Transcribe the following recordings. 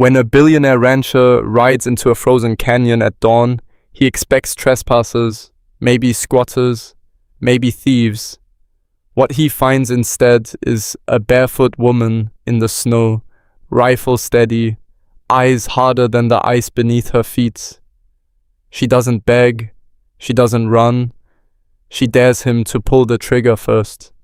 When a billionaire rancher rides into a frozen canyon at dawn, he expects trespassers, maybe squatters, maybe thieves. What he finds instead is a barefoot woman in the snow, rifle steady, eyes harder than the ice beneath her feet. She doesn't beg, she doesn't run, she dares him to pull the trigger first.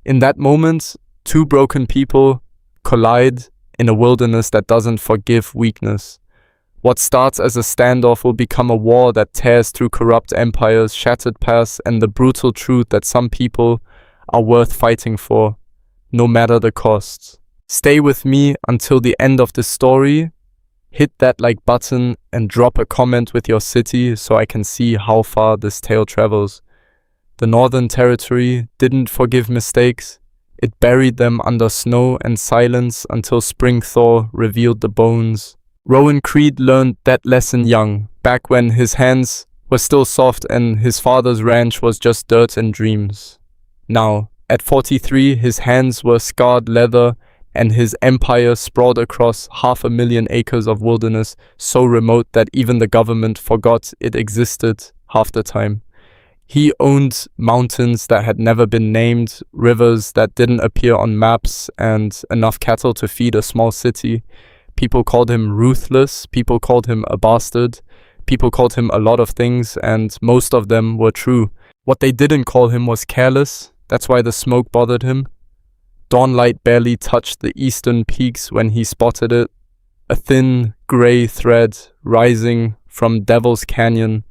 In that moment, two broken people collide in a wilderness that doesn't forgive weakness. What starts as a standoff will become a war that tears through corrupt empires, shattered paths, and the brutal truth that some people are worth fighting for, no matter the cost. Stay with me until the end of the story. Hit that like button and drop a comment with your city so I can see how far this tale travels. The Northern Territory didn't forgive mistakes. It buried them under snow and silence until spring thaw revealed the bones. Rowan Creed learned that lesson young, back when his hands were still soft and his father's ranch was just dirt and dreams. Now, at 43, his hands were scarred leather and his empire sprawled across 500,000 acres of wilderness, so remote that even the government forgot it existed half the time. He owned mountains that had never been named, rivers that didn't appear on maps, and enough cattle to feed a small city. People called him ruthless, people called him a bastard, people called him a lot of things, and most of them were true. What they didn't call him was careless. That's why the smoke bothered him. Dawnlight barely touched the eastern peaks when he spotted it. A thin, grey thread rising from Devil's Canyon,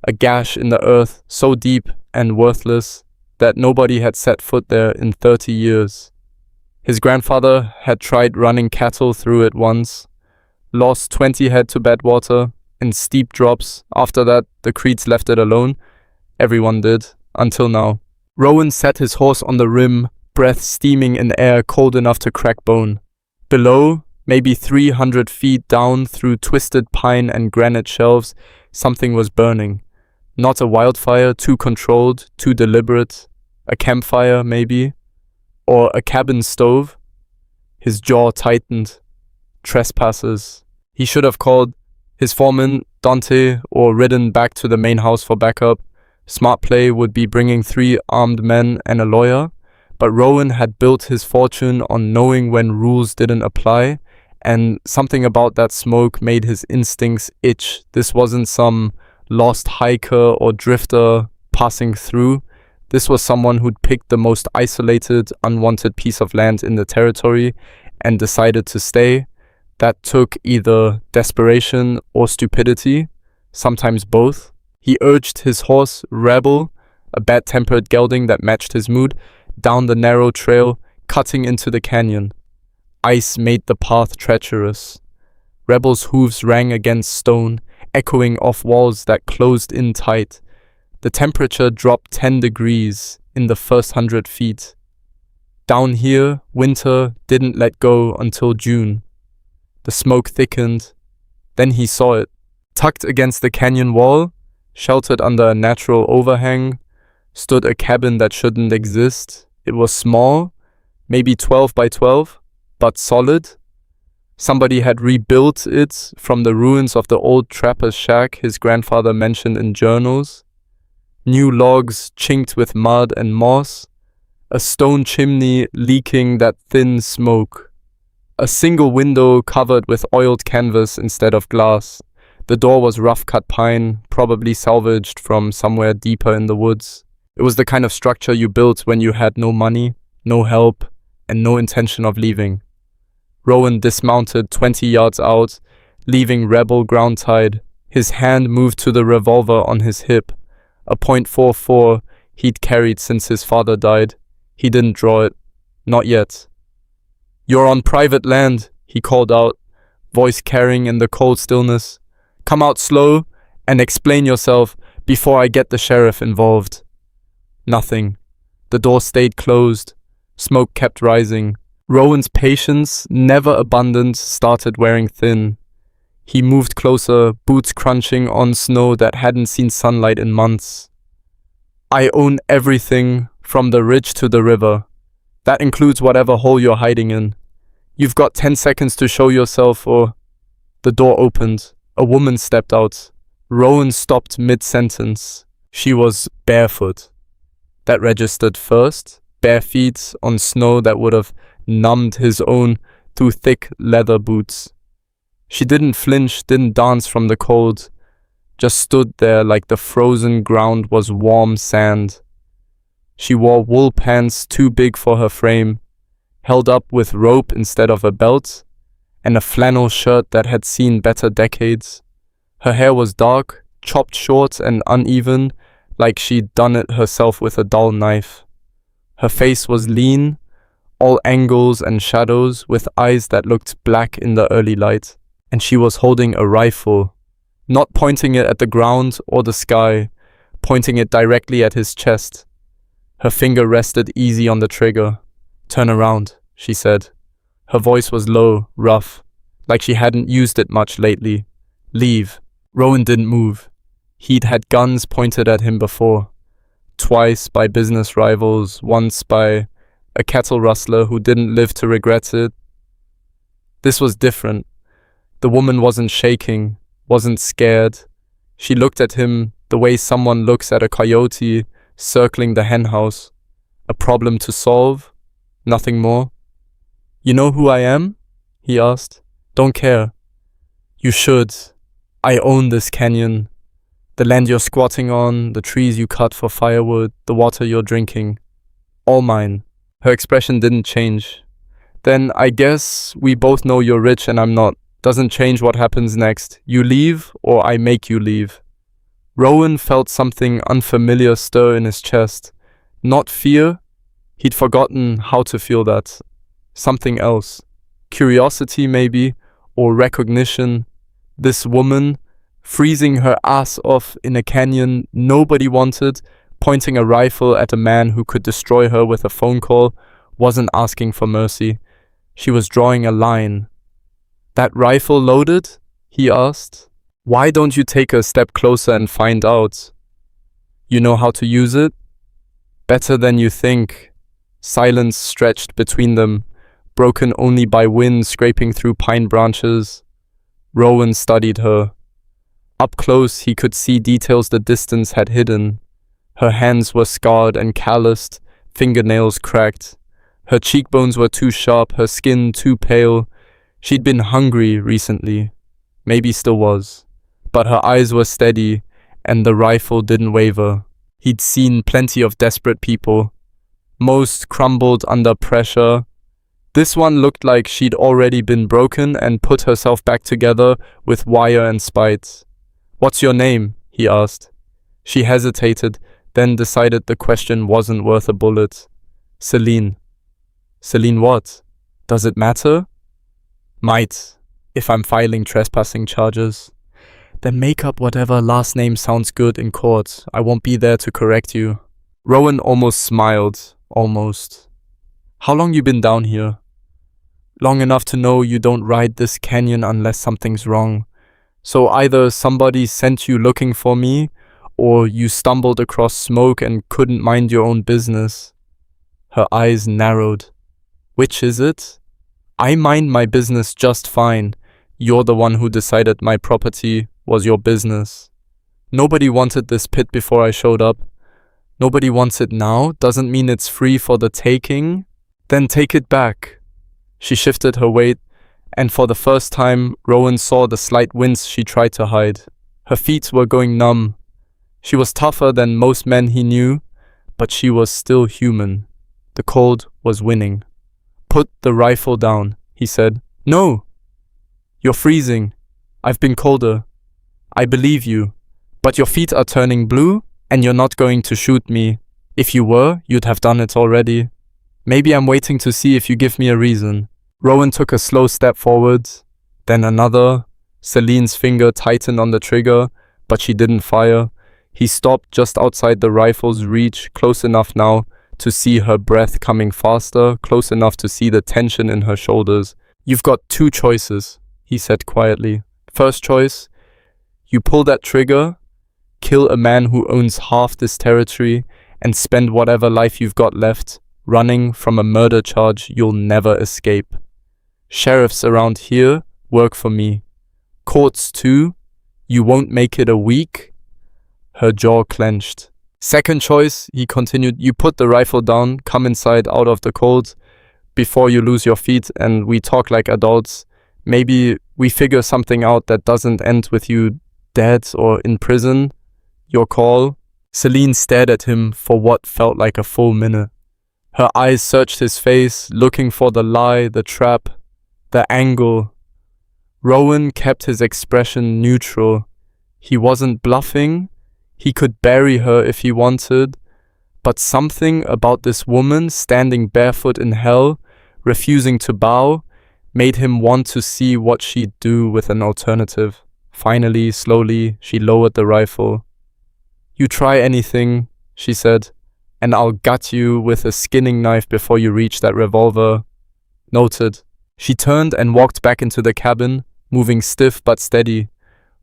a gash in the earth so deep and worthless that nobody had set foot there in 30 years. His grandfather had tried running cattle through it once, lost 20 head to bedwater in steep drops. After that, the Creeds left it alone. Everyone did, until now. Rowan sat his horse on the rim, breath steaming in air cold enough to crack bone. Below, maybe 300 feet down through twisted pine and granite shelves, something was burning. Not a wildfire, too controlled, too deliberate. A campfire, maybe. Or a cabin stove. His jaw tightened. Trespassers. He should have called his foreman, Dante, or ridden back to the main house for backup. Smart play would be bringing 3 armed men and a lawyer. But Rowan had built his fortune on knowing when rules didn't apply, and something about that smoke made his instincts itch. This wasn't some lost hiker or drifter passing through. This was someone who'd picked the most isolated, unwanted piece of land in the territory and decided to stay. That took either desperation or stupidity, sometimes both. He urged his horse, Rebel, a bad-tempered gelding that matched his mood, down the narrow trail, cutting into the canyon. Ice made the path treacherous. Rebel's hooves rang against stone, echoing off walls that closed in tight. The temperature dropped 10 degrees in the first 100 feet. Down here, winter didn't let go until June. The smoke thickened. Then he saw it. Tucked against the canyon wall, sheltered under a natural overhang, stood a cabin that shouldn't exist. It was small, maybe 12 by 12, but solid. Somebody had rebuilt it from the ruins of the old trapper's shack his grandfather mentioned in journals. New logs chinked with mud and moss, a stone chimney leaking that thin smoke. A single window covered with oiled canvas instead of glass. The door was rough-cut pine, probably salvaged from somewhere deeper in the woods. It was the kind of structure you built when you had no money, no help, and no intention of leaving. Rowan dismounted 20 yards out, leaving Rebel ground-tied. His hand moved to the revolver on his hip, a .44 he'd carried since his father died. He didn't draw it. Not yet. "You're on private land," he called out, voice carrying in the cold stillness. "Come out slow and explain yourself before I get the sheriff involved." Nothing. The door stayed closed. Smoke kept rising. Rowan's patience, never abundant, started wearing thin. He moved closer, boots crunching on snow that hadn't seen sunlight in months. "I own everything from the ridge to the river. That includes whatever hole you're hiding in. You've got 10 seconds to show yourself or..." The door opened. A woman stepped out. Rowan stopped mid-sentence. She was barefoot. That registered first. Bare feet on snow that would have numbed his own through thick leather boots. She didn't flinch, didn't dance from the cold, just stood there like the frozen ground was warm sand. She wore wool pants too big for her frame, held up with rope instead of a belt, and a flannel shirt that had seen better decades. Her hair was dark, chopped short and uneven, like she'd done it herself with a dull knife. Her face was lean, all angles and shadows, with eyes that looked black in the early light. And she was holding a rifle, not pointing it at the ground or the sky, pointing it directly at his chest. Her finger rested easy on the trigger. "Turn around," she said. Her voice was low, rough, like she hadn't used it much lately. "Leave." Rowan didn't move. He'd had guns pointed at him before. Twice by business rivals, once by a cattle rustler who didn't live to regret it. This was different. The woman wasn't shaking, wasn't scared. She looked at him the way someone looks at a coyote circling the henhouse. A problem to solve, nothing more. "You know who I am?" he asked. "Don't care." "You should. I own this canyon. The land you're squatting on, the trees you cut for firewood, the water you're drinking. All mine." Her expression didn't change. "Then I guess we both know you're rich and I'm not. Doesn't change what happens next. You leave or I make you leave." Rowan felt something unfamiliar stir in his chest. Not fear. He'd forgotten how to feel that. Something else. Curiosity maybe, or recognition. This woman, freezing her ass off in a canyon nobody wanted, pointing a rifle at a man who could destroy her with a phone call, wasn't asking for mercy. She was drawing a line. "That rifle loaded?" he asked. "Why don't you take a step closer and find out? You know how to use it?" "Better than you think." Silence stretched between them, broken only by wind scraping through pine branches. Rowan studied her. Up close he could see details the distance had hidden. Her hands were scarred and calloused, fingernails cracked. Her cheekbones were too sharp, her skin too pale. She'd been hungry recently, maybe still was, but her eyes were steady and the rifle didn't waver. He'd seen plenty of desperate people. Most crumbled under pressure. This one looked like she'd already been broken and put herself back together with wire and spite. "What's your name?" he asked. She hesitated, then decided the question wasn't worth a bullet. "Celine." "Celine what? Does it matter?" "Might, if I'm filing trespassing charges." "Then make up whatever last name sounds good in court. I won't be there to correct you." Rowan almost smiled. Almost. "How long you been down here?" "Long enough to know you don't ride this canyon unless something's wrong. So either somebody sent you looking for me, or you stumbled across smoke and couldn't mind your own business." Her eyes narrowed. "Which is it?" "I mind my business just fine. You're the one who decided my property was your business. Nobody wanted this pit before I showed up. Nobody wants it now. Doesn't mean it's free for the taking. Then take it back." She shifted her weight, and for the first time, Rowan saw the slight wince she tried to hide. Her feet were going numb. She was tougher than most men he knew, but she was still human. The cold was winning. "Put the rifle down," he said. "No!" "You're freezing. I've been colder. I believe you. But your feet are turning blue, and you're not going to shoot me. If you were, you'd have done it already. Maybe I'm waiting to see if you give me a reason." Rowan took a slow step forward, then another. Celine's finger tightened on the trigger, but she didn't fire. He stopped just outside the rifle's reach, close enough now to see her breath coming faster, close enough to see the tension in her shoulders. "You've got two choices," he said quietly. "First choice, you pull that trigger, kill a man who owns half this territory, and spend whatever life you've got left running from a murder charge you'll never escape. Sheriffs around here work for me. Courts too? You won't make it a week? Her jaw clenched. Second choice, he continued, you put the rifle down, come inside out of the cold before you lose your feet, and we talk like adults. Maybe we figure something out that doesn't end with you dead or in prison. Your call. Celine stared at him for what felt like a full minute. Her eyes searched his face, looking for the lie, the trap, the angle. Rowan kept his expression neutral. He wasn't bluffing. He could bury her if he wanted. But something about this woman standing barefoot in hell, refusing to bow, made him want to see what she'd do with an alternative. Finally, slowly, she lowered the rifle. You try anything, she said, and I'll gut you with a skinning knife before you reach that revolver. Noted. She turned and walked back into the cabin, moving stiff but steady.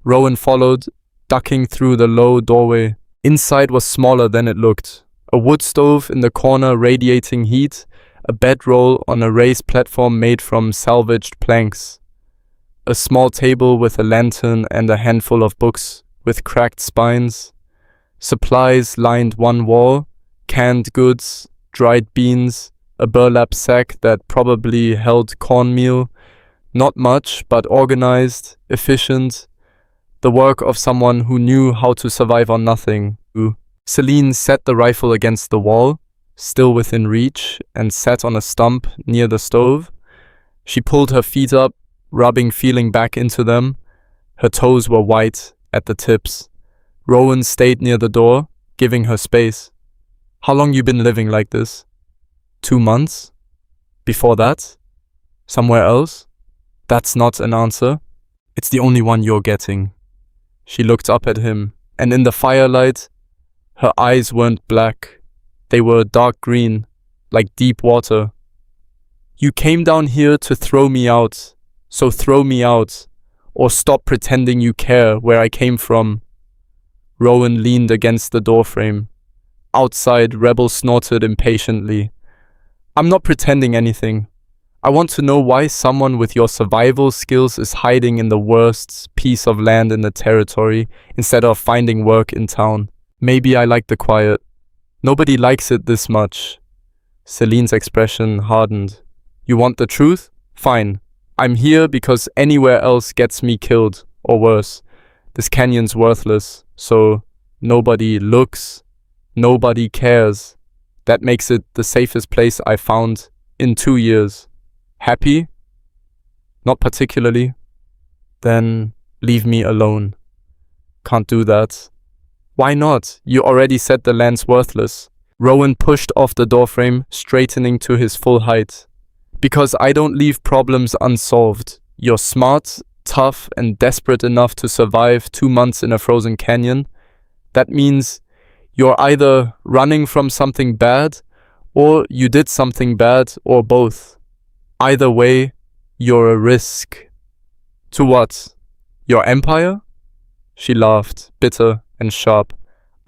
Rowan followed, ducking through the low doorway. Inside was smaller than it looked. A wood stove in the corner radiating heat, a bedroll on a raised platform made from salvaged planks. A small table with a lantern and a handful of books with cracked spines. Supplies lined one wall, canned goods, dried beans, a burlap sack that probably held cornmeal. Not much, but organized, efficient. The work of someone who knew how to survive on nothing. Celine set the rifle against the wall, still within reach, and sat on a stump near the stove. She pulled her feet up, rubbing feeling back into them. Her toes were white at the tips. Rowan stayed near the door, giving her space. How long you been living like this? 2 months? Before that? Somewhere else? That's not an answer. It's the only one you're getting. She looked up at him, and in the firelight, her eyes weren't black. They were dark green, like deep water. You came down here to throw me out, so throw me out, or stop pretending you care where I came from. Rowan leaned against the doorframe. Outside, Rebel snorted impatiently. I'm not pretending anything. I want to know why someone with your survival skills is hiding in the worst piece of land in the territory instead of finding work in town. Maybe I like the quiet. Nobody likes it this much. Celine's expression hardened. You want the truth? Fine. I'm here because anywhere else gets me killed, or worse. This canyon's worthless, so nobody looks, nobody cares. That makes it the safest place I found in 2 years. Happy? Not particularly. Then leave me alone. Can't do that. Why not? You already said the land's worthless. Rowan pushed off the doorframe, straightening to his full height. Because I don't leave problems unsolved. You're smart, tough, and desperate enough to survive 2 months in a frozen canyon. That means you're either running from something bad, or you did something bad, or both. Either way, you're a risk. To what? Your empire? She laughed, bitter and sharp.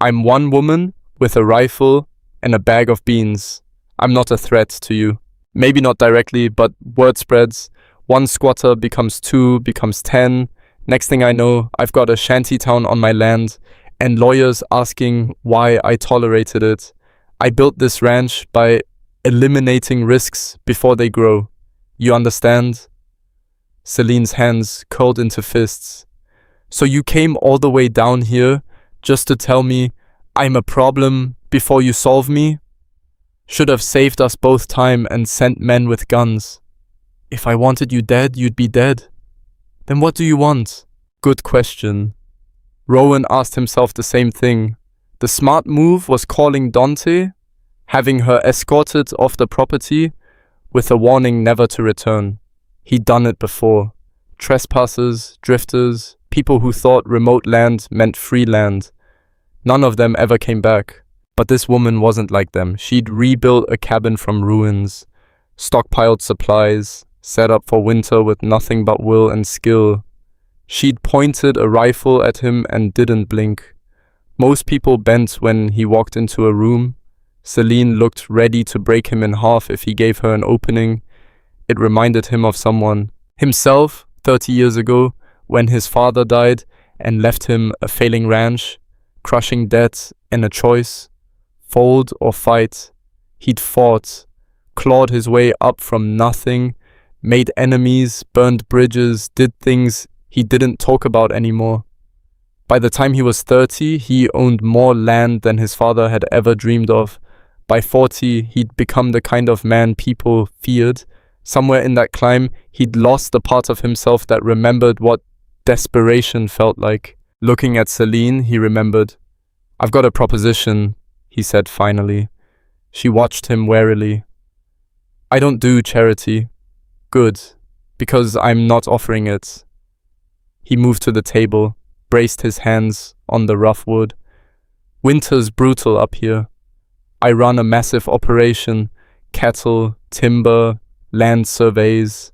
I'm one woman with a rifle and a bag of beans. I'm not a threat to you. Maybe not directly, but word spreads. 1 squatter becomes 2, becomes 10. Next thing I know, I've got a shantytown on my land and lawyers asking why I tolerated it. I built this ranch by eliminating risks before they grow. You understand? Celine's hands curled into fists. So you came all the way down here just to tell me I'm a problem before you solve me? Should have saved us both time and sent men with guns. If I wanted you dead, you'd be dead. Then what do you want? Good question. Rowan asked himself the same thing. The smart move was calling Dante, having her escorted off the property, with a warning never to return. He'd done it before. Trespassers, drifters, people who thought remote land meant free land. None of them ever came back. But this woman wasn't like them. She'd rebuilt a cabin from ruins, stockpiled supplies, set up for winter with nothing but will and skill. She'd pointed a rifle at him and didn't blink. Most people bent when he walked into a room. Celine looked ready to break him in half if he gave her an opening. It reminded him of someone. Himself, 30 years ago, when his father died and left him a failing ranch, crushing debt and a choice, fold or fight. He'd fought, clawed his way up from nothing, made enemies, burned bridges, did things he didn't talk about anymore. By the time he was 30, he owned more land than his father had ever dreamed of. By 40, he'd become the kind of man people feared. Somewhere in that climb, he'd lost the part of himself that remembered what desperation felt like. Looking at Celine, he remembered. "I've got a proposition," he said finally. She watched him warily. "I don't do charity." "Good, because I'm not offering it." He moved to the table, braced his hands on the rough wood. "Winter's brutal up here. I run a massive operation, cattle, timber, land surveys.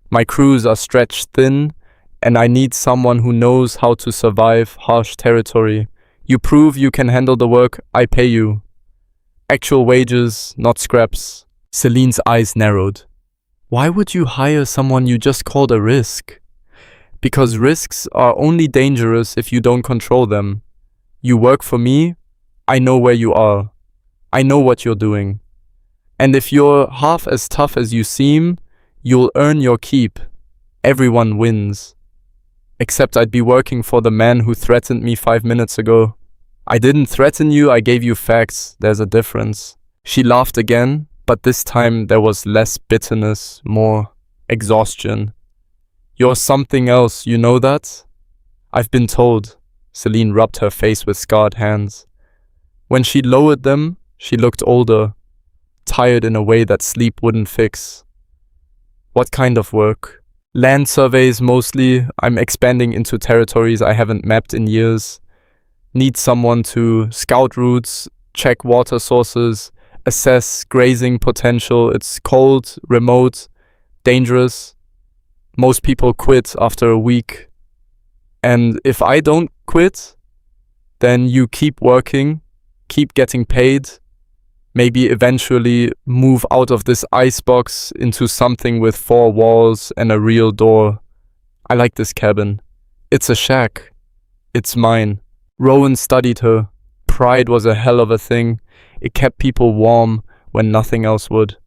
My crews are stretched thin, and I need someone who knows how to survive harsh territory. You prove you can handle the work, I pay you. Actual wages, not scraps." Celine's eyes narrowed. "Why would you hire someone you just called a risk?" "Because risks are only dangerous if you don't control them. You work for me, I know where you are. I know what you're doing. And if you're half as tough as you seem, you'll earn your keep. Everyone wins. Except I'd be working for the man who threatened me 5 minutes ago." "I didn't threaten you, I gave you facts. There's a difference." She laughed again, but this time there was less bitterness, more exhaustion. "You're something else, you know that?" "I've been told." Celine rubbed her face with scarred hands. When she lowered them, she looked older, tired in a way that sleep wouldn't fix. "What kind of work?" "Land surveys mostly. I'm expanding into territories I haven't mapped in years. Need someone to scout routes, check water sources, assess grazing potential. It's cold, remote, dangerous. Most people quit after a week. And if I don't quit, then you keep working, keep getting paid, maybe eventually move out of this icebox into something with 4 walls and a real door. I like this cabin. It's a shack. It's mine." Rowan studied her. Pride was a hell of a thing. It kept people warm when nothing else would.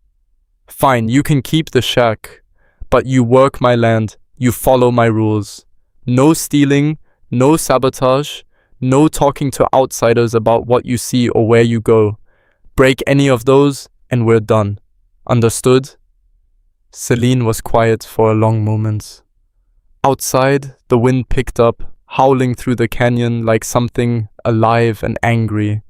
"Fine, you can keep the shack. But you work my land, you follow my rules. No stealing, no sabotage, no talking to outsiders about what you see or where you go. Break any of those and we're done. Understood?" Celine was quiet for a long moment. Outside, the wind picked up, howling through the canyon like something alive and angry.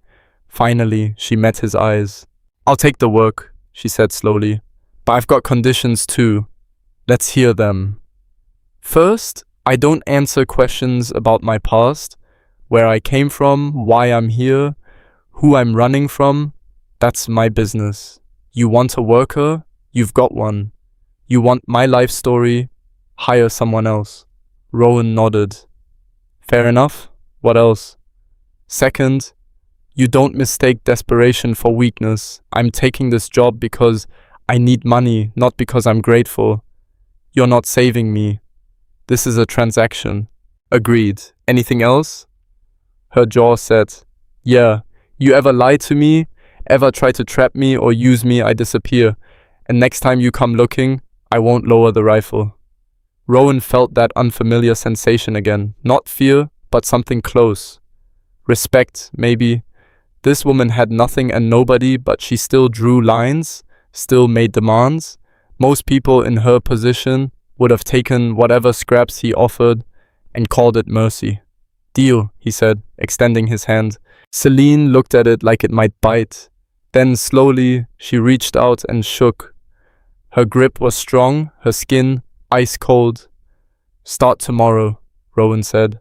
Finally, she met his eyes. "I'll take the work," she said slowly. "But I've got conditions too. Let's hear them. First, I don't answer questions about my past, where I came from, why I'm here, who I'm running from. That's my business. You want a worker? You've got one. You want my life story? Hire someone else." Rowan nodded. "Fair enough. What else?" "Second, you don't mistake desperation for weakness. I'm taking this job because I need money, not because I'm grateful. You're not saving me. This is a transaction." "Agreed. Anything else?" Her jaw set. "Yeah, you ever lie to me, ever try to trap me or use me, I disappear. And next time you come looking, I won't lower the rifle." Rowan felt that unfamiliar sensation again. Not fear, but something close. Respect, maybe. This woman had nothing and nobody, but she still drew lines, still made demands. Most people in her position would have taken whatever scraps he offered and called it mercy. "Deal," he said, extending his hand. Celine looked at it like it might bite. Then slowly, she reached out and shook. Her grip was strong, her skin ice cold. "Start tomorrow," Rowan said.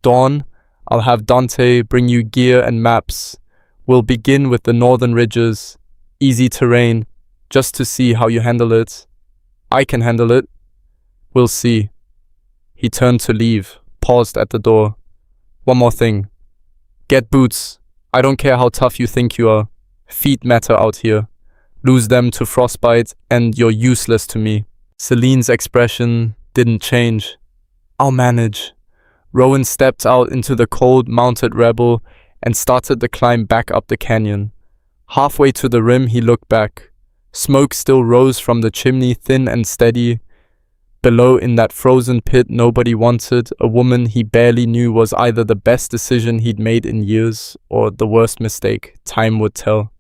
"Dawn, I'll have Dante bring you gear and maps. We'll begin with the northern ridges, easy terrain, just to see how you handle it. I can handle it. We'll see." He turned to leave, paused at the door. "One more thing. Get boots. I don't care how tough you think you are. Feet matter out here. Lose them to frostbite and you're useless to me." Celine's expression didn't change. I'll manage. Rowan stepped out into the cold mounted rebel and started the climb back up the canyon. Halfway to the rim, he looked back. Smoke still rose from the chimney, thin and steady. Below, in that frozen pit nobody wanted, a woman he barely knew was either the best decision he'd made in years or the worst mistake. Time would tell.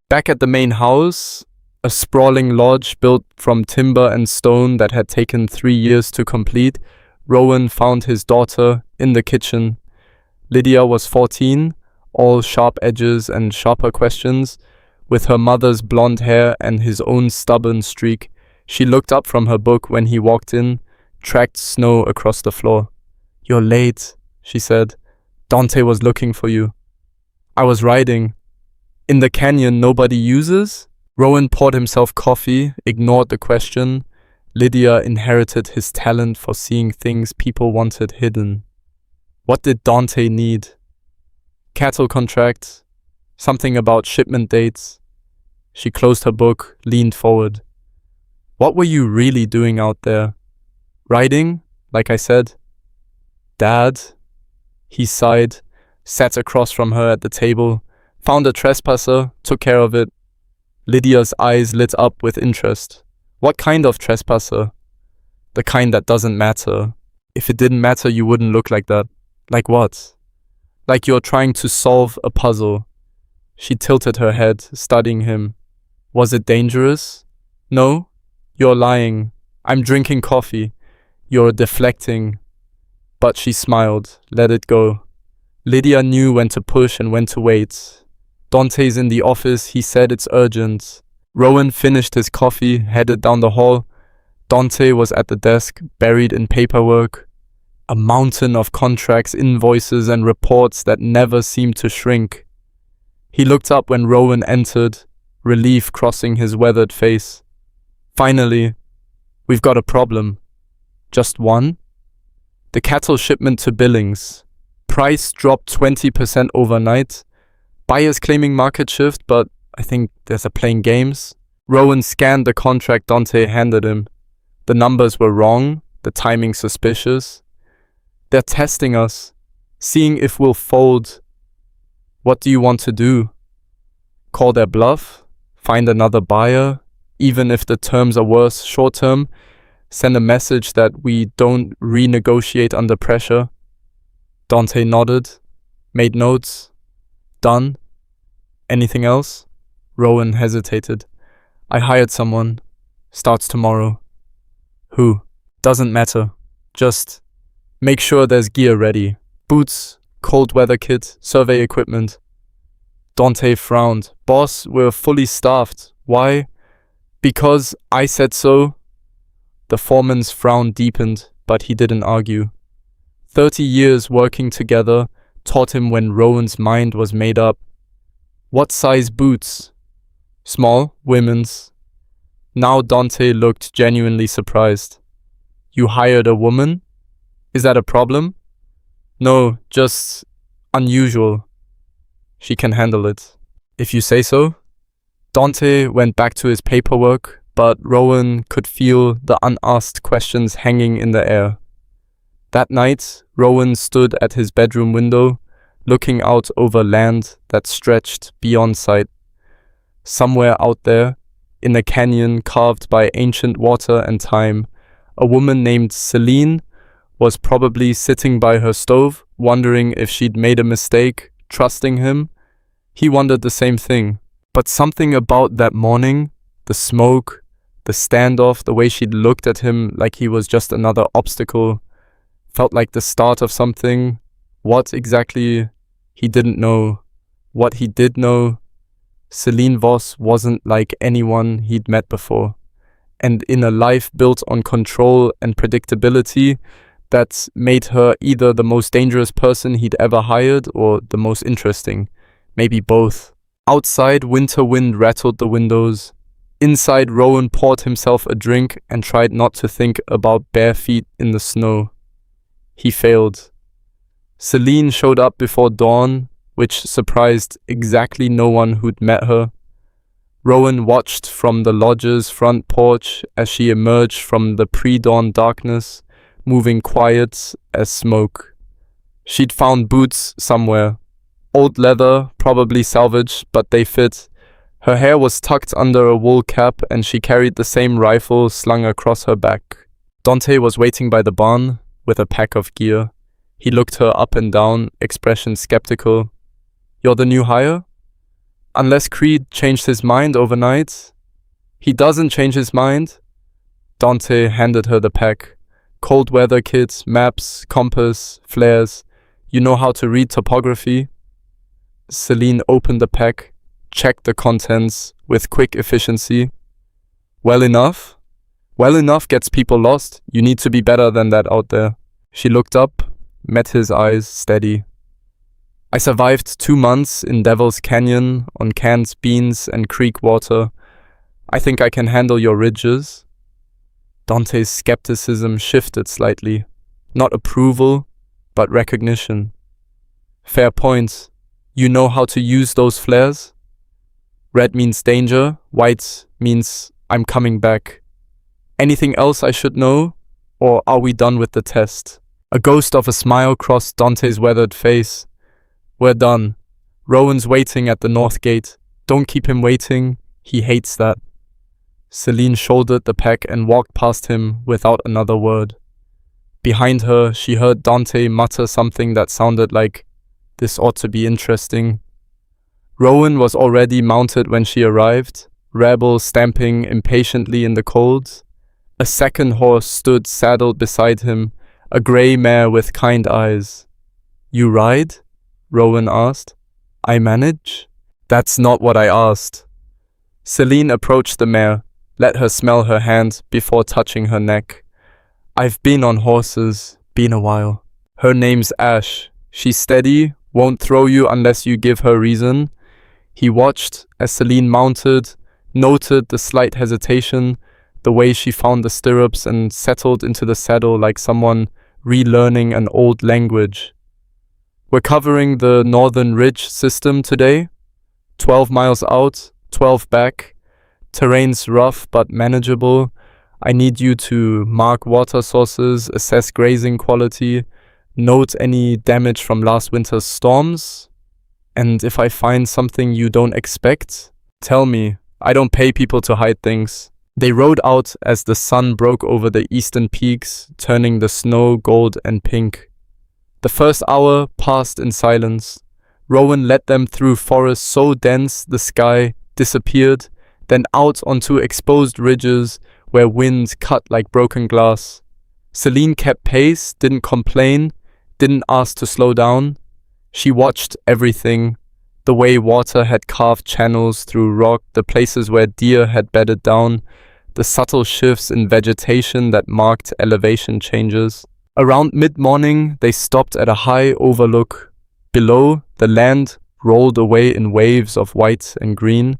Back at the main house, a sprawling lodge built from timber and stone that had taken 3 years to complete, Rowan found his daughter in the kitchen. Lydia was 14, all sharp edges and sharper questions, with her mother's blonde hair and his own stubborn streak. She looked up from her book when he walked in, tracked snow across the floor. "You're late," she said. "Dante was looking for you." "I was riding." "In the canyon nobody uses?" Rowan poured himself coffee, ignored the question. Lydia inherited his talent for seeing things people wanted hidden. What did Dante need? Cattle contracts, something about shipment dates. She closed her book, leaned forward. "What were you really doing out there?" "Riding, like I said." "Dad?" He sighed, sat across from her at the table, found a trespasser, took care of it. Lydia's eyes lit up with interest. "What kind of trespasser?" "The kind that doesn't matter. If it didn't matter, you wouldn't look like that." "Like what?" "Like you're trying to solve a puzzle." She tilted her head, studying him. "Was it dangerous?" "No. You're lying. I'm drinking coffee. You're deflecting." But she smiled, let it go. Lydia knew when to push and when to wait. "Dante's in the office, he said it's urgent." Rowan finished his coffee, headed down the hall. Dante was at the desk, buried in paperwork. A mountain of contracts, invoices, and reports that never seemed to shrink. He looked up when Rowan entered, relief crossing his weathered face. "Finally, we've got a problem." "Just one?" "The cattle shipment to Billings. Price dropped 20% overnight. Buyers claiming market shift, but I think there's a playing games." Rowan scanned the contract Dante handed him. The numbers were wrong, the timing suspicious. "They're testing us, seeing if we'll fold." "What do you want to do?" "Call their bluff? Find another buyer? Even if the terms are worse short term? Send a message that we don't renegotiate under pressure?" Dante nodded, made notes. "Done." "Anything else?" Rowan hesitated. "I hired someone. Starts tomorrow." "Who?" "Doesn't matter. Just make sure there's gear ready. Boots, cold weather kit, survey equipment." Dante frowned. "Boss, we're fully staffed. Why?" "Because I said so." The foreman's frown deepened, but he didn't argue. 30 years working together taught him when Rowan's mind was made up. "What size boots?" "Small, women's." Now Dante looked genuinely surprised. "You hired a woman? Is that a problem?" "No, just unusual." "She can handle it." "If you say so." Dante went back to his paperwork, but Rowan could feel the unasked questions hanging in the air. That night, Rowan stood at his bedroom window, looking out over land that stretched beyond sight. Somewhere out there, in a canyon carved by ancient water and time, a woman named Celine was probably sitting by her stove, wondering if she'd made a mistake, trusting him. He wondered the same thing. But something about that morning, the smoke, the standoff, the way she'd looked at him like he was just another obstacle, felt like the start of something. What exactly? He didn't know. What he did know, Celine Voss wasn't like anyone he'd met before. And in a life built on control and predictability, that made her either the most dangerous person he'd ever hired or the most interesting. Maybe both. Outside, winter wind rattled the windows. Inside, Rowan poured himself a drink and tried not to think about bare feet in the snow. He failed. Celine showed up before dawn, which surprised exactly no one who'd met her. Rowan watched from the lodge's front porch as she emerged from the pre-dawn darkness, moving quiet as smoke. She'd found boots somewhere. Old leather, probably salvaged, but they fit. Her hair was tucked under a wool cap and she carried the same rifle slung across her back. Dante was waiting by the barn with a pack of gear. He looked her up and down, expression skeptical. "You're the new hire?" "Unless Creed changed his mind overnight." "He doesn't change his mind." Dante handed her the pack. Cold weather kit, maps, compass, flares. "You know how to read topography?" Celine opened the pack, checked the contents with quick efficiency. "Well enough?" "Well enough gets people lost. You need to be better than that out there." She looked up, met his eyes steady. "I survived 2 months in Devil's Canyon on canned beans and creek water. I think I can handle your ridges." Dante's skepticism shifted slightly. Not approval, but recognition. "Fair point. You know how to use those flares?" "Red means danger, white means I'm coming back. Anything else I should know? Or are we done with the test?" A ghost of a smile crossed Dante's weathered face. "We're done. Rowan's waiting at the north gate. Don't keep him waiting. He hates that." Celine shouldered the pack and walked past him without another word. Behind her, she heard Dante mutter something that sounded like, "This ought to be interesting." Rowan was already mounted when she arrived, Rebel stamping impatiently in the cold. A second horse stood saddled beside him, a grey mare with kind eyes. "You ride?" Rowan asked. "I manage?" "That's not what I asked." Celine approached the mare, let her smell her hand before touching her neck. "I've been on horses, been a while." "Her name's Ash. She's steady, won't throw you unless you give her reason." He watched as Celine mounted, noted the slight hesitation, the way she found the stirrups and settled into the saddle like someone relearning an old language. "We're covering the Northern Ridge system today. 12 miles out, 12 back. Terrain's rough but manageable. I need you to mark water sources, assess grazing quality, note any damage from last winter's storms. And if I find something you don't expect, tell me. I don't pay people to hide things." They rode out as the sun broke over the eastern peaks, turning the snow gold and pink. The first hour passed in silence. Rowan led them through forest so dense the sky disappeared, then out onto exposed ridges where wind cut like broken glass. Celine kept pace, didn't complain, didn't ask to slow down. She watched everything, the way water had carved channels through rock, the places where deer had bedded down, the subtle shifts in vegetation that marked elevation changes. Around mid-morning, they stopped at a high overlook. Below, the land rolled away in waves of white and green,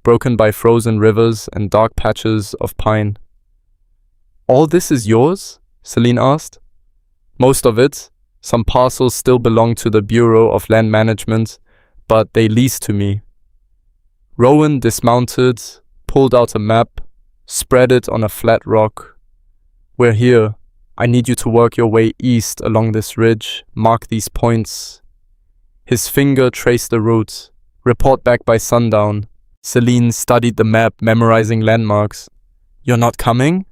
broken by frozen rivers and dark patches of pine. "All this is yours?" Celine asked. "Most of it. Some parcels still belong to the Bureau of Land Management, but they lease to me." Rowan dismounted, pulled out a map, spread it on a flat rock. "We're here. I need you to work your way east along this ridge, mark these points." His finger traced the route. "Report back by sundown." Celine studied the map, memorizing landmarks. "You're not coming?"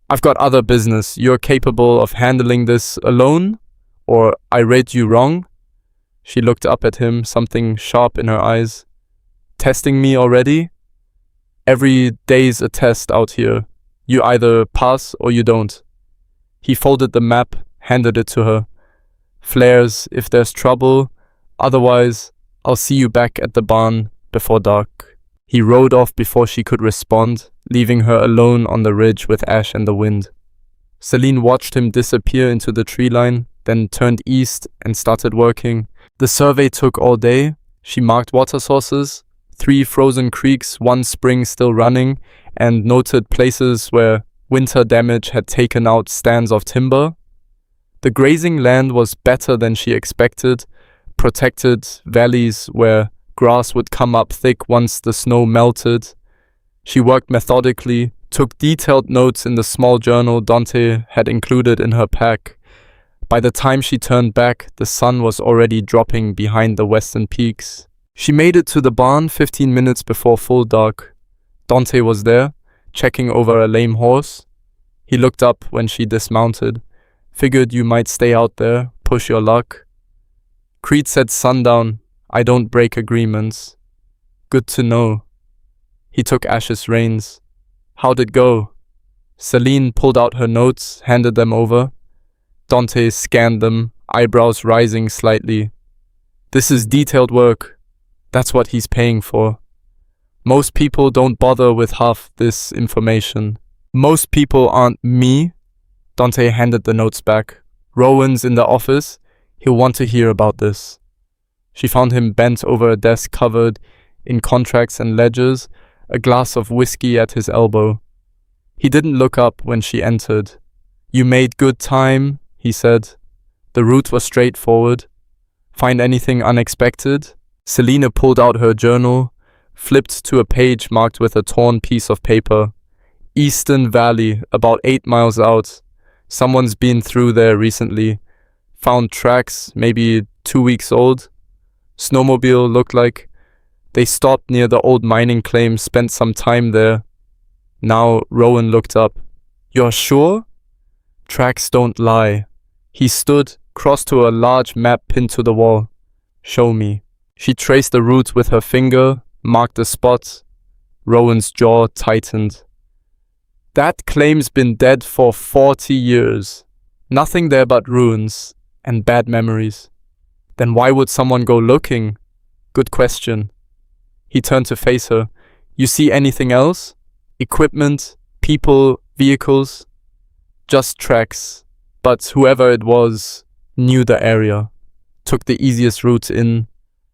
"I've got other business. You're capable of handling this alone? Or I read you wrong?" She looked up at him, something sharp in her eyes. "Testing me already?" "Every day's a test out here. You either pass or you don't." He folded the map, handed it to her. "Flares if there's trouble. Otherwise, I'll see you back at the barn before dark." He rode off before she could respond, leaving her alone on the ridge with Ash and the wind. Celine watched him disappear into the tree line, then turned east and started working. The survey took all day. She marked water sources, 3 frozen creeks, 1 spring still running, and noted places where winter damage had taken out stands of timber. The grazing land was better than she expected, protected valleys where grass would come up thick once the snow melted. She worked methodically, took detailed notes in the small journal Dante had included in her pack. By the time she turned back, the sun was already dropping behind the western peaks. She made it to the barn 15 minutes before full dark. Dante was there, checking over a lame horse. He looked up when she dismounted. Figured you might stay out there, push your luck. Creed said sundown. I don't break agreements. Good to know. He took Ash's reins. How'd it go? Celine pulled out her notes, handed them over. Dante scanned them, eyebrows rising slightly. This is detailed work. That's what he's paying for. Most people don't bother with half this information. Most people aren't me. Dante handed the notes back. Rowan's in the office. He'll want to hear about this. She found him bent over a desk covered in contracts and ledgers, a glass of whiskey at his elbow. He didn't look up when she entered. You made good time, he said. The route was straightforward. Find anything unexpected? Selina pulled out her journal, flipped to a page marked with a torn piece of paper. Eastern Valley, about 8 miles out. Someone's been through there recently. Found tracks, maybe 2 weeks old. Snowmobile looked like. They stopped near the old mining claim, spent some time there. Now Rowan looked up. You're sure? Tracks don't lie. He stood, crossed to a large map pinned to the wall. Show me. She traced the route with her finger, marked the spot. Rowan's jaw tightened. That claim's been dead for 40 years. Nothing there but ruins and bad memories. Then why would someone go looking? Good question. He turned to face her. You see anything else? Equipment, people, vehicles? Just tracks. But whoever it was knew the area. Took the easiest route in.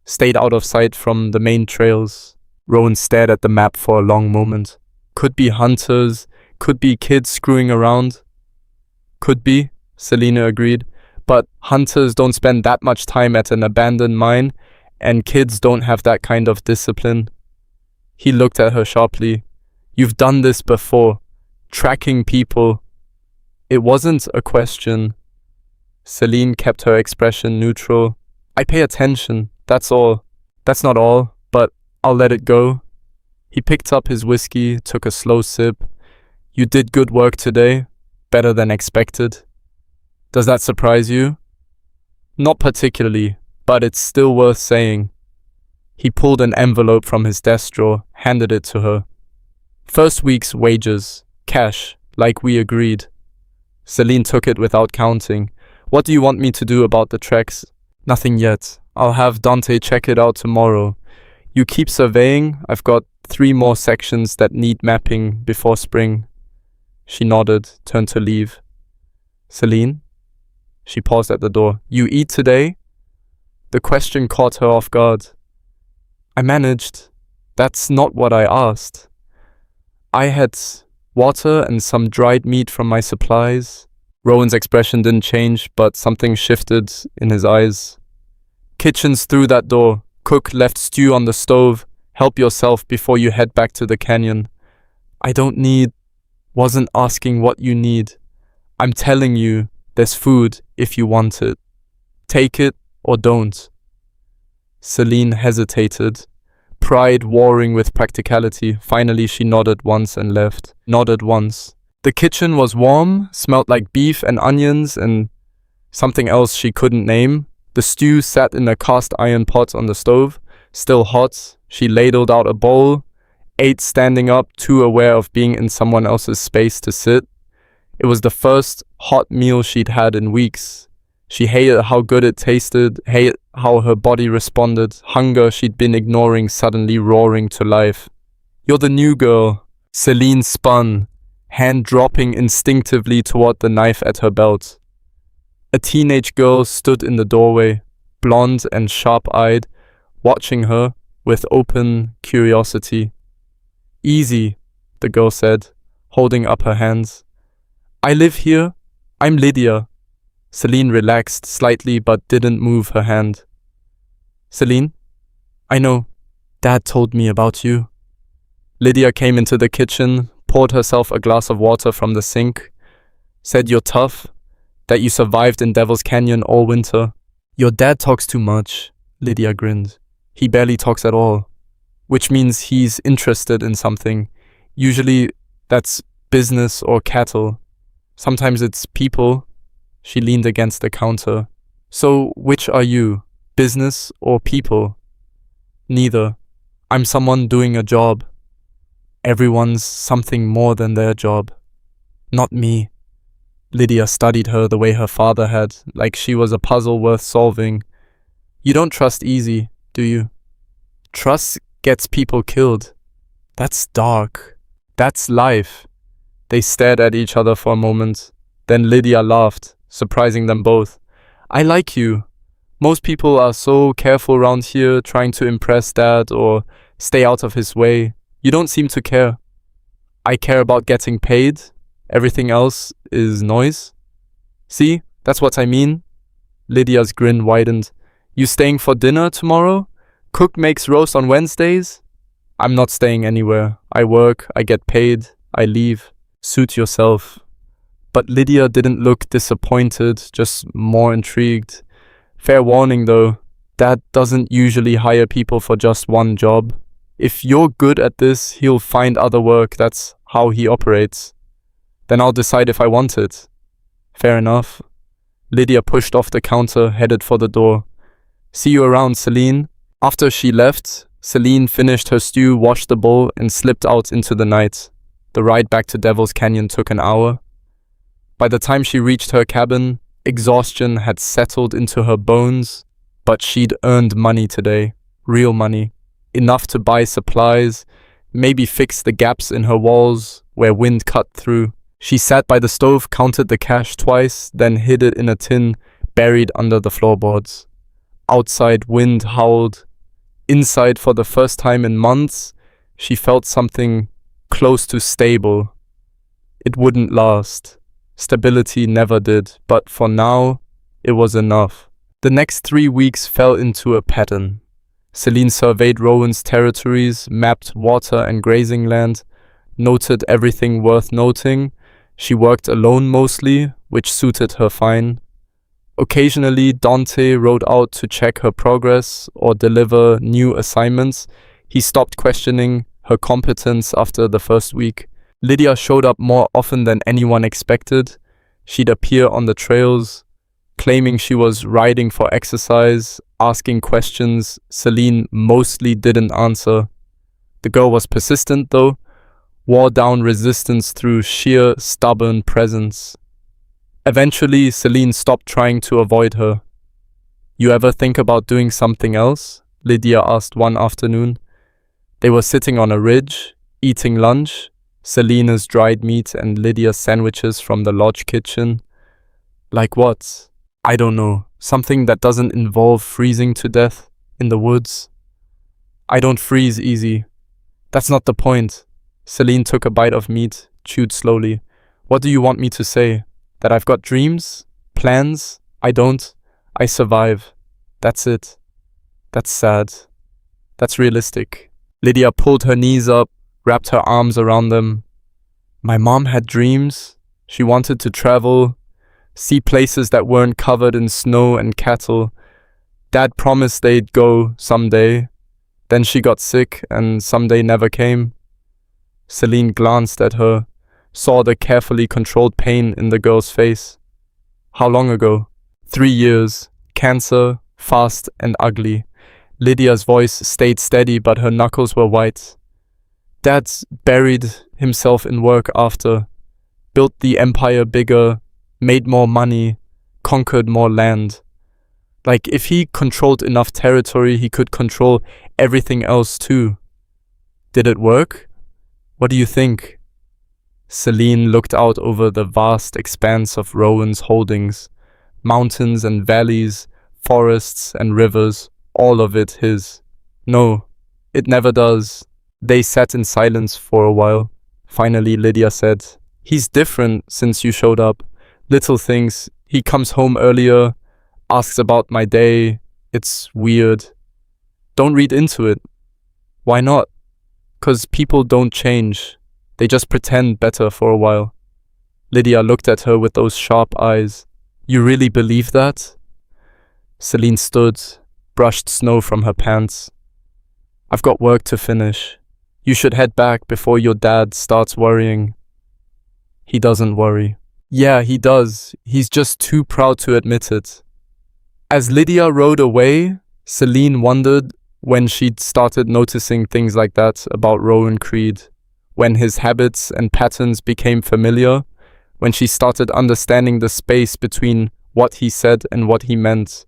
Stayed out of sight from the main trails. Rowan stared at the map for a long moment. Could be hunters, could be kids screwing around. Could be, Selina agreed. But hunters don't spend that much time at an abandoned mine, and kids don't have that kind of discipline. He looked at her sharply. You've done this before. Tracking people. It wasn't a question. Celine kept her expression neutral. I pay attention, that's all. That's not all, but I'll let it go. He picked up his whiskey, took a slow sip. You did good work today. Better than expected. Does that surprise you? Not particularly, but it's still worth saying. He pulled an envelope from his desk drawer, handed it to her. First week's wages, cash, like we agreed. Celine took it without counting. What do you want me to do about the tracks? Nothing yet. I'll have Dante check it out tomorrow. You keep surveying. I've got 3 more sections that need mapping before spring. She nodded, turned to leave. Celine? She paused at the door. You eat today? The question caught her off guard. I managed. That's not what I asked. I had water and some dried meat from my supplies. Rowan's expression didn't change, but something shifted in his eyes. Kitchen's through that door. Cook left stew on the stove. Help yourself before you head back to the canyon. I don't need... Wasn't asking what you need. I'm telling you, there's food if you want it. Take it or don't. Celine hesitated. Pride warring with practicality. Finally, she nodded once and left. Nodded once. The kitchen was warm, smelled like beef and onions and something else she couldn't name. The stew sat in a cast iron pot on the stove, still hot. She ladled out a bowl, ate standing up, too aware of being in someone else's space to sit. It was the first hot meal she'd had in weeks. She hated how good it tasted, hated how her body responded, hunger she'd been ignoring suddenly roaring to life. You're the new girl. Celine spun, hand dropping instinctively toward the knife at her belt. A teenage girl stood in the doorway, blonde and sharp-eyed, watching her with open curiosity. Easy, the girl said, holding up her hands. I live here. I'm Lydia. Celine relaxed slightly but didn't move her hand. Celine? I know. Dad told me about you. Lydia came into the kitchen, poured herself a glass of water from the sink, said you're tough, that you survived in Devil's Canyon all winter. Your dad talks too much, Lydia grinned. He barely talks at all, which means he's interested in something. Usually that's business or cattle. Sometimes it's people. She leaned against the counter. So which are you, business or people? Neither. I'm someone doing a job. Everyone's something more than their job. Not me. Lydia studied her the way her father had, like she was a puzzle worth solving. You don't trust easy, do you? Trust gets people killed. That's dark. That's life. They stared at each other for a moment. Then Lydia laughed, surprising them both. I like you. Most people are so careful around here, trying to impress Dad or stay out of his way. You don't seem to care. I care about getting paid. Everything else is noise. See, that's what I mean. Lydia's grin widened. You staying for dinner tomorrow? Cook makes roast on Wednesdays? I'm not staying anywhere. I work, I get paid, I leave. Suit yourself. But Lydia didn't look disappointed, just more intrigued. Fair warning though, Dad doesn't usually hire people for just one job. If you're good at this, he'll find other work. That's how he operates. Then I'll decide if I want it. Fair enough. Lydia pushed off the counter, headed for the door. See you around, Celine. After she left, Celine finished her stew, washed the bowl, and slipped out into the night. The ride back to Devil's Canyon took an hour. By the time she reached her cabin, exhaustion had settled into her bones, but she'd earned money today. Real money. Enough to buy supplies, maybe fix the gaps in her walls where wind cut through. She sat by the stove, counted the cash twice, then hid it in a tin buried under the floorboards. Outside, wind howled. Inside, for the first time in months, she felt something close to stable. It wouldn't last. Stability never did, but for now, it was enough. The next 3 weeks fell into a pattern. Celine surveyed Rowan's territories, mapped water and grazing land, noted everything worth noting. She worked alone mostly, which suited her fine. Occasionally, Dante rode out to check her progress or deliver new assignments. He stopped questioning her competence after the first week. Lydia showed up more often than anyone expected. She'd appear on the trails, claiming she was riding for exercise, asking questions Celine mostly didn't answer. The girl was persistent though, wore down resistance through sheer stubborn presence. Eventually, Celine stopped trying to avoid her. You ever think about doing something else? Lydia asked one afternoon. They were sitting on a ridge, eating lunch, Selena's dried meat and Lydia's sandwiches from the lodge kitchen. Like what? I don't know. Something that doesn't involve freezing to death in the woods. I don't freeze easy. That's not the point. Celine took a bite of meat, chewed slowly. What do you want me to say? That I've got dreams? Plans? I don't. I survive. That's it. That's sad. That's realistic. Lydia pulled her knees up, wrapped her arms around them. My mom had dreams. She wanted to travel, see places that weren't covered in snow and cattle. Dad promised they'd go someday. Then she got sick and someday never came. Celine glanced at her, saw the carefully controlled pain in the girl's face. How long ago? 3 years. Cancer, fast and ugly. Lydia's voice stayed steady, but her knuckles were white. Dad's buried himself in work after. Built the empire bigger, made more money, conquered more land. Like if he controlled enough territory, he could control everything else too. Did it work? What do you think? Celine looked out over the vast expanse of Rowan's holdings. Mountains and valleys, forests and rivers, all of it his. No, it never does. They sat in silence for a while. Finally, Lydia said, He's different since you showed up. Little things. He comes home earlier, asks about my day. It's weird. Don't read into it. Why not? 'Cause people don't change. They just pretend better for a while. Lydia looked at her with those sharp eyes. You really believe that? Celine stood, brushed snow from her pants. I've got work to finish. You should head back before your dad starts worrying. He doesn't worry. Yeah, he does. He's just too proud to admit it. As Lydia rode away, Celine wondered when she'd started noticing things like that about Rowan Creed, when his habits and patterns became familiar, when she started understanding the space between what he said and what he meant.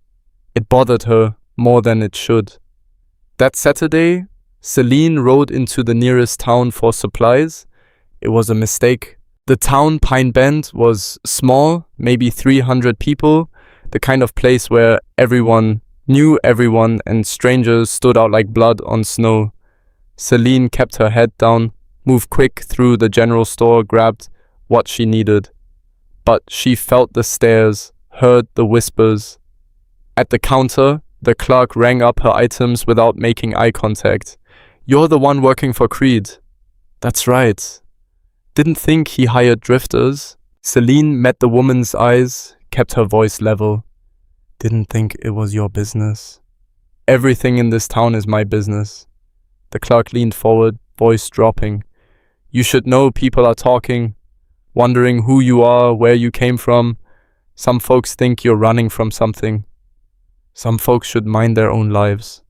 It bothered her more than it should. That Saturday, Celine rode into the nearest town for supplies. It was a mistake. The town, Pine Bend, was small, maybe 300 people, the kind of place where everyone knew everyone and strangers stood out like blood on snow. Celine kept her head down, moved quick through the general store, grabbed what she needed. But she felt the stares, heard the whispers. At the counter, the clerk rang up her items without making eye contact. You're the one working for Creed. That's right. Didn't think he hired drifters. Celine met the woman's eyes, kept her voice level. Didn't think it was your business. Everything in this town is my business. The clerk leaned forward, voice dropping. You should know people are talking, wondering who you are, where you came from. Some folks think you're running from something. Some folks should mind their own lives.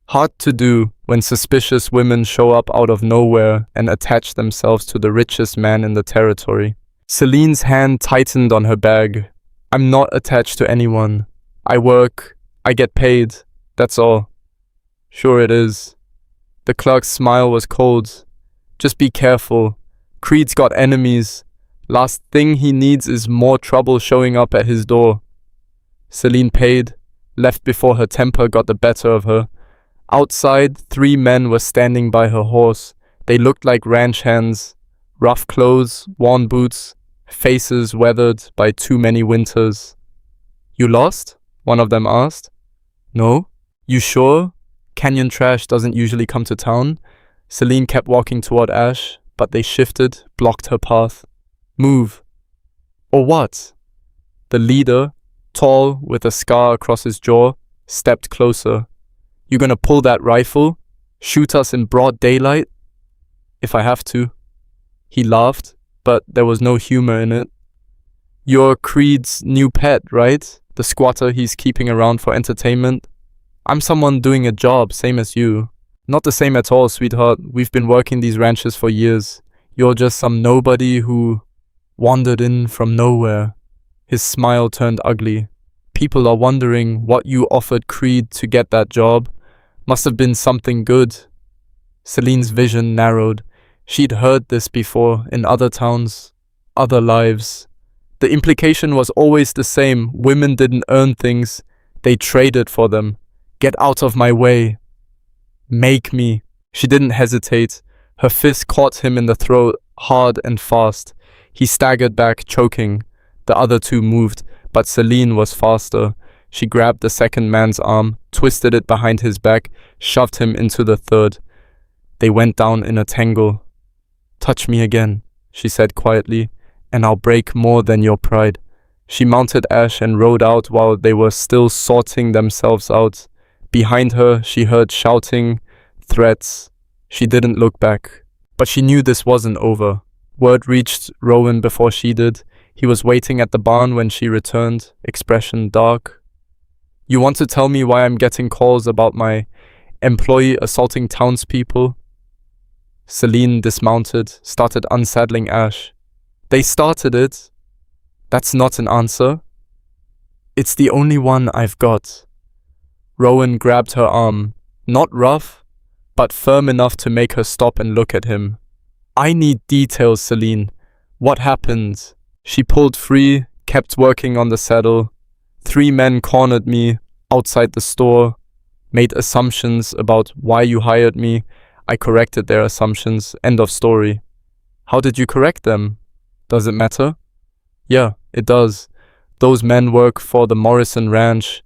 Hard to do when suspicious women show up out of nowhere and attach themselves to the richest man in the territory. Celine's hand tightened on her bag. I'm not attached to anyone. I work, I get paid, that's all. Sure it is. The clerk's smile was cold. Just be careful. Creed's got enemies. Last thing he needs is more trouble showing up at his door. Celine paid, left before her temper got the better of her. Outside, 3 men were standing by her horse. They looked like ranch hands. Rough clothes, worn boots, faces weathered by too many winters. You lost? One of them asked. No? You sure? Canyon trash doesn't usually come to town. Celine kept walking toward Ash, but they shifted, blocked her path. Move. Or what? The leader, tall, with a scar across his jaw, stepped closer. You gonna pull that rifle? Shoot us in broad daylight? If I have to. He laughed, but there was no humor in it. You're Creed's new pet, right? The squatter he's keeping around for entertainment? I'm someone doing a job, same as you. Not the same at all, sweetheart. We've been working these ranches for years. You're just some nobody who wandered in from nowhere. His smile turned ugly. People are wondering what you offered Creed to get that job. Must have been something good. Celine's vision narrowed. She'd heard this before in other towns, other lives. The implication was always the same. Women didn't earn things. They traded for them. Get out of my way. Make me. She didn't hesitate. Her fist caught him in the throat, hard and fast. He staggered back, choking. The other 2 moved, but Celine was faster. She grabbed the second man's arm, twisted it behind his back, shoved him into the third. They went down in a tangle. Touch me again, she said quietly, and I'll break more than your pride. She mounted Ash and rode out while they were still sorting themselves out. Behind her, she heard shouting, threats. She didn't look back. But she knew this wasn't over. Word reached Rowan before she did. He was waiting at the barn when she returned, expression dark. You want to tell me why I'm getting calls about my employee assaulting townspeople? Celine dismounted, started unsaddling Ash. They started it. That's not an answer. It's the only one I've got. Rowan grabbed her arm, not rough, but firm enough to make her stop and look at him. I need details, Celine. What happened? She pulled free, kept working on the saddle. 3 men cornered me outside the store, made assumptions about why you hired me. I corrected their assumptions. End of story. How did you correct them? Does it matter? Yeah, it does. Those men work for the Morrison Ranch.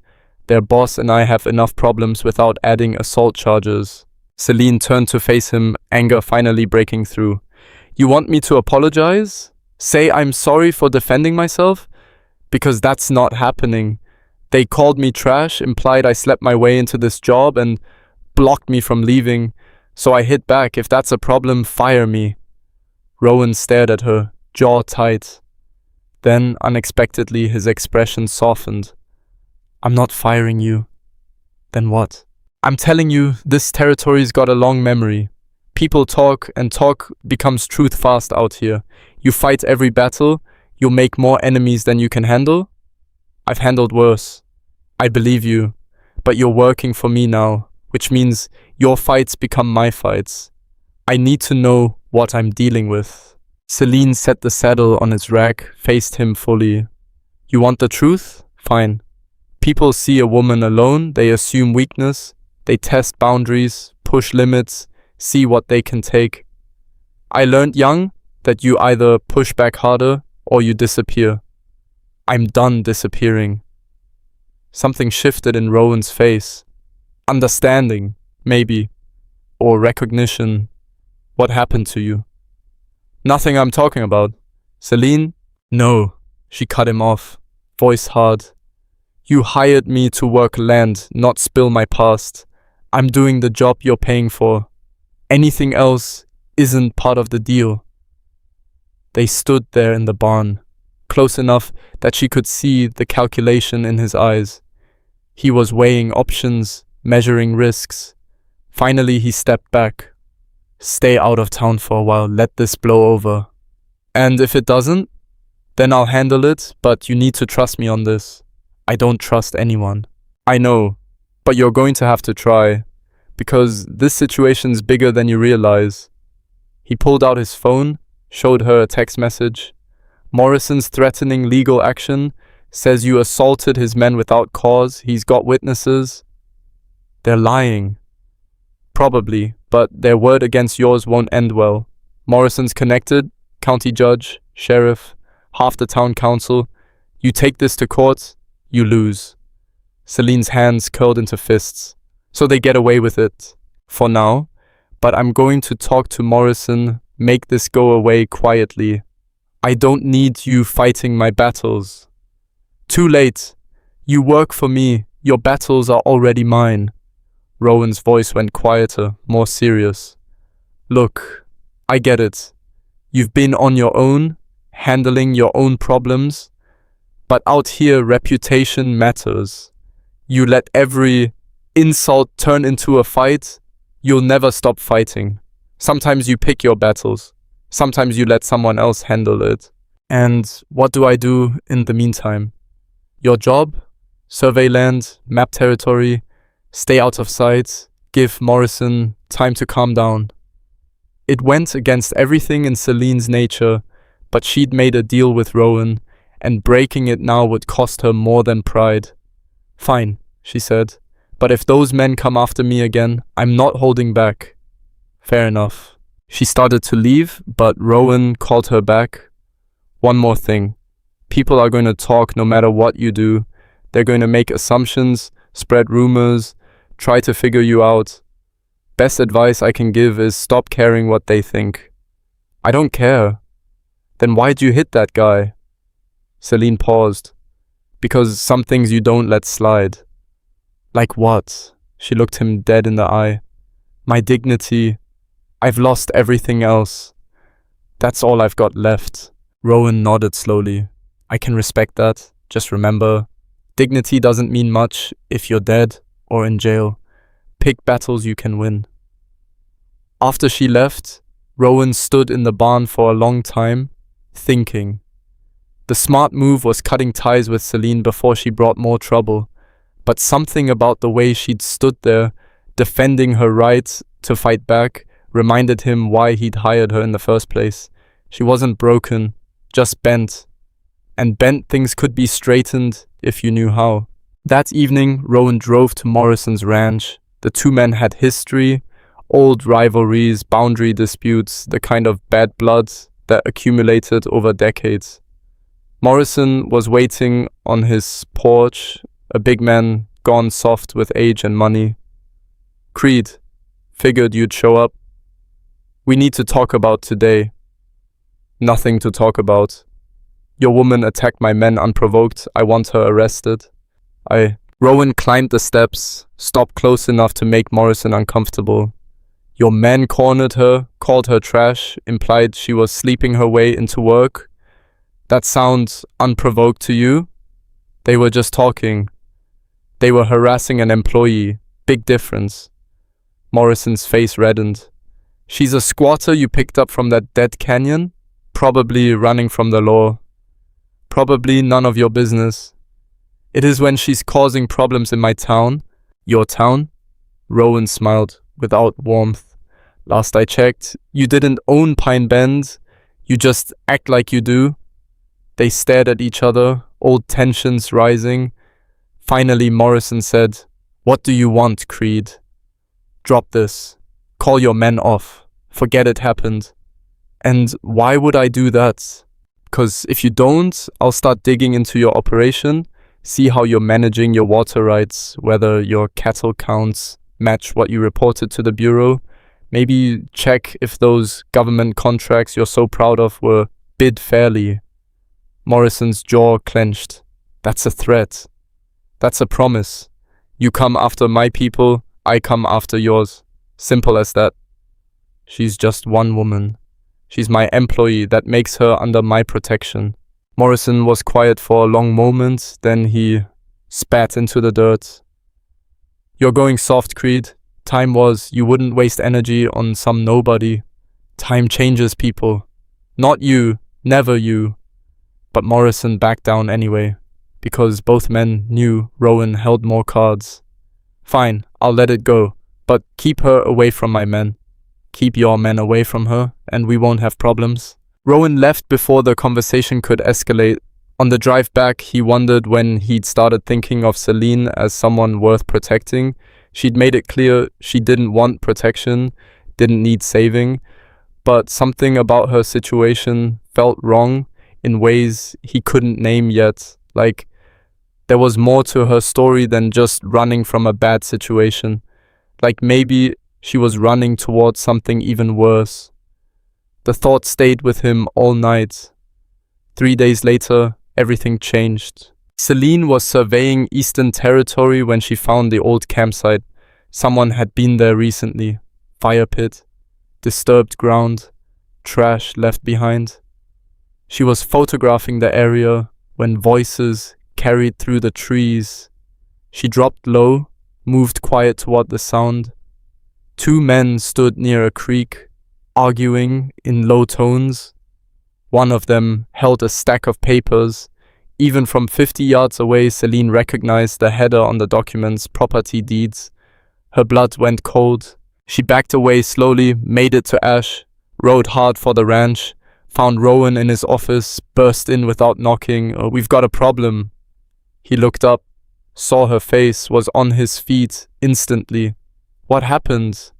Their boss and I have enough problems without adding assault charges. Celine turned to face him, anger finally breaking through. You want me to apologize? Say I'm sorry for defending myself? Because that's not happening. They called me trash, implied I slept my way into this job, and blocked me from leaving. So I hit back. If that's a problem, fire me. Rowan stared at her, jaw tight. Then, unexpectedly, his expression softened. I'm not firing you. Then what? I'm telling you, this territory's got a long memory. People talk, and talk becomes truth fast out here. You fight every battle, you'll make more enemies than you can handle. I've handled worse. I believe you, but you're working for me now, which means your fights become my fights. I need to know what I'm dealing with. Celine set the saddle on its rack, faced him fully. You want the truth? Fine. People see a woman alone, they assume weakness, they test boundaries, push limits, see what they can take. I learned young that you either push back harder or you disappear. I'm done disappearing. Something shifted in Rowan's face. Understanding, maybe, or recognition. What happened to you? Nothing I'm talking about. Celine? No, she cut him off, voice hard. You hired me to work land, not spill my past. I'm doing the job you're paying for. Anything else isn't part of the deal. They stood there in the barn, close enough that she could see the calculation in his eyes. He was weighing options, measuring risks. Finally, he stepped back. Stay out of town for a while, let this blow over. And if it doesn't, then I'll handle it, but you need to trust me on this. I don't trust anyone. I know, but you're going to have to try, because this situation's bigger than you realize. He pulled out his phone, showed her a text message. Morrison's threatening legal action, says you assaulted his men without cause, he's got witnesses. They're lying. Probably, but their word against yours won't end well. Morrison's connected, county judge, sheriff, half the town council. You take this to court, you lose. Celine's hands curled into fists. So they get away with it. For now. But I'm going to talk to Morrison, make this go away quietly. I don't need you fighting my battles. Too late. You work for me. Your battles are already mine. Rowan's voice went quieter, more serious. Look, I get it. You've been on your own, handling your own problems. But out here, reputation matters. You let every insult turn into a fight, you'll never stop fighting. Sometimes you pick your battles. Sometimes you let someone else handle it. And what do I do in the meantime? Your job? Survey land, map territory, stay out of sight, give Morrison time to calm down. It went against everything in Celine's nature, but she'd made a deal with Rowan, and breaking it now would cost her more than pride. Fine, she said, but if those men come after me again, I'm not holding back. Fair enough. She started to leave, but Rowan called her back. One more thing. People are going to talk no matter what you do. They're going to make assumptions, spread rumors, try to figure you out. Best advice I can give is stop caring what they think. I don't care. Then why'd you hit that guy? Celine paused. Because some things you don't let slide. Like what? She looked him dead in the eye. My dignity. I've lost everything else. That's all I've got left. Rowan nodded slowly. I can respect that. Just remember, dignity doesn't mean much if you're dead or in jail. Pick battles you can win. After she left, Rowan stood in the barn for a long time, thinking. The smart move was cutting ties with Celine before she brought more trouble, but something about the way she'd stood there, defending her right to fight back, reminded him why he'd hired her in the first place. She wasn't broken, just bent. And bent things could be straightened if you knew how. That evening, Rowan drove to Morrison's ranch. The two men had history, old rivalries, boundary disputes, the kind of bad blood that accumulated over decades. Morrison was waiting on his porch, a big man gone soft with age and money. Creed, figured you'd show up. We need to talk about today. Nothing to talk about. Your woman attacked my men unprovoked. I want her arrested. Rowan climbed the steps, stopped close enough to make Morrison uncomfortable. Your men cornered her, called her trash, implied she was sleeping her way into work. That sounds unprovoked to you? They were just talking. They were harassing an employee. Big difference. Morrison's face reddened. She's a squatter you picked up from that dead canyon? Probably running from the law. Probably none of your business. It is when she's causing problems in my town. Your town? Rowan smiled, without warmth. Last I checked, you didn't own Pine Bend. You just act like you do. They stared at each other, old tensions rising. Finally, Morrison said, "What do you want, Creed? Drop this. Call your men off. Forget it happened." And why would I do that? Because if you don't, I'll start digging into your operation, see how you're managing your water rights, whether your cattle counts match what you reported to the Bureau. Maybe check if those government contracts you're so proud of were bid fairly. Morrison's jaw clenched. That's a threat. That's a promise. You come after my people, I come after yours. Simple as that. She's just one woman. She's my employee. That makes her under my protection. Morrison was quiet for a long moment, then he spat into the dirt. You're going soft, Creed. Time was you wouldn't waste energy on some nobody. Time changes people. Not you, never you. But Morrison backed down anyway, because both men knew Rowan held more cards. Fine, I'll let it go, but keep her away from my men. Keep your men away from her, and we won't have problems. Rowan left before the conversation could escalate. On the drive back, he wondered when he'd started thinking of Celine as someone worth protecting. She'd made it clear she didn't want protection, didn't need saving, but something about her situation felt wrong in ways he couldn't name yet. Like, there was more to her story than just running from a bad situation. Like maybe she was running towards something even worse. The thought stayed with him all night. 3 days later, everything changed. Celine was surveying Eastern Territory when she found the old campsite. Someone had been there recently. Fire pit, disturbed ground, trash left behind. She was photographing the area when voices carried through the trees. She dropped low, moved quiet toward the sound. 2 men stood near a creek, arguing in low tones. One of them held a stack of papers. Even from 50 yards away, Celine recognized the header on the document's property deeds. Her blood went cold. She backed away slowly, made it to Ash, rode hard for the ranch, found Rowan in his office, burst in without knocking. "We've got a problem." He looked up, saw her face, was on his feet instantly. What happened?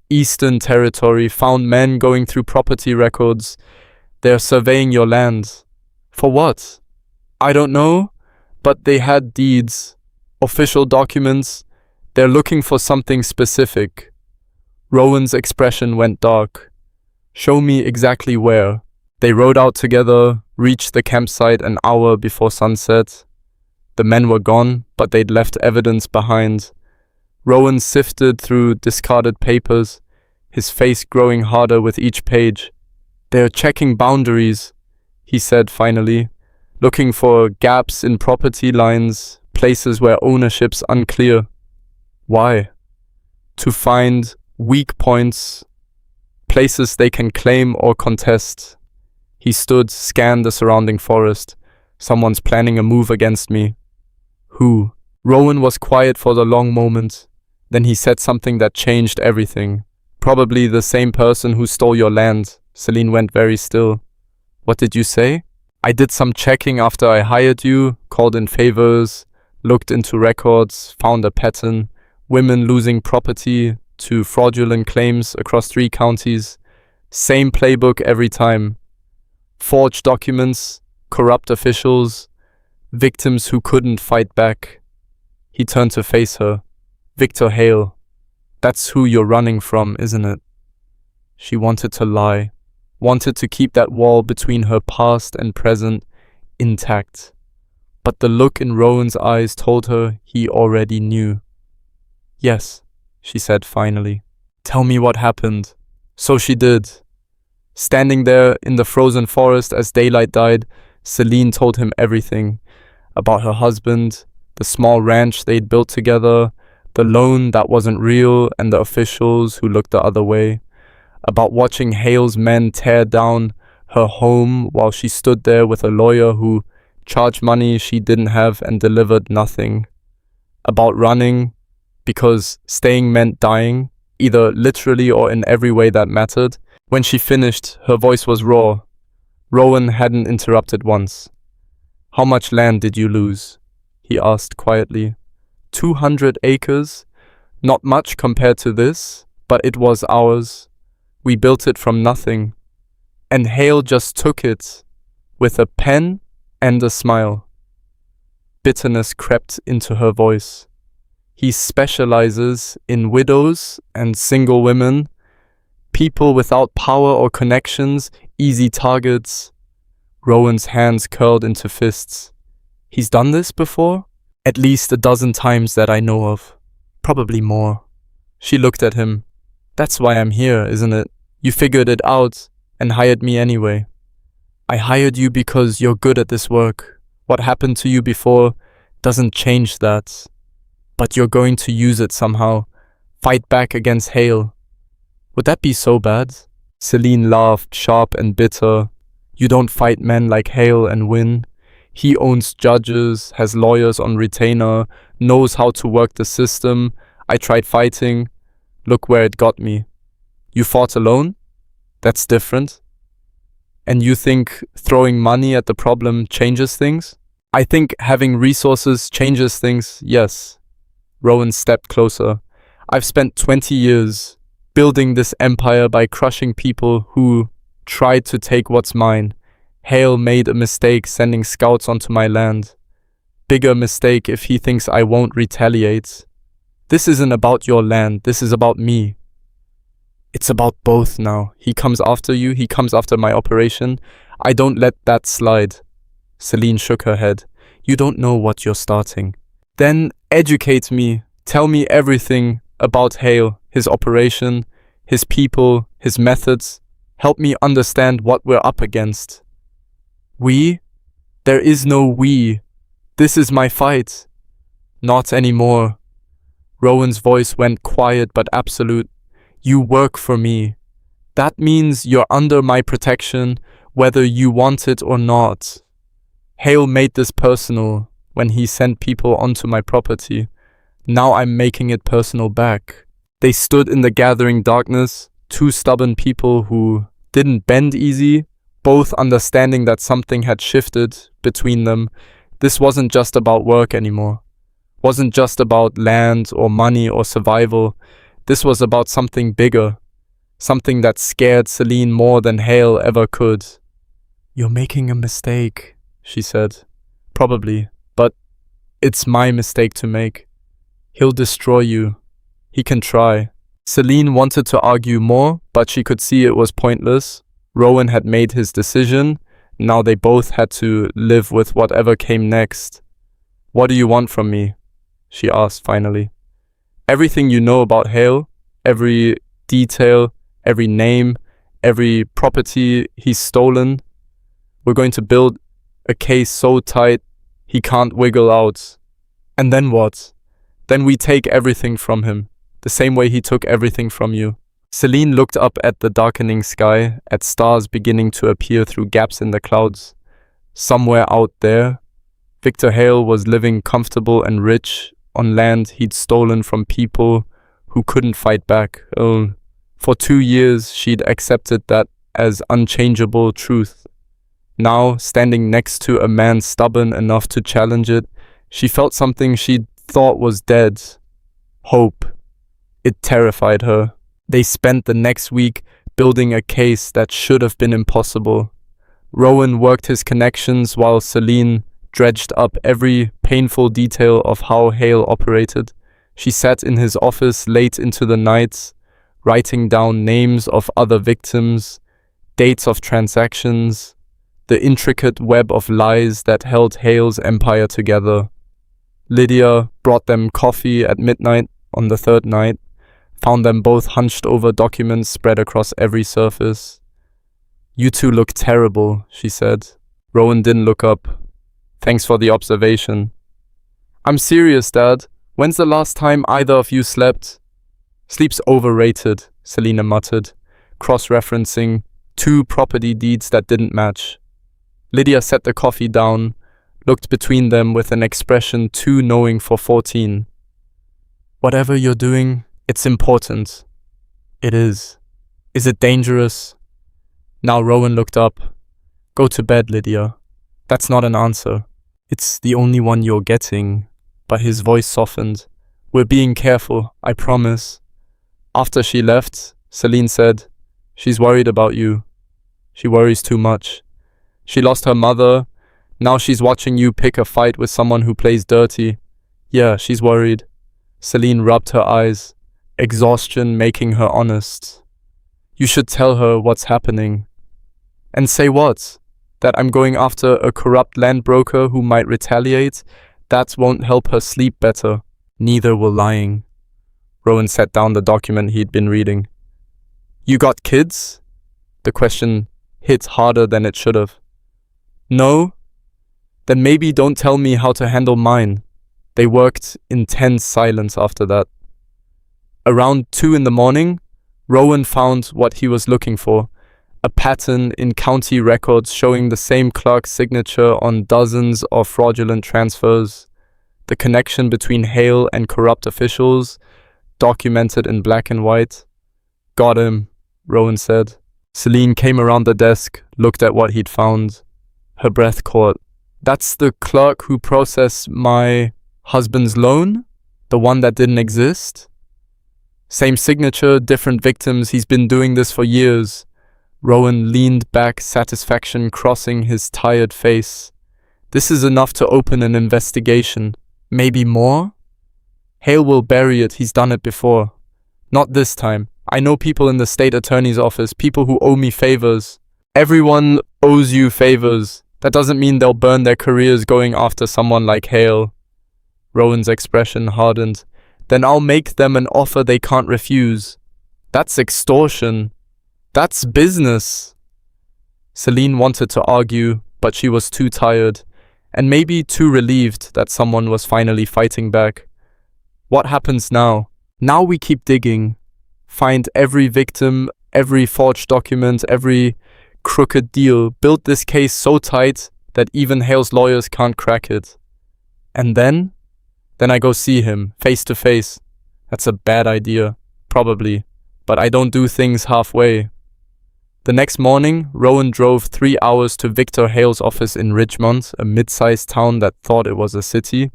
Eastern Territory found men going through property records. They're surveying your land. For what? I don't know, but they had deeds, official documents. They're looking for something specific. Rowan's expression went dark. Show me exactly where. They rode out together, reached the campsite an hour before sunset. The men were gone, but they'd left evidence behind. Rowan sifted through discarded papers, his face growing harder with each page. "They're checking boundaries," he said finally, "looking for gaps in property lines, places where ownership's unclear." Why? To find weak points, places they can claim or contest. He stood, scanned the surrounding forest. Someone's planning a move against me. Who? Rowan was quiet for the long moment. Then he said something that changed everything. "Probably the same person who stole your land." Celine went very still. "What did you say?" "I did some checking after I hired you, called in favors, looked into records, found a pattern. Women losing property to fraudulent claims across 3 counties. Same playbook every time. Forged documents, corrupt officials, victims who couldn't fight back." He turned to face her. "Victor Hale. That's who you're running from, isn't it?" She wanted to lie. wanted to keep that wall between her past and present intact. But the look in Rowan's eyes told her he already knew. "Yes," she said finally. "Tell me what happened." So she did. Standing there in the frozen forest as daylight died, Celine told him everything about her husband, the small ranch they'd built together, the loan that wasn't real, and the officials who looked the other way, about watching Hale's men tear down her home while she stood there with a lawyer who charged money she didn't have and delivered nothing, about running because staying meant dying, either literally or in every way that mattered. When she finished, her voice was raw. Rowan hadn't interrupted once. "How much land did you lose?" he asked quietly. 200 acres? Not much compared to this, but it was ours. We built it from nothing. And Hale just took it, with a pen and a smile. Bitterness crept into her voice. He specializes in widows and single women, people without power or connections, easy targets. Rowan's hands curled into fists. He's done this before? At least a dozen times that I know of. Probably more. She looked at him. "That's why I'm here, isn't it? You figured it out and hired me anyway." "I hired you because you're good at this work. What happened to you before doesn't change that. But you're going to use it somehow. Fight back against Hale. Would that be so bad?" Celine laughed, sharp and bitter. "You don't fight men like Hale and win. He owns judges, has lawyers on retainer, knows how to work the system. I tried fighting. Look where it got me. You fought alone? That's different. And you think throwing money at the problem changes things?" "I think having resources changes things, yes." Rowan stepped closer. "I've spent 20 years building this empire by crushing people who tried to take what's mine. Hale made a mistake sending scouts onto my land. Bigger mistake if he thinks I won't retaliate. This isn't about your land, this is about me. It's about both now. He comes after you, he comes after my operation. I don't let that slide." Celine shook her head. "You don't know what you're starting." "Then educate me. Tell me everything about Hale, his operation, his people, his methods. Help me understand what we're up against." "We? There is no we. This is my fight." "Not anymore." Rowan's voice went quiet but absolute. "You work for me. That means you're under my protection, whether you want it or not. Hale made this personal when he sent people onto my property. Now I'm making it personal back." They stood in the gathering darkness, two stubborn people who didn't bend easy, both understanding that something had shifted between them. This wasn't just about work anymore. Wasn't just about land or money or survival. This was about something bigger. Something that scared Celine more than Hale ever could. "You're making a mistake," she said. "Probably, but it's my mistake to make. He'll destroy you. He can try." Celine wanted to argue more, but she could see it was pointless. Rowan had made his decision. Now they both had to live with whatever came next. "What do you want from me?" she asked finally. "Everything you know about Hale, every detail, every name, every property he's stolen. We're going to build a case so tight he can't wiggle out. And then what? Then we take everything from him, the same way he took everything from you." Celine looked up at the darkening sky, at stars beginning to appear through gaps in the clouds. Somewhere out there, Victor Hale was living comfortable and rich on land he'd stolen from people who couldn't fight back. For 2 years, she'd accepted that as unchangeable truth. Now, standing next to a man stubborn enough to challenge it, she felt something she'd thought was dead. Hope. It terrified her. They spent the next week building a case that should have been impossible. Rowan worked his connections while Celine dredged up every painful detail of how Hale operated. She sat in his office late into the night, writing down names of other victims, dates of transactions, the intricate web of lies that held Hale's empire together. Lydia brought them coffee at midnight on the third night, found them both hunched over documents spread across every surface. "You two look terrible," she said. Rowan didn't look up. "Thanks for the observation." "I'm serious, Dad. When's the last time either of you slept?" "Sleep's overrated," Selina muttered, cross-referencing two property deeds that didn't match. Lydia set the coffee down, looked between them with an expression too knowing for 14. "Whatever you're doing, it's important." "It is." "Is it dangerous?" Now Rowan looked up. "Go to bed, Lydia." "That's not an answer." "It's the only one you're getting." But his voice softened. "We're being careful, I promise." After she left, Celine said, "She's worried about you. She worries too much. She lost her mother. Now she's watching you pick a fight with someone who plays dirty. Yeah, she's worried." Celine rubbed her eyes, exhaustion making her honest. "You should tell her what's happening." "And say what? That I'm going after a corrupt land broker who might retaliate? That won't help her sleep better." "Neither will lying." Rowan set down the document he'd been reading. "You got kids?" The question hit harder than it should have. "No?" "Then maybe don't tell me how to handle mine." They worked in tense silence after that. Around 2 in the morning, Rowan found what he was looking for. A pattern in county records showing the same clerk's signature on dozens of fraudulent transfers. The connection between Hale and corrupt officials, documented in black and white. "Got him," Rowan said. Celine came around the desk, looked at what he'd found. Her breath caught. "That's the clerk who processed my husband's loan? The one that didn't exist?" "Same signature, different victims. He's been doing this for years." Rowan leaned back, satisfaction crossing his tired face. "This is enough to open an investigation. Maybe more?" "Hale will bury it. He's done it before." "Not this time. I know people in the state attorney's office, people who owe me favors." "Everyone owes you favors. That doesn't mean they'll burn their careers going after someone like Hale." Rowan's expression hardened. "Then I'll make them an offer they can't refuse." "That's extortion. That's business." Celine wanted to argue, but she was too tired, and maybe too relieved that someone was finally fighting back. "What happens now?" "Now we keep digging. Find every victim, every forged document, every crooked deal. Build this case so tight that even Hale's lawyers can't crack it. And then? Then I go see him, face to face. That's a bad idea, probably, but I don't do things halfway." The next morning, Rowan drove 3 hours to Victor Hale's office in Richmond, a mid-sized town that thought it was a city.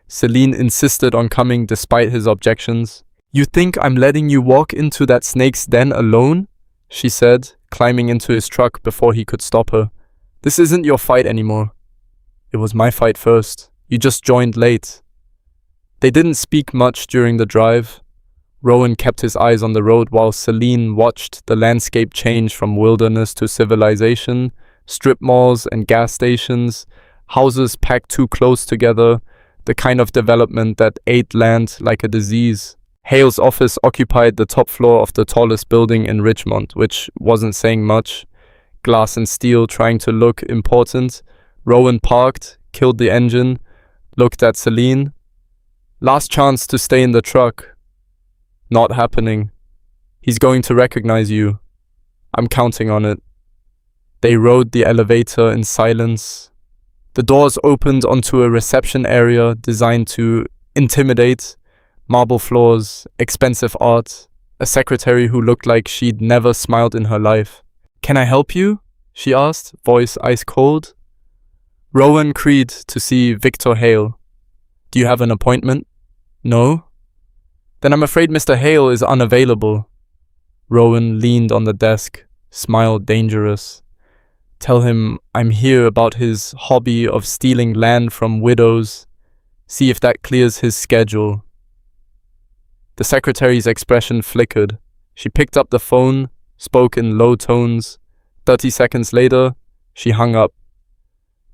Celine insisted on coming despite his objections. "You think I'm letting you walk into that snake's den alone?" she said, climbing into his truck before he could stop her. "This isn't your fight anymore." "It was my fight first. You just joined late." They didn't speak much during the drive. Rowan kept his eyes on the road while Celine watched the landscape change from wilderness to civilization, strip malls and gas stations, houses packed too close together, the kind of development that ate land like a disease. Hale's office occupied the top floor of the tallest building in Richmond, which wasn't saying much. Glass and steel trying to look important. Rowan parked, killed the engine, looked at Celine. "Last chance to stay in the truck." "Not happening. He's going to recognize you. I'm counting on it." They rode the elevator in silence. The doors opened onto a reception area designed to intimidate. Marble floors, expensive art, a secretary who looked like she'd never smiled in her life. "Can I help you?" she asked, voice ice cold. Rowan creed to see Victor Hale. "Do you have an appointment?" "No." "Then I'm afraid Mr. Hale is unavailable." Rowan leaned on the desk, smiled dangerous. "Tell him I'm here about his hobby of stealing land from widows. See if that clears his schedule." The secretary's expression flickered. She picked up the phone, spoke in low tones. 30 seconds later, she hung up.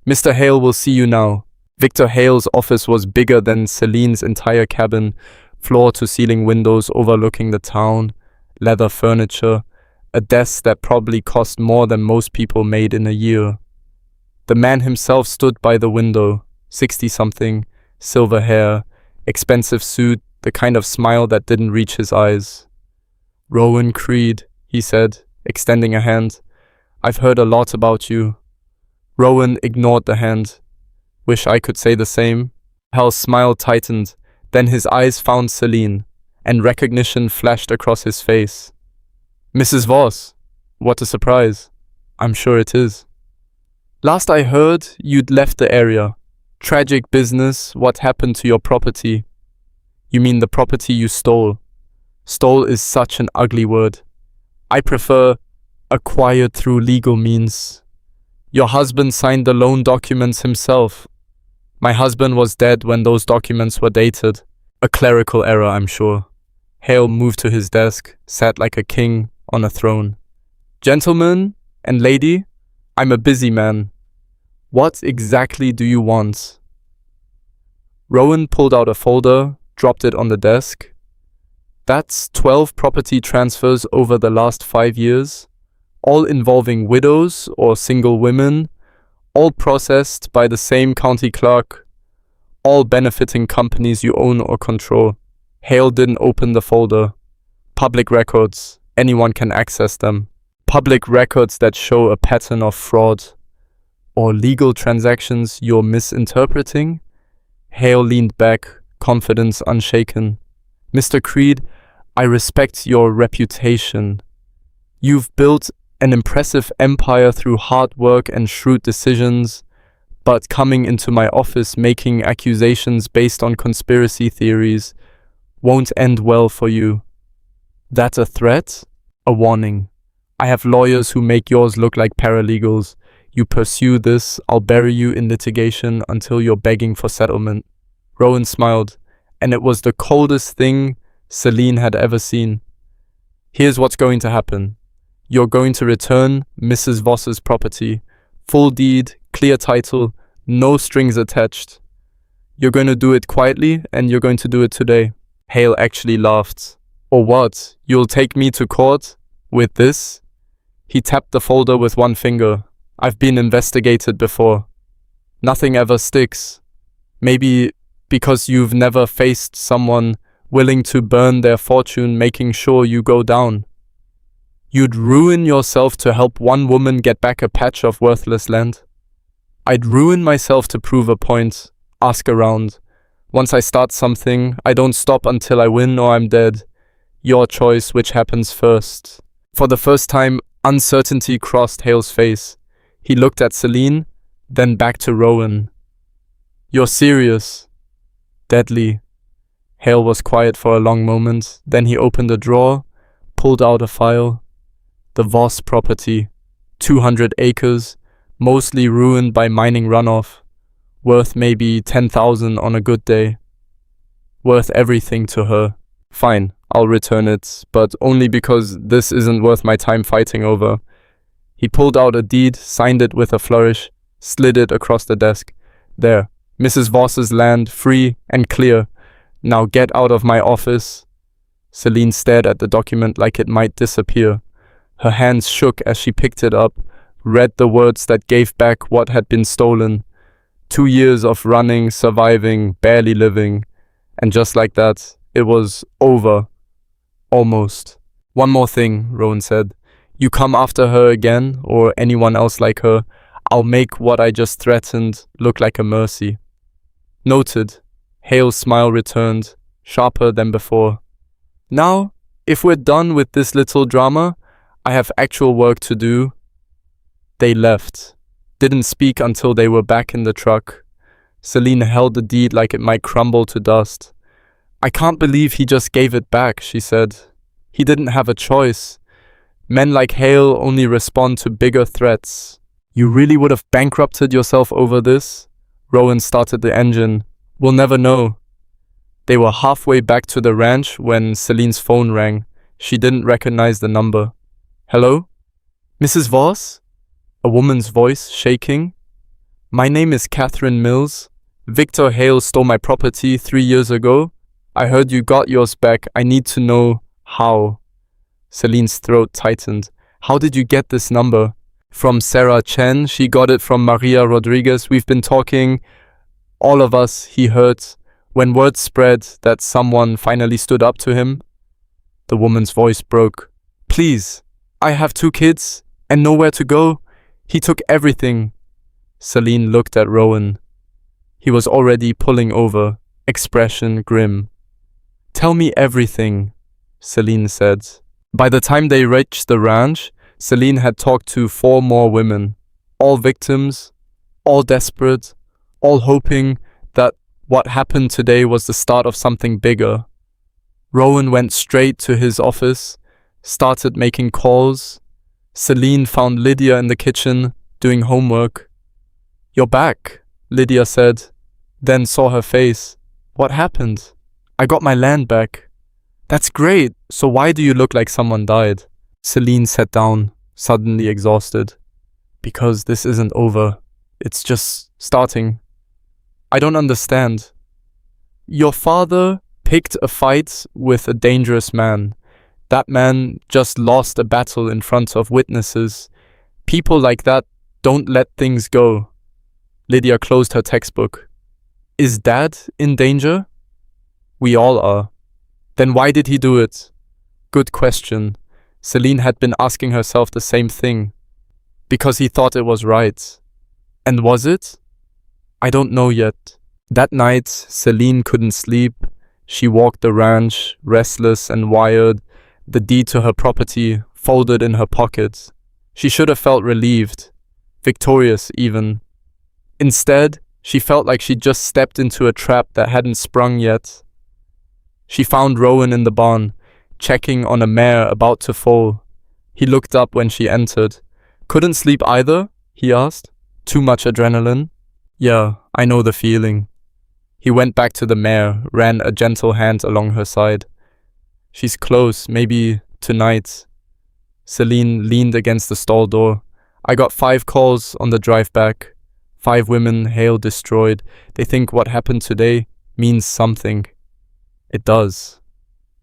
Mr. Hale will see you now. Victor Hale's office was bigger than Celine's entire cabin, floor-to-ceiling windows overlooking the town, leather furniture, a desk that probably cost more than most people made in a year. The man himself stood by the window, 60-something, silver hair, expensive suit, the kind of smile that didn't reach his eyes. "Rowan Creed," he said, extending a hand. "I've heard a lot about you." Rowan ignored the hand. "Wish I could say the same." Hal's smile tightened, then his eyes found Celine, and recognition flashed across his face. "Mrs. Voss, what a surprise." "I'm sure it is." "Last I heard, you'd left the area. Tragic business, what happened to your property?" "You mean the property you stole?" "Stole is such an ugly word. I prefer acquired through legal means." "Your husband signed the loan documents himself." "My husband was dead when those documents were dated." "A clerical error, I'm sure." Hale moved to his desk, sat like a king on a throne. "Gentlemen and lady, I'm a busy man. What exactly do you want?" Rowan pulled out a folder, dropped it on the desk. "That's 12 property transfers over the last 5 years, all involving widows or single women, all processed by the same county clerk, all benefiting companies you own or control." Hale didn't open the folder. "Public records. Anyone can access them. Public records that show a pattern of fraud. Or legal transactions you're misinterpreting?" Hale leaned back, confidence unshaken. "Mr. Creed, I respect your reputation. You've built an impressive empire through hard work and shrewd decisions, but coming into my office making accusations based on conspiracy theories won't end well for you." "That a threat?" "A warning. I have lawyers who make yours look like paralegals. You pursue this, I'll bury you in litigation until you're begging for settlement." Rowan smiled, and it was the coldest thing Celine had ever seen. "Here's what's going to happen. You're going to return Mrs. Voss's property. Full deed, clear title, no strings attached. You're going to do it quietly, and you're going to do it today." Hale actually laughed. "Or what? You'll take me to court? With this?" He tapped the folder with one finger. "I've been investigated before. Nothing ever sticks. Maybe because you've never faced someone willing to burn their fortune making sure you go down. You'd ruin yourself to help one woman get back a patch of worthless land." "I'd ruin myself to prove a point. Ask around. Once I start something, I don't stop until I win or I'm dead. Your choice which happens first." For the first time, uncertainty crossed Hale's face. He looked at Celine, then back to Rowan. "You're serious?" "Deadly." Hale was quiet for a long moment, then he opened a drawer, pulled out a file. The Voss property, 200 acres, mostly ruined by mining runoff, worth maybe 10,000 on a good day. Worth everything to her. "Fine, I'll return it, but only because this isn't worth my time fighting over." He pulled out a deed, signed it with a flourish, slid it across the desk. "There, Mrs. Voss's land, free and clear. Now get out of my office." Celine stared at the document like it might disappear. Her hands shook as she picked it up, read the words that gave back what had been stolen. 2 years of running, surviving, barely living. And just like that, it was over. Almost. "One more thing," Rowan said. "You come after her again, or anyone else like her, I'll make what I just threatened look like a mercy." "Noted." Hale's smile returned, sharper than before. "Now, if we're done with this little drama, I have actual work to do." They left. Didn't speak until they were back in the truck. Celine held the deed like it might crumble to dust. "I can't believe he just gave it back," she said. "He didn't have a choice. Men like Hale only respond to bigger threats." "You really would have bankrupted yourself over this?" Rowan started the engine. "We'll never know." They were halfway back to the ranch when Celine's phone rang. She didn't recognize the number. "Hello? Mrs. Voss?" A woman's voice, shaking. My name is Catherine Mills. Victor Hale stole my property 3 years ago. I heard you got yours back. I need to know how. Celine's throat tightened. How did you get this number? From Sarah Chen. She got it from Maria Rodriguez. We've been talking. All of us, he heard. When word spread that someone finally stood up to him, the woman's voice broke. Please, I have 2 kids and nowhere to go. He took everything. Celine looked at Rowan. He was already pulling over, expression grim. Tell me everything, Celine said. By the time they reached the ranch, Celine had talked to 4 more women, all victims, all desperate, all hoping that what happened today was the start of something bigger. Rowan went straight to his office, started making calls. Celine found Lydia in the kitchen, doing homework. You're back, Lydia said, then saw her face. What happened? I got my land back. That's great, so why do you look like someone died? Celine sat down, suddenly exhausted. Because this isn't over. It's just starting. I don't understand. Your father picked a fight with a dangerous man. That man just lost a battle in front of witnesses. People like that don't let things go. Lydia closed her textbook. Is Dad in danger? We all are. Then why did he do it? Good question. Celine had been asking herself the same thing. Because he thought it was right. And was it? I don't know yet. That night, Celine couldn't sleep. She walked the ranch, restless and wired, the deed to her property folded in her pocket. She should have felt relieved, victorious even. Instead, she felt like she'd just stepped into a trap that hadn't sprung yet. She found Rowan in the barn, checking on a mare about to foal. He looked up when she entered. Couldn't sleep either? He asked. Too much adrenaline? Yeah, I know the feeling. He went back to the mare, ran a gentle hand along her side. She's close, maybe tonight. Celine leaned against the stall door. I got 5 calls on the drive back. 5 women, Hale destroyed. They think what happened today means something. It does.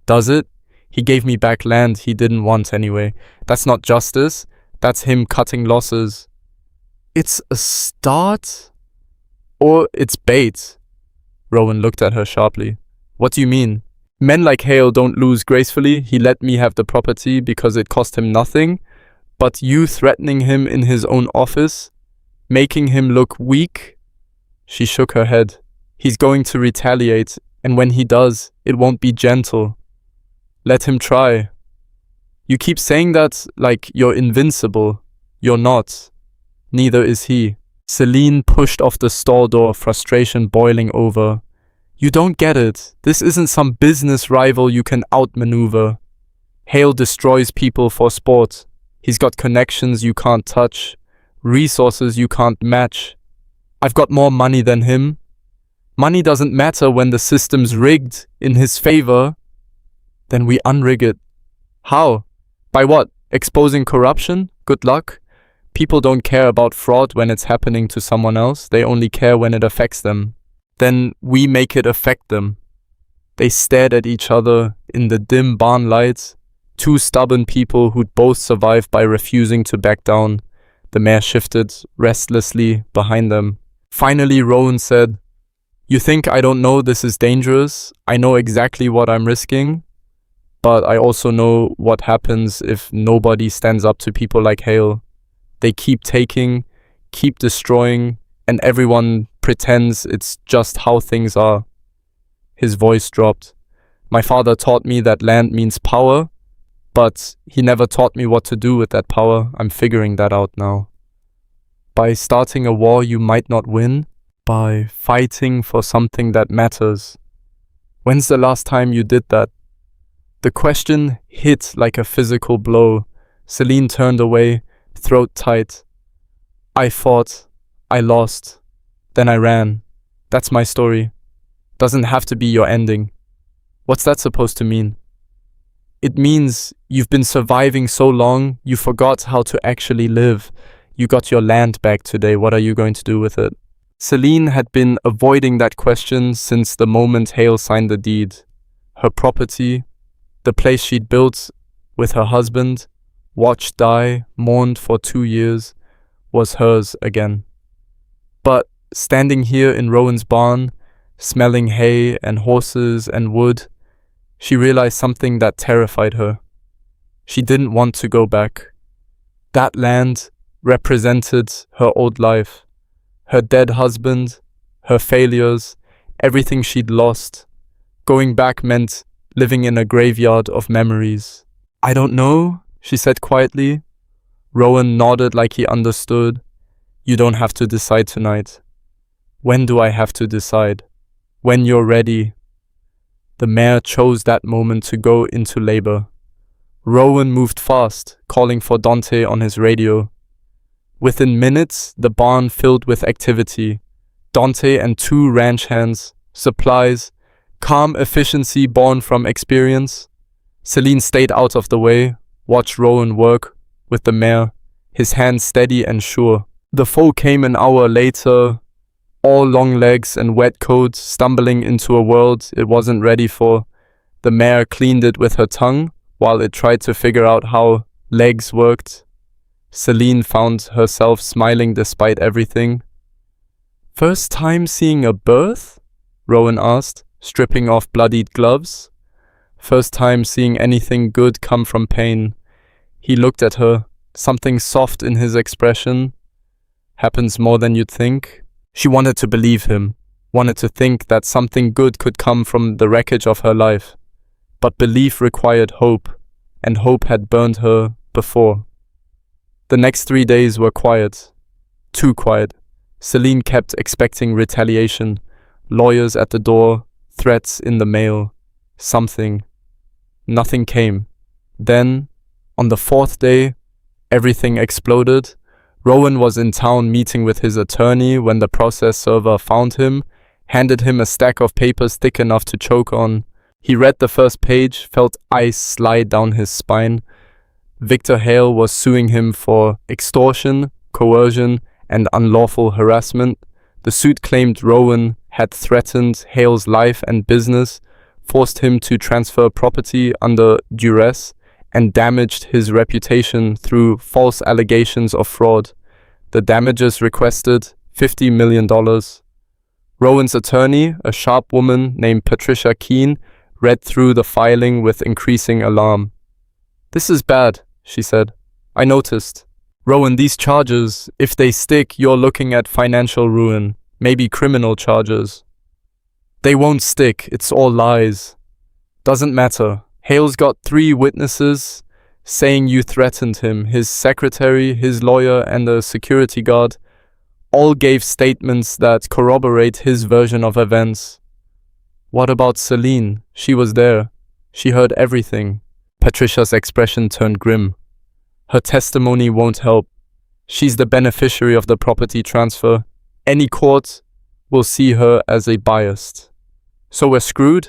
Does it? He gave me back land he didn't want anyway. That's not justice. That's him cutting losses. It's a start? Or it's bait? Rowan looked at her sharply. What do you mean? Men like Hale don't lose gracefully. He let me have the property because it cost him nothing. But you threatening him in his own office? Making him look weak? She shook her head. He's going to retaliate, and when he does, it won't be gentle. Let him try. You keep saying that like you're invincible. You're not. Neither is he. Celine pushed off the stall door, frustration boiling over. You don't get it. This isn't some business rival you can outmaneuver. Hale destroys people for sport. He's got connections you can't touch, resources you can't match. I've got more money than him. Money doesn't matter when the system's rigged in his favor. Then we unrig it. How? By what? Exposing corruption? Good luck. People don't care about fraud when it's happening to someone else. They only care when it affects them. Then we make it affect them. They stared at each other in the dim barn lights. 2 stubborn people who'd both survived by refusing to back down. The mare shifted restlessly behind them. Finally, Rowan said, You think I don't know this is dangerous? I know exactly what I'm risking. But I also know what happens if nobody stands up to people like Hale. They keep taking, keep destroying, and everyone pretends it's just how things are. His voice dropped. My father taught me that land means power, but he never taught me what to do with that power. I'm figuring that out now. By starting a war you might not win, by fighting for something that matters. When's the last time you did that? The question hit like a physical blow. Celine turned away, throat tight. I fought. I lost. Then I ran. That's my story. Doesn't have to be your ending. What's that supposed to mean? It means you've been surviving so long, you forgot how to actually live. You got your land back today, what are you going to do with it? Celine had been avoiding that question since the moment Hale signed the deed. Her property, the place she'd built with her husband, watched die, mourned for 2 years, was hers again. But standing here in Rowan's barn, smelling hay and horses and wood, she realized something that terrified her. She didn't want to go back. That land represented her old life, her dead husband, her failures, everything she'd lost. Going back meant living in a graveyard of memories. I don't know, she said quietly. Rowan nodded like he understood. You don't have to decide tonight. When do I have to decide? When you're ready. The mayor chose that moment to go into labor. Rowan moved fast, calling for Dante on his radio. Within minutes, the barn filled with activity. Dante and 2 ranch hands, supplies, calm efficiency born from experience. Celine stayed out of the way, watched Rowan work with the mayor, his hands steady and sure. The foe came an hour later, all long legs and wet coats, stumbling into a world it wasn't ready for. The mare cleaned it with her tongue while it tried to figure out how legs worked. Celine found herself smiling despite everything. First time seeing a birth? Rowan asked, stripping off bloodied gloves. First time seeing anything good come from pain. He looked at her, something soft in his expression. Happens more than you'd think. She wanted to believe him, wanted to think that something good could come from the wreckage of her life. But belief required hope, and hope had burned her before. The next 3 days were quiet. Too quiet. Celine kept expecting retaliation, lawyers at the door, threats in the mail, something. Nothing came. Then, on the 4th day, everything exploded. Rowan was in town meeting with his attorney when the process server found him, handed him a stack of papers thick enough to choke on. He read the first page, felt ice slide down his spine. Victor Hale was suing him for extortion, coercion, and unlawful harassment. The suit claimed Rowan had threatened Hale's life and business, forced him to transfer property under duress, and damaged his reputation through false allegations of fraud. The damages requested $50 million. Rowan's attorney, a sharp woman named Patricia Keene, read through the filing with increasing alarm. "This is bad," she said. "I noticed. Rowan, these charges, if they stick, you're looking at financial ruin, maybe criminal charges." "They won't stick, it's all lies." "Doesn't matter. Hale's got 3 witnesses saying you threatened him. His secretary, his lawyer, and a security guard all gave statements that corroborate his version of events." "What about Celine? She was there. She heard everything." Patricia's expression turned grim. "Her testimony won't help. She's the beneficiary of the property transfer. Any court will see her as a biased." "So we're screwed?"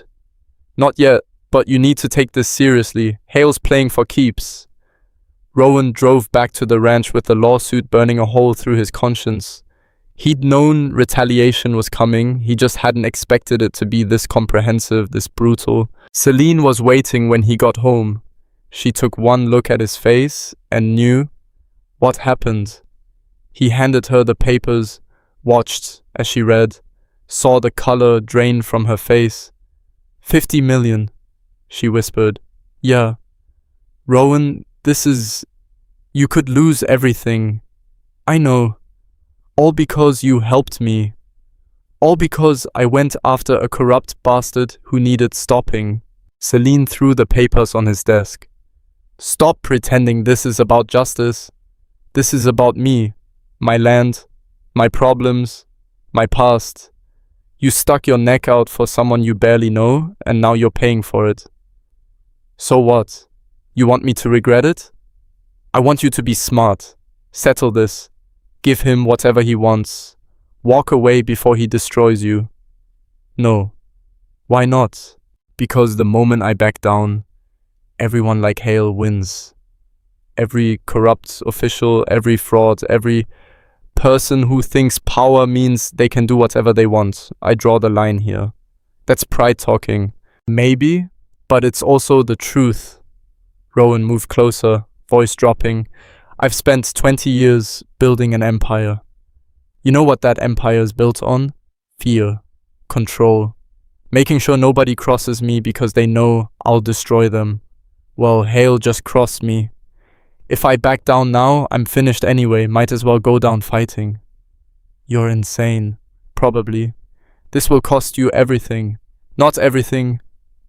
"Not yet. But you need to take this seriously. Hale's playing for keeps." Rowan drove back to the ranch with the lawsuit burning a hole through his conscience. He'd known retaliation was coming, he just hadn't expected it to be this comprehensive, this brutal. Celine was waiting when he got home. She took one look at his face and knew what happened. He handed her the papers, watched as she read, saw the color drain from her face. $50 million. She whispered. "Yeah. Rowan, you could lose everything. I know. All because you helped me. All because I went after a corrupt bastard who needed stopping." Celine threw the papers on his desk. "Stop pretending this is about justice. This is about me, my land, my problems, my past. You stuck your neck out for someone you barely know, and now you're paying for it. So what? You want me to regret it? I want you to be smart. Settle this. Give him whatever he wants. Walk away before he destroys you." "No." "Why not?" "Because the moment I back down, everyone like Hale wins. every corrupt official, every fraud, every person who thinks power means they can do whatever they want. I draw the line here. That's pride talking. Maybe, but it's also the truth. Rowan moved closer, voice dropping. I've spent 20 years building an empire. You know what that empire is built on? Fear, control, making sure nobody crosses me because they know I'll destroy them. Well, Hale just crossed me. If I back down now, I'm finished anyway, might as well go down fighting. You're insane. Probably. This will cost you everything. Not everything.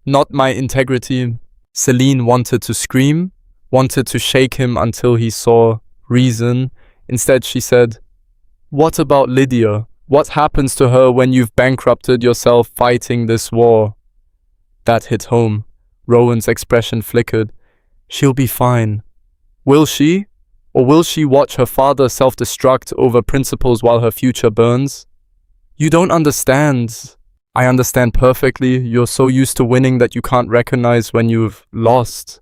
Not my integrity. Celine wanted to scream, wanted to shake him until he saw reason. Instead, she said, "What about Lydia? What happens to her when you've bankrupted yourself fighting this war?" That hit home. Rowan's expression flickered. She'll be fine. Will she? Or will she watch her father self-destruct over principles while her future burns? You don't understand. I understand perfectly. You're so used to winning that you can't recognize when you've lost.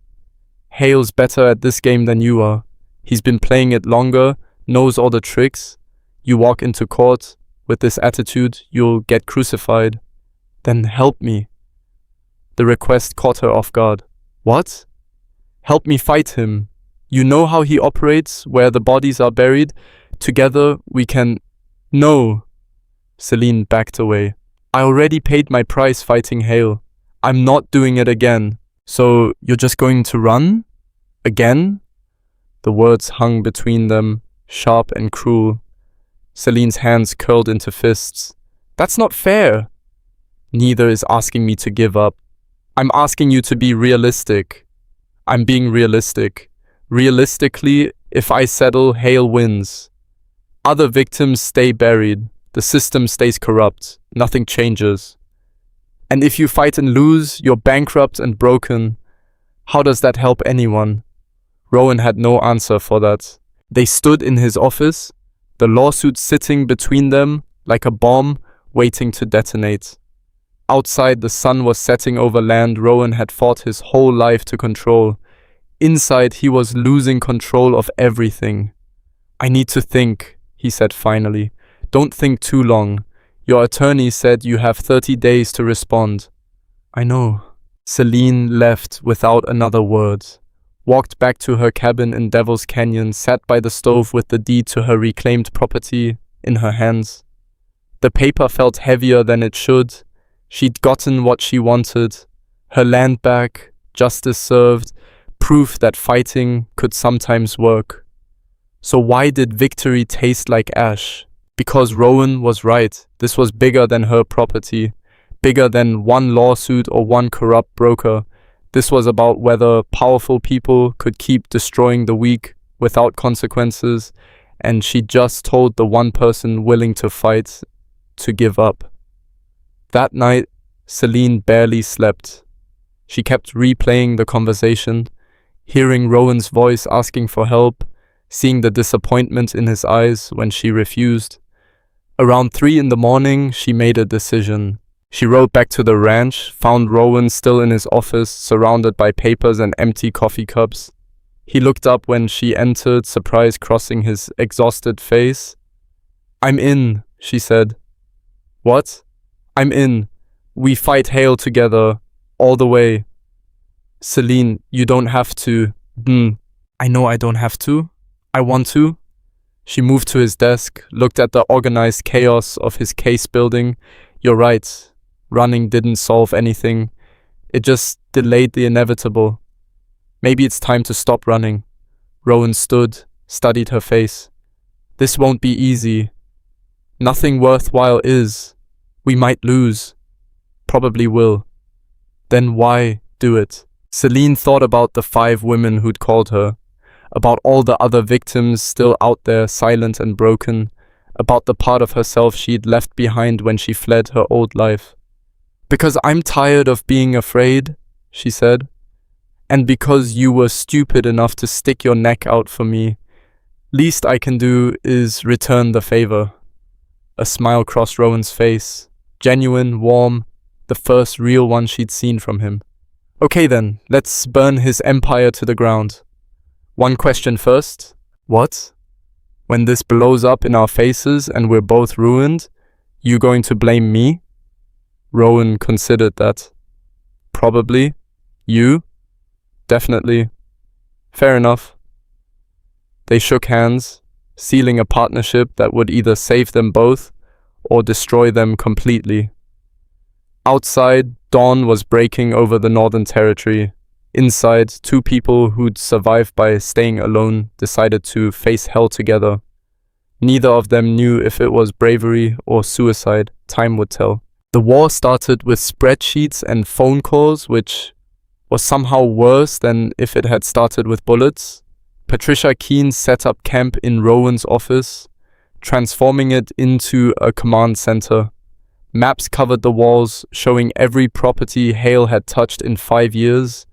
Hale's better at this game than you are. He's been playing it longer, knows all the tricks. You walk into court with this attitude, you'll get crucified. Then help me. The request caught her off guard. What? Help me fight him. You know how he operates, where the bodies are buried. Together we can... No. Celine backed away. I already paid my price fighting Hale. I'm not doing it again. So you're just going to run? Again? The words hung between them, sharp and cruel. Celine's hands curled into fists. That's not fair. Neither is asking me to give up. I'm asking you to be realistic. I'm being realistic. Realistically, if I settle, Hale wins. Other victims stay buried. The system stays corrupt. Nothing changes. And if you fight and lose, you're bankrupt and broken. How does that help anyone? Rowan had no answer for that. They stood in his office, the lawsuit sitting between them like a bomb waiting to detonate. Outside, the sun was setting over land Rowan had fought his whole life to control. Inside, he was losing control of everything. I need to think, he said finally. Don't think too long. Your attorney said you have 30 days to respond. I know. Celine left without another word. Walked back to her cabin in Devil's Canyon, sat by the stove with the deed to her reclaimed property in her hands. The paper felt heavier than it should. She'd gotten what she wanted. Her land back, justice served, proof that fighting could sometimes work. So why did victory taste like ash? Because Rowan was right. This was bigger than her property, bigger than one lawsuit or one corrupt broker. This was about whether powerful people could keep destroying the weak without consequences, and she just told the one person willing to fight to give up. That night, Celine barely slept. She kept replaying the conversation, hearing Rowan's voice asking for help, seeing the disappointment in his eyes when she refused. Around 3 in the morning, she made a decision. She rode back to the ranch, found Rowan still in his office, surrounded by papers and empty coffee cups. He looked up when she entered, surprise crossing his exhausted face. I'm in, she said. What? I'm in. We fight Hale together, all the way. Celine, you don't have to. I know I don't have to. I want to. She moved to his desk, looked at the organized chaos of his case building. You're right. Running didn't solve anything. It just delayed the inevitable. Maybe it's time to stop running. Rowan stood, studied her face. This won't be easy. Nothing worthwhile is. We might lose. Probably will. Then why do it? Celine thought about the 5 women who'd called her, about all the other victims still out there silent and broken, about the part of herself she'd left behind when she fled her old life. Because I'm tired of being afraid, she said, and because you were stupid enough to stick your neck out for me, least I can do is return the favor. A smile crossed Rowan's face, genuine, warm, the first real one she'd seen from him. Okay then, let's burn his empire to the ground. One question first. What? When this blows up in our faces and we're both ruined, you going to blame me? Rowan considered that. Probably. You? Definitely. Fair enough. They shook hands, sealing a partnership that would either save them both or destroy them completely. Outside, dawn was breaking over the Northern Territory. Inside, two people who'd survived by staying alone decided to face hell together. Neither of them knew if it was bravery or suicide. Time would tell. The war started with spreadsheets and phone calls, which was somehow worse than if it had started with bullets. Patricia Keene set up camp in Rowan's office, transforming it into a command center. Maps covered the walls, showing every property Hale had touched in 5 years.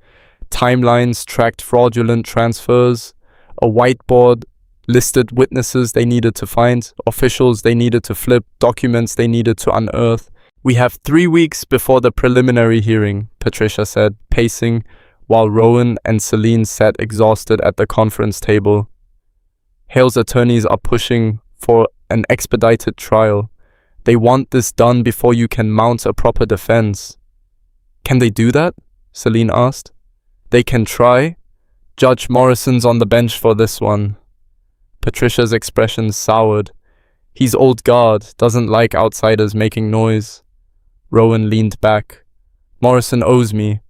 Timelines tracked fraudulent transfers. A whiteboard listed witnesses they needed to find, officials they needed to flip, documents they needed to unearth. We have 3 weeks before the preliminary hearing, Patricia said, pacing, while Rowan and Celine sat exhausted at the conference table. Hale's attorneys are pushing for an expedited trial. They want this done before you can mount a proper defense. Can they do that? Celine asked. They can try. Judge Morrison's on the bench for this one. Patricia's expression soured. He's old guard, doesn't like outsiders making noise. Rowan leaned back. Morrison owes me.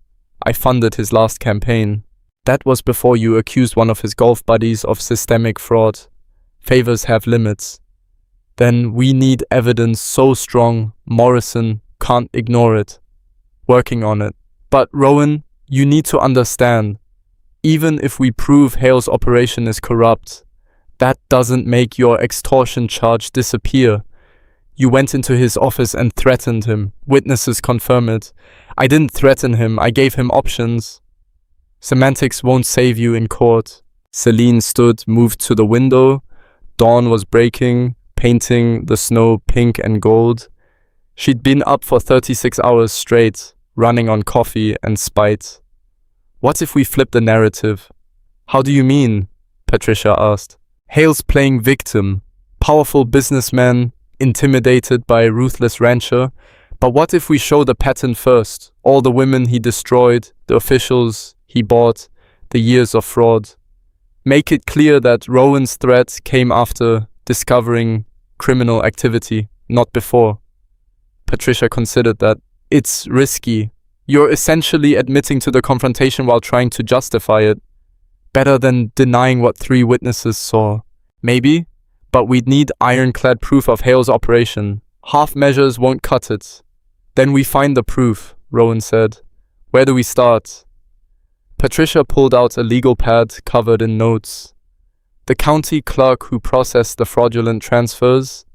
I funded his last campaign. That was before you accused one of his golf buddies of systemic fraud. Favors have limits. Then we need evidence so strong Morrison can't ignore it. Working on it. But Rowan, you need to understand, even if we prove Hale's operation is corrupt, that doesn't make your extortion charge disappear. You went into his office and threatened him. Witnesses confirm it. I didn't threaten him, I gave him options. Semantics won't save you in court. Celine stood, moved to the window. Dawn was breaking, painting the snow pink and gold. She'd been up for 36 hours straight, running on coffee and spite. What if we flip the narrative? How do you mean? Patricia asked. Hale's playing victim. Powerful businessman, intimidated by a ruthless rancher. But what if we show the pattern first? All the women he destroyed, the officials he bought, the years of fraud. Make it clear that Rowan's threat came after discovering criminal activity, not before. Patricia considered that. It's risky. You're essentially admitting to the confrontation while trying to justify it. Better than denying what 3 witnesses saw. Maybe, but we'd need ironclad proof of Hale's operation. Half measures won't cut it. Then we find the proof, Rowan said. Where do we start? Patricia pulled out a legal pad covered in notes. The county clerk who processed the fraudulent transfers.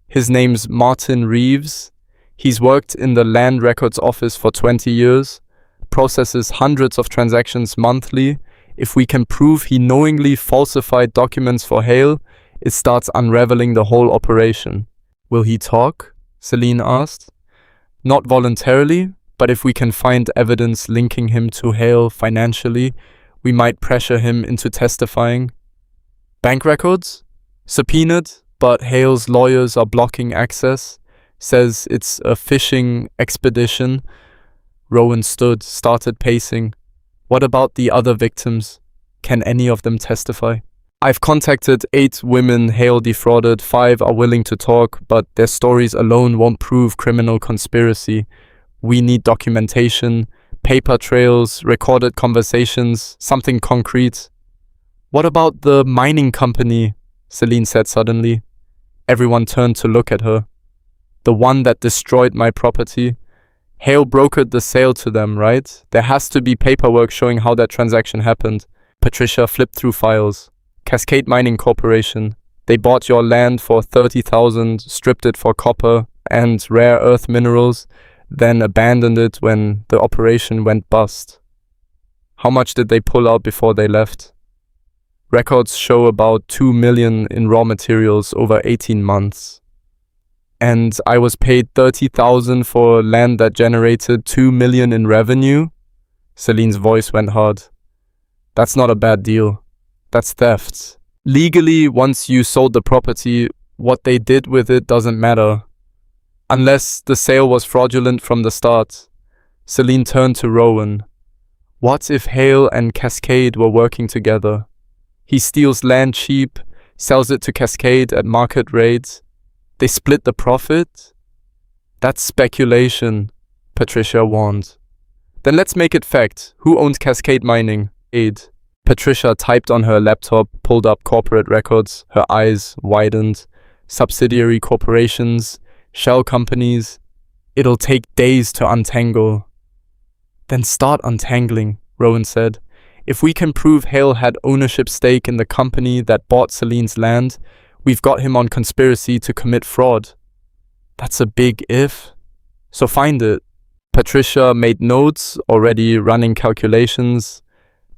His name's Martin Reeves. He's worked in the land records office for 20 years, processes hundreds of transactions monthly. If we can prove he knowingly falsified documents for Hale, it starts unraveling the whole operation. Will he talk? Celine asked. Not voluntarily, but if we can find evidence linking him to Hale financially, we might pressure him into testifying. Bank records? Subpoenaed, but Hale's lawyers are blocking access. Says it's a fishing expedition. Rowan stood, started pacing. What about the other victims? Can any of them testify? I've contacted 8 women Hale defrauded. 5 are willing to talk, but their stories alone won't prove criminal conspiracy. We need documentation, paper trails, recorded conversations, something concrete. What about the mining company? Celine said suddenly. Everyone turned to look at her. The one that destroyed my property. Hale brokered the sale to them, right? There has to be paperwork showing how that transaction happened. Patricia flipped through files. Cascade Mining Corporation. They bought your land for $30,000, stripped it for copper and rare earth minerals, then abandoned it when the operation went bust. How much did they pull out before they left? Records show about $2 million in raw materials over 18 months. And I was paid $30,000 for land that generated $2 million in revenue? Celine's voice went hard. That's not a bad deal. That's theft. Legally, once you sold the property, what they did with it doesn't matter. Unless the sale was fraudulent from the start. Celine turned to Rowan. What if Hale and Cascade were working together? He steals land cheap, sells it to Cascade at market rates. They split the profit? That's speculation, Patricia warned. Then let's make it fact. Who owns Cascade Mining? Aid. Patricia typed on her laptop, pulled up corporate records. Her eyes widened. Subsidiary corporations, shell companies. It'll take days to untangle. Then start untangling, Rowan said. If we can prove Hale had ownership stake in the company that bought Celine's land, we've got him on conspiracy to commit fraud. That's a big if. So find it. Patricia made notes, already running calculations.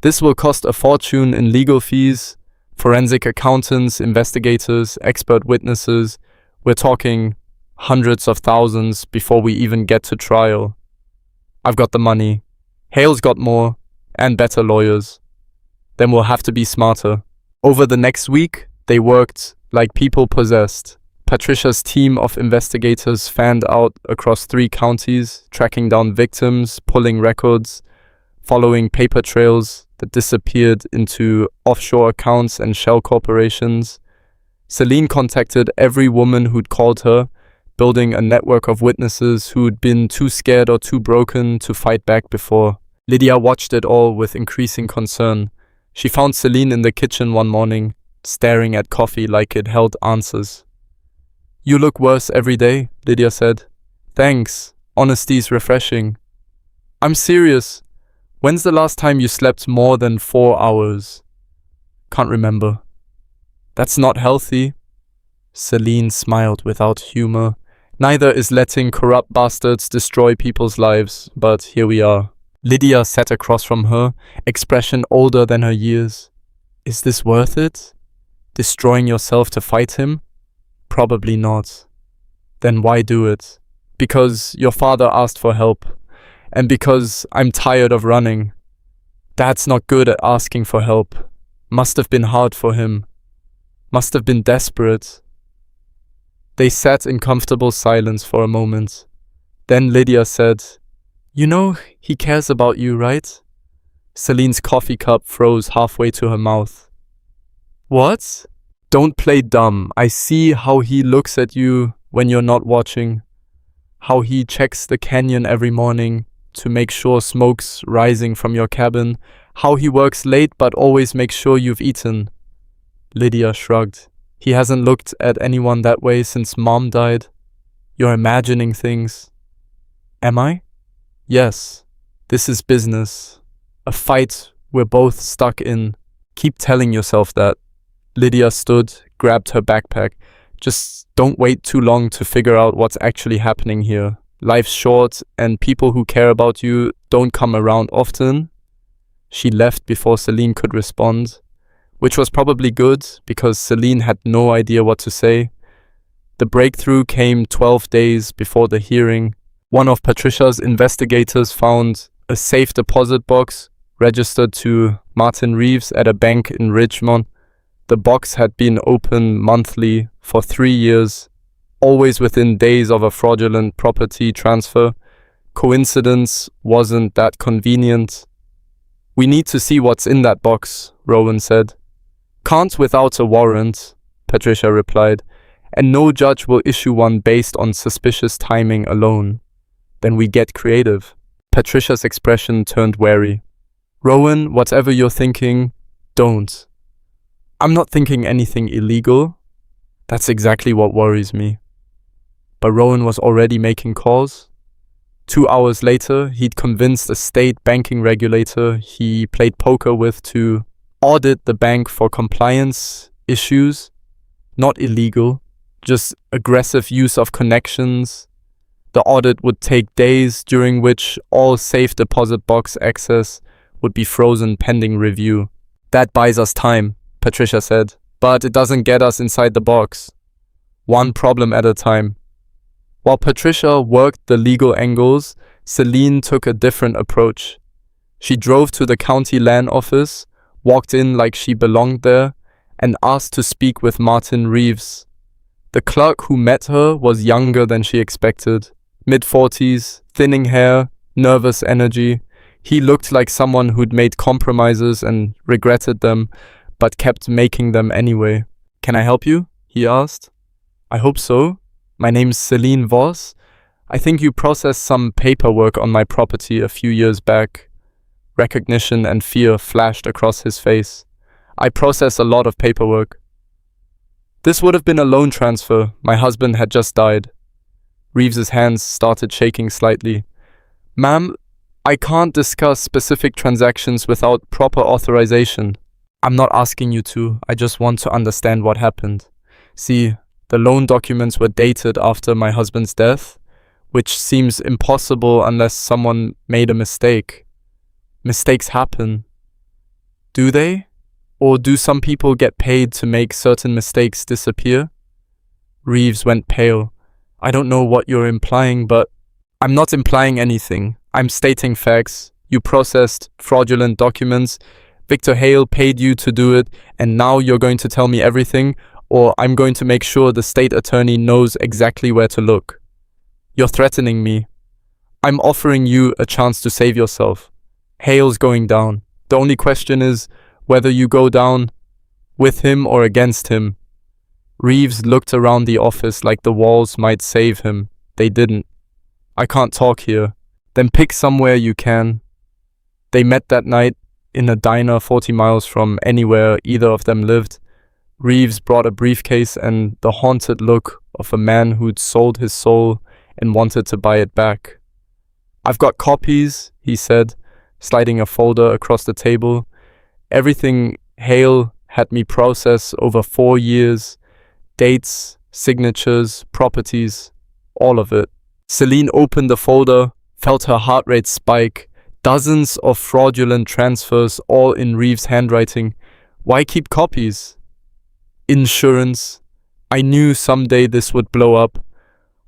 This will cost a fortune in legal fees, forensic accountants, investigators, expert witnesses. We're talking hundreds of thousands before we even get to trial. I've got the money. Hale's got more and better lawyers. Then we'll have to be smarter. Over the next week, they worked like people possessed. Patricia's team of investigators fanned out across 3 counties, tracking down victims, pulling records, following paper trails that disappeared into offshore accounts and shell corporations. Celine contacted every woman who'd called her, building a network of witnesses who'd been too scared or too broken to fight back before. Lydia watched it all with increasing concern. She found Celine in the kitchen one morning, staring at coffee like it held answers. "You look worse every day," Lydia said. "Thanks. Honesty's refreshing." "I'm serious. When's the last time you slept more than 4 hours?" "Can't remember." "That's not healthy." Celine smiled without humor. Neither is letting corrupt bastards destroy people's lives, but here we are. Lydia sat across from her, expression older than her years. Is this worth it? Destroying yourself to fight him? Probably not. Then why do it? Because your father asked for help, and because I'm tired of running. Dad's not good at asking for help. Must have been hard for him. Must have been desperate. They sat in comfortable silence for a moment. Then Lydia said, "You know, he cares about you, right?" Celine's coffee cup froze halfway to her mouth. "What?" "Don't play dumb. I see how he looks at you when you're not watching. How he checks the canyon every morning to make sure smoke's rising from your cabin. How he works late but always makes sure you've eaten." Lydia shrugged. "He hasn't looked at anyone that way since Mom died. You're imagining things." "Am I?" "Yes. This is business. A fight we're both stuck in. Keep telling yourself that." Lydia stood, grabbed her backpack. "Just don't wait too long to figure out what's actually happening here. Life's short, and people who care about you don't come around often." She left before Celine could respond, which was probably good because Celine had no idea what to say. The breakthrough came 12 days before the hearing. One of Patricia's investigators found a safe deposit box registered to Martin Reeves at a bank in Richmond. The box had been open monthly for 3 years, always within days of a fraudulent property transfer. Coincidence wasn't that convenient. "We need to see what's in that box," Rowan said. "Can't without a warrant," Patricia replied, "and no judge will issue one based on suspicious timing alone. Then we get creative." Patricia's expression turned wary. "Rowan, whatever you're thinking, don't." "I'm not thinking anything illegal." "That's exactly what worries me." But Rowan was already making calls. 2 hours later, he'd convinced a state banking regulator he played poker with to audit the bank for compliance issues. Not illegal, just aggressive use of connections. The audit would take days, during which all safe deposit box access would be frozen pending review. "That buys us time," Patricia said, "but it doesn't get us inside the box. One problem at a time." While Patricia worked the legal angles, Celine took a different approach. She drove to the county land office, walked in like she belonged there, and asked to speak with Martin Reeves. The clerk who met her was younger than she expected. Mid-40s, thinning hair, nervous energy. He looked like someone who'd made compromises and regretted them, but kept making them anyway. "Can I help you?" he asked. "I hope so. My name's Celine Voss. I think you processed some paperwork on my property a few years back." Recognition and fear flashed across his face. "I process a lot of paperwork." "This would have been a loan transfer. My husband had just died." Reeves's hands started shaking slightly. "Ma'am, I can't discuss specific transactions without proper authorization." "I'm not asking you to. I just want to understand what happened. See, the loan documents were dated after my husband's death, which seems impossible unless someone made a mistake. Mistakes happen. Do they? Or do some people get paid to make certain mistakes disappear?" Reeves went pale. "I don't know what you're implying, but..." "I'm not implying anything. I'm stating facts. You processed fraudulent documents. Victor Hale paid you to do it, and now you're going to tell me everything, or I'm going to make sure the state attorney knows exactly where to look. You're threatening me. I'm offering you a chance to save yourself. Hale's going down. The only question is whether you go down with him or against him." Reeves looked around the office like the walls might save him. They didn't. "I can't talk here." "Then pick somewhere you can." They met that night in a diner 40 miles from anywhere either of them lived. Reeves brought a briefcase and the haunted look of a man who'd sold his soul and wanted to buy it back. "I've got copies," he said, sliding a folder across the table. "Everything Hale had me process over 4 years. Dates, signatures, properties, all of it." Celine opened the folder, felt her heart rate spike. Dozens of fraudulent transfers, all in Reeves' handwriting. Why keep copies? "Insurance. I knew someday this would blow up.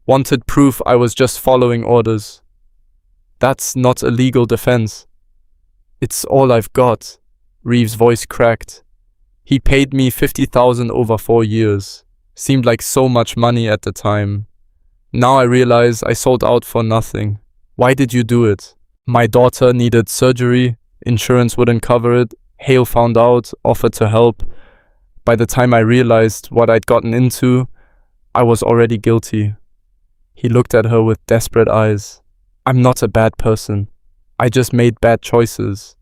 Wanted proof I was just following orders." "That's not a legal defense." "It's all I've got." Reeves' voice cracked. "He paid me $50,000 over 4 years. Seemed like so much money at the time. Now I realize I sold out for nothing. Why did you do it?" "My daughter needed surgery. Insurance wouldn't cover it. Hale found out, offered to help. By the time I realized what I'd gotten into, I was already guilty." He looked at her with desperate eyes. "I'm not a bad person. I just made bad choices.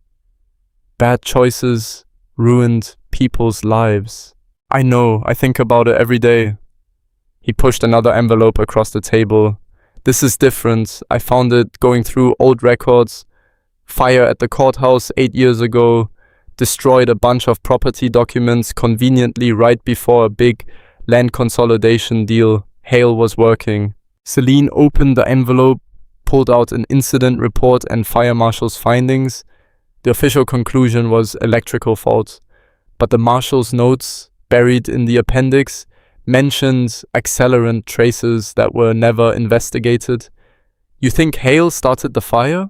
Bad choices ruined people's lives. I know, I think about it every day." He pushed another envelope across the table. "This is different. I found it going through old records. Fire at the courthouse 8 years ago. Destroyed a bunch of property documents conveniently right before a big land consolidation deal Hale was working." Celine opened the envelope, pulled out an incident report and fire marshal's findings. The official conclusion was electrical fault, but the marshal's notes, buried in the appendix, mentioned accelerant traces that were never investigated. "You think Hale started the fire?"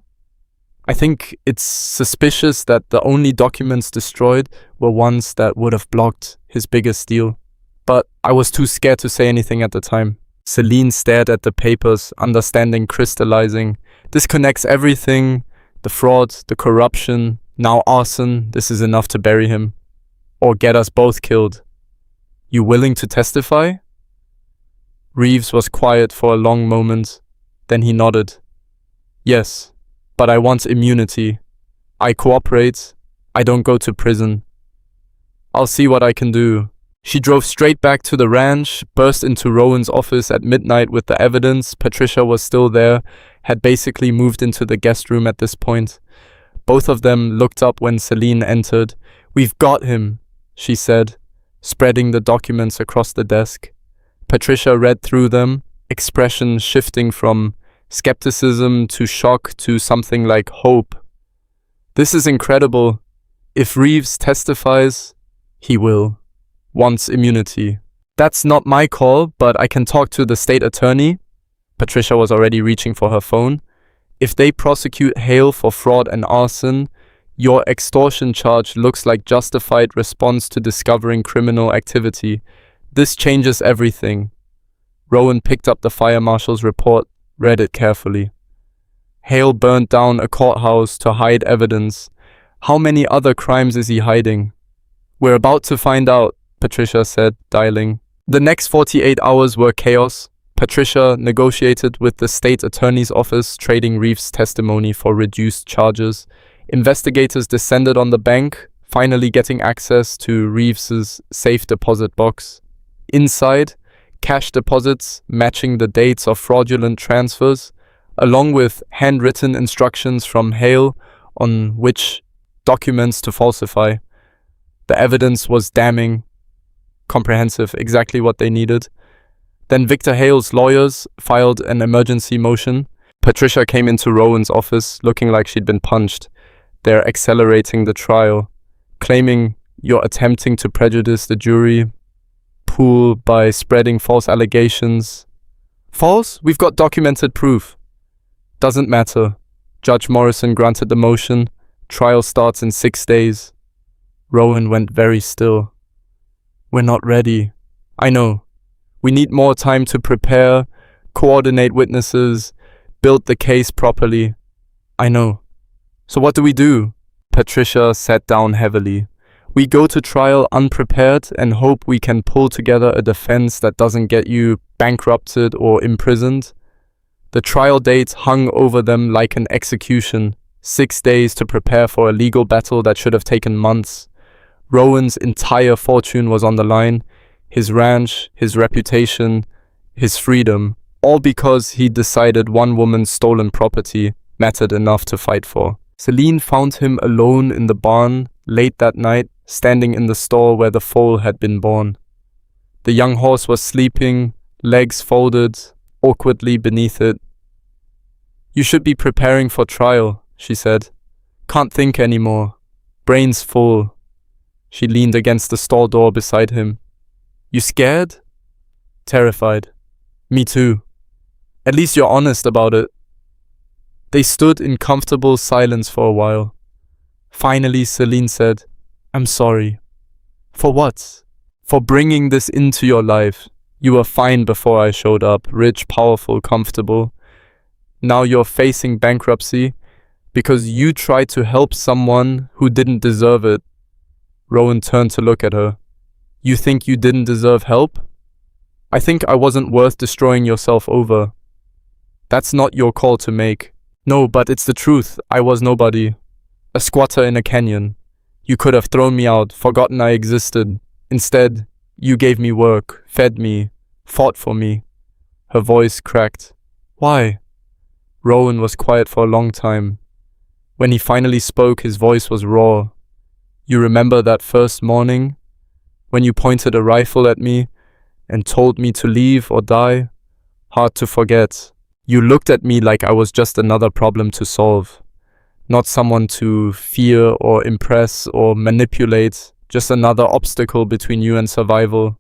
"I think it's suspicious that the only documents destroyed were ones that would have blocked his biggest deal. But I was too scared to say anything at the time." Celine stared at the papers, understanding crystallizing. "This connects everything. The fraud, the corruption, now arson. This is enough to bury him. Or get us both killed. You willing to testify?" Reeves was quiet for a long moment. Then he nodded. "Yes, but I want immunity. I cooperate. I don't go to prison. I'll see what I can do." She drove straight back to the ranch, burst into Rowan's office at midnight with the evidence. Patricia was still there, had basically moved into the guest room at this point. Both of them looked up when Celine entered. "We've got him," she said, spreading the documents across the desk. Patricia read through them, expression shifting from skepticism to shock to something like hope. "This is incredible. If Reeves testifies, he will. Wants immunity. That's not my call, but I can talk to the state attorney." Patricia was already reaching for her phone. "If they prosecute Hale for fraud and arson, Your extortion charge looks like justified response to discovering criminal activity. This changes everything. Rowan picked up the fire marshal's report, read it carefully. Hale burned down a courthouse to hide evidence. How many other crimes is he hiding? We're about to find out, Patricia said, dialing. The next 48 hours were chaos. Patricia negotiated with the state attorney's office, trading Reeves' testimony for reduced charges. Investigators descended on the bank, finally getting access to Reeves's safe deposit box. Inside, cash deposits matching the dates of fraudulent transfers, along with handwritten instructions from Hale on which documents to falsify. The evidence was damning, comprehensive, exactly what they needed. Then Victor Hale's lawyers filed an emergency motion. Patricia came into Rowan's office looking like she'd been punched. They're accelerating the trial, claiming you're attempting to prejudice the jury pool by spreading false allegations. False? We've got documented proof. Doesn't matter. Judge Morrison granted the motion. Trial starts in 6 days. Rowan went very still. We're not ready. I know. We need more time to prepare, coordinate witnesses, build the case properly. I know. So what do we do? Patricia sat down heavily. We go to trial unprepared and hope we can pull together a defense that doesn't get you bankrupted or imprisoned. The trial date hung over them like an execution. 6 days to prepare for a legal battle that should have taken months. Rowan's entire fortune was on the line. His ranch, his reputation, his freedom. All because he decided one woman's stolen property mattered enough to fight for. Celine found him alone in the barn late that night, standing in the stall where the foal had been born. The young horse was sleeping, legs folded, awkwardly beneath it. You should be preparing for trial, she said. Can't think anymore. Brain's full. She leaned against the stall door beside him. You scared? Terrified. Me too. At least you're honest about it. They stood in comfortable silence for a while. Finally, Celine said, I'm sorry. For what? For bringing this into your life. You were fine before I showed up, rich, powerful, comfortable. Now you're facing bankruptcy because you tried to help someone who didn't deserve it. Rowan turned to look at her. You think you didn't deserve help? I think I wasn't worth destroying yourself over. That's not your call to make. No, but it's the truth. I was nobody. A squatter in a canyon. You could have thrown me out, forgotten I existed. Instead, you gave me work, fed me, fought for me. Her voice cracked. Why? Rowan was quiet for a long time. When he finally spoke, his voice was raw. You remember that first morning? When you pointed a rifle at me and told me to leave or die? Hard to forget. You looked at me like I was just another problem to solve. Not someone to fear or impress or manipulate, just another obstacle between you and survival.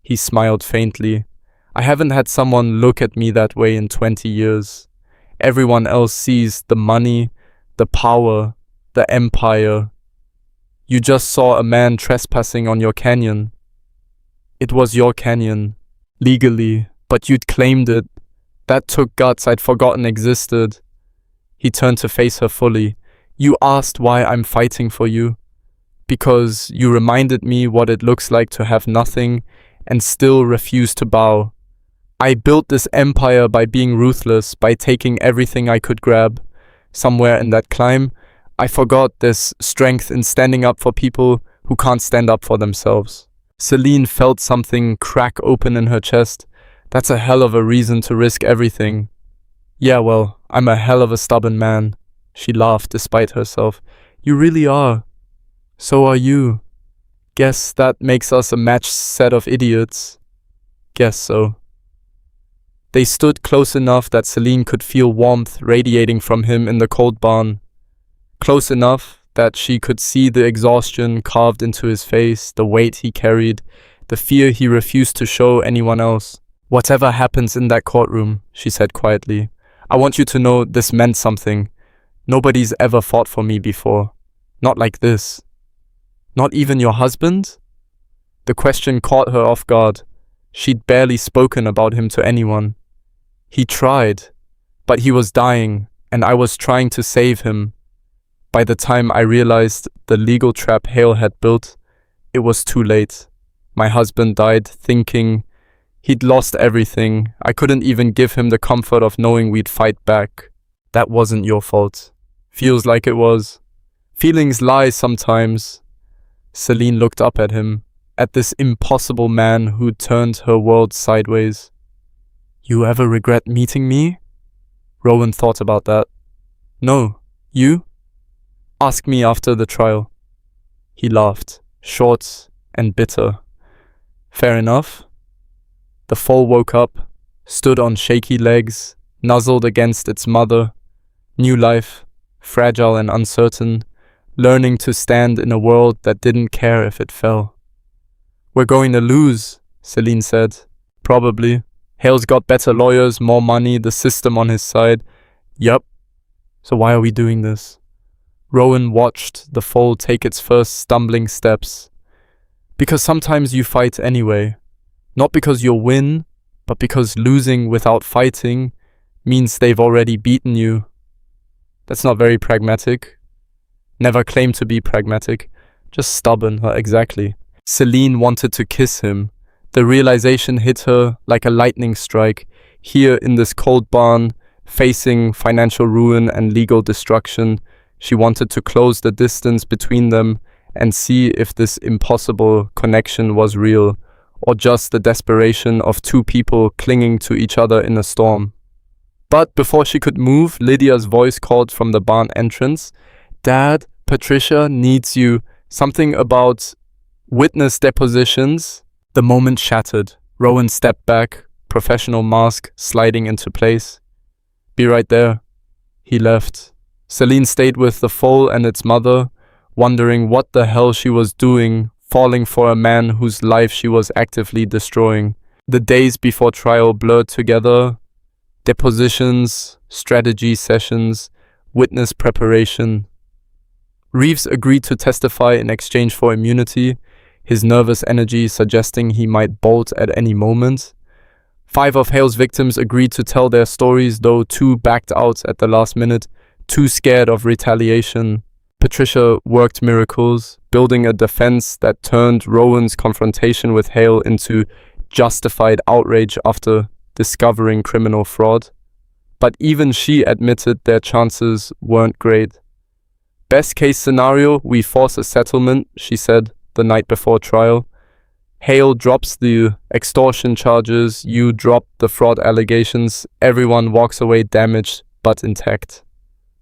He smiled faintly. I haven't had someone look at me that way in 20 years. Everyone else sees the money, the power, the empire. You just saw a man trespassing on your canyon. It was your canyon, legally, but you'd claimed it. That took guts I'd forgotten existed. He turned to face her fully. You asked why I'm fighting for you. Because you reminded me what it looks like to have nothing and still refuse to bow. I built this empire by being ruthless, by taking everything I could grab. Somewhere in that climb, I forgot there's strength in standing up for people who can't stand up for themselves. Celine felt something crack open in her chest. That's a hell of a reason to risk everything. Yeah, well, I'm a hell of a stubborn man. She laughed despite herself. You really are. So are you. Guess that makes us a matched set of idiots. Guess so. They stood close enough that Celine could feel warmth radiating from him in the cold barn. Close enough that she could see the exhaustion carved into his face, the weight he carried, the fear he refused to show anyone else. Whatever happens in that courtroom, she said quietly, I want you to know this meant something. Nobody's ever fought for me before. Not like this. Not even your husband? The question caught her off guard. She'd barely spoken about him to anyone. He tried, but he was dying, and I was trying to save him. By the time I realized the legal trap Hale had built, it was too late. My husband died thinking he'd lost everything. I couldn't even give him the comfort of knowing we'd fight back. That wasn't your fault. Feels like it was. Feelings lie sometimes. Celine looked up at him, at this impossible man who'd turned her world sideways. You ever regret meeting me? Rowan thought about that. No. You? Ask me after the trial. He laughed, short and bitter. Fair enough. The foal woke up, stood on shaky legs, nuzzled against its mother. New life, fragile and uncertain, learning to stand in a world that didn't care if it fell. We're going to lose, Celine said. Probably. Hale's got better lawyers, more money, the system on his side. Yup. So why are we doing this? Rowan watched the foal take its first stumbling steps. Because sometimes you fight anyway. Not because you'll win, but because losing without fighting means they've already beaten you. That's not very pragmatic. Never claimed to be pragmatic. Just stubborn, exactly. Celine wanted to kiss him. The realization hit her like a lightning strike. Here in this cold barn, facing financial ruin and legal destruction, she wanted to close the distance between them and see if this impossible connection was real, or just the desperation of two people clinging to each other in a storm. But before she could move, Lydia's voice called from the barn entrance, Dad, Patricia needs you. Something about witness depositions. The moment shattered. Rowan stepped back, professional mask sliding into place. Be right there. He left. Celine stayed with the foal and its mother, wondering what the hell she was doing, falling for a man whose life she was actively destroying. The days before trial blurred together. Depositions, strategy sessions, witness preparation. Reeves agreed to testify in exchange for immunity, his nervous energy suggesting he might bolt at any moment. 5 of Hale's victims agreed to tell their stories, though 2 backed out at the last minute, too scared of retaliation. Patricia worked miracles, building a defense that turned Rowan's confrontation with Hale into justified outrage after discovering criminal fraud. But even she admitted their chances weren't great. Best case scenario, we force a settlement, she said the night before trial. Hale drops the extortion charges, you drop the fraud allegations, everyone walks away damaged but intact.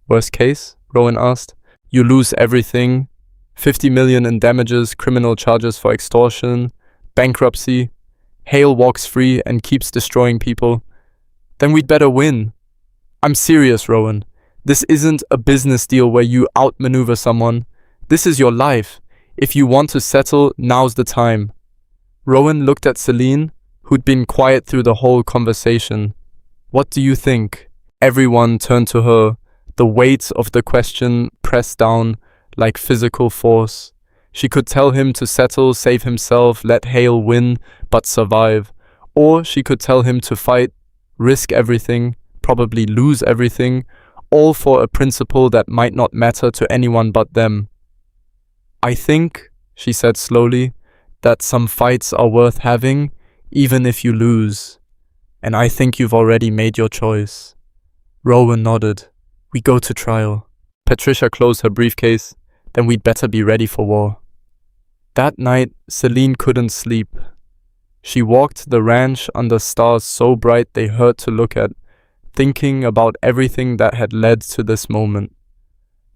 Worst case? Rowan asked. You lose everything. 50 million in damages, criminal charges for extortion, bankruptcy. Hale walks free and keeps destroying people. Then we'd better win. I'm serious, Rowan. This isn't a business deal where you outmaneuver someone. This is your life. If you want to settle, now's the time. Rowan looked at Celine, who'd been quiet through the whole conversation. What do you think? Everyone turned to her, the weight of the question pressed down like physical force. She could tell him to settle, save himself, let Hale win, but survive. Or she could tell him to fight, risk everything, probably lose everything, all for a principle that might not matter to anyone but them. I think, she said slowly, that some fights are worth having, even if you lose. And I think you've already made your choice. Rowan nodded. We go to trial. Patricia closed her briefcase. Then we'd better be ready for war. That night, Celine couldn't sleep. She walked the ranch under stars so bright they hurt to look at, thinking about everything that had led to this moment.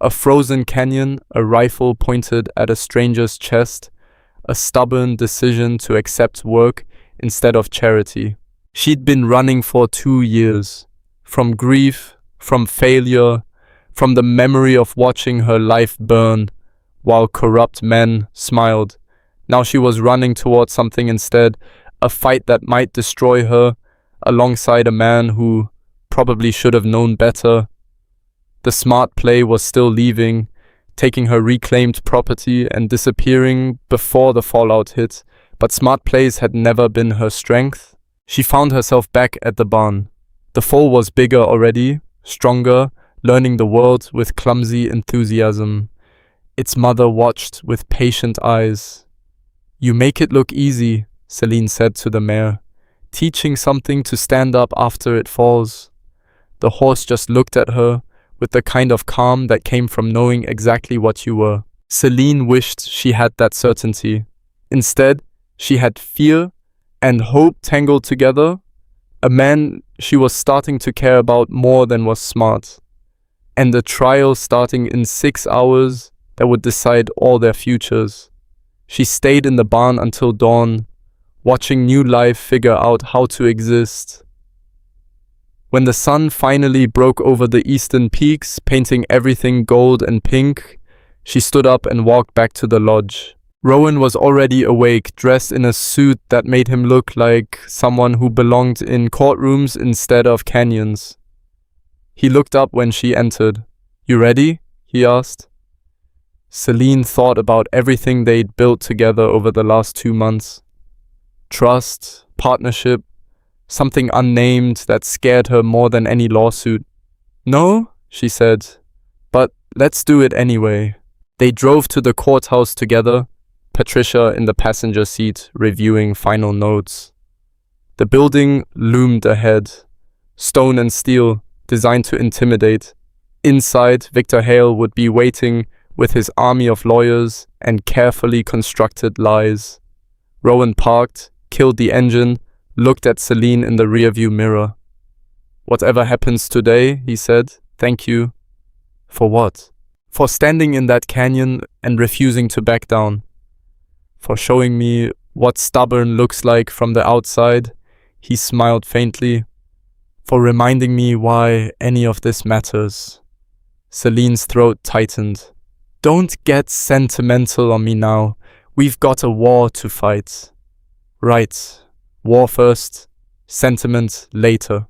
A frozen canyon, a rifle pointed at a stranger's chest, a stubborn decision to accept work instead of charity. She'd been running for 2 years. From grief, from failure, from the memory of watching her life burn, while corrupt men smiled. Now she was running towards something instead, a fight that might destroy her, alongside a man who probably should have known better. The smart play was still leaving, taking her reclaimed property and disappearing before the fallout hit, but smart plays had never been her strength. She found herself back at the barn. The foal was bigger already, stronger, learning the world with clumsy enthusiasm. Its mother watched with patient eyes. "You make it look easy," Celine said to the mare, "teaching something to stand up after it falls." The horse just looked at her with the kind of calm that came from knowing exactly what you were. Celine wished she had that certainty. Instead, she had fear and hope tangled together, a man she was starting to care about more than was smart, and a trial starting in 6 hours that would decide all their futures. She stayed in the barn until dawn, watching new life figure out how to exist. When the sun finally broke over the eastern peaks, painting everything gold and pink, she stood up and walked back to the lodge. Rowan was already awake, dressed in a suit that made him look like someone who belonged in courtrooms instead of canyons. He looked up when she entered. "You ready?" he asked. Celine thought about everything they'd built together over the last 2 months. Trust, partnership, something unnamed that scared her more than any lawsuit. "No," she said, "but let's do it anyway." They drove to the courthouse together, Patricia in the passenger seat reviewing final notes. The building loomed ahead, stone and steel, designed to intimidate. Inside, Victor Hale would be waiting with his army of lawyers and carefully constructed lies. Rowan parked, killed the engine, looked at Celine in the rearview mirror. "Whatever happens today," he said, "thank you." "For what?" "For standing in that canyon and refusing to back down. For showing me what stubborn looks like from the outside," he smiled faintly. "For reminding me why any of this matters." Celine's throat tightened. "Don't get sentimental on me now. We've got a war to fight." "Right. War first, sentiment later."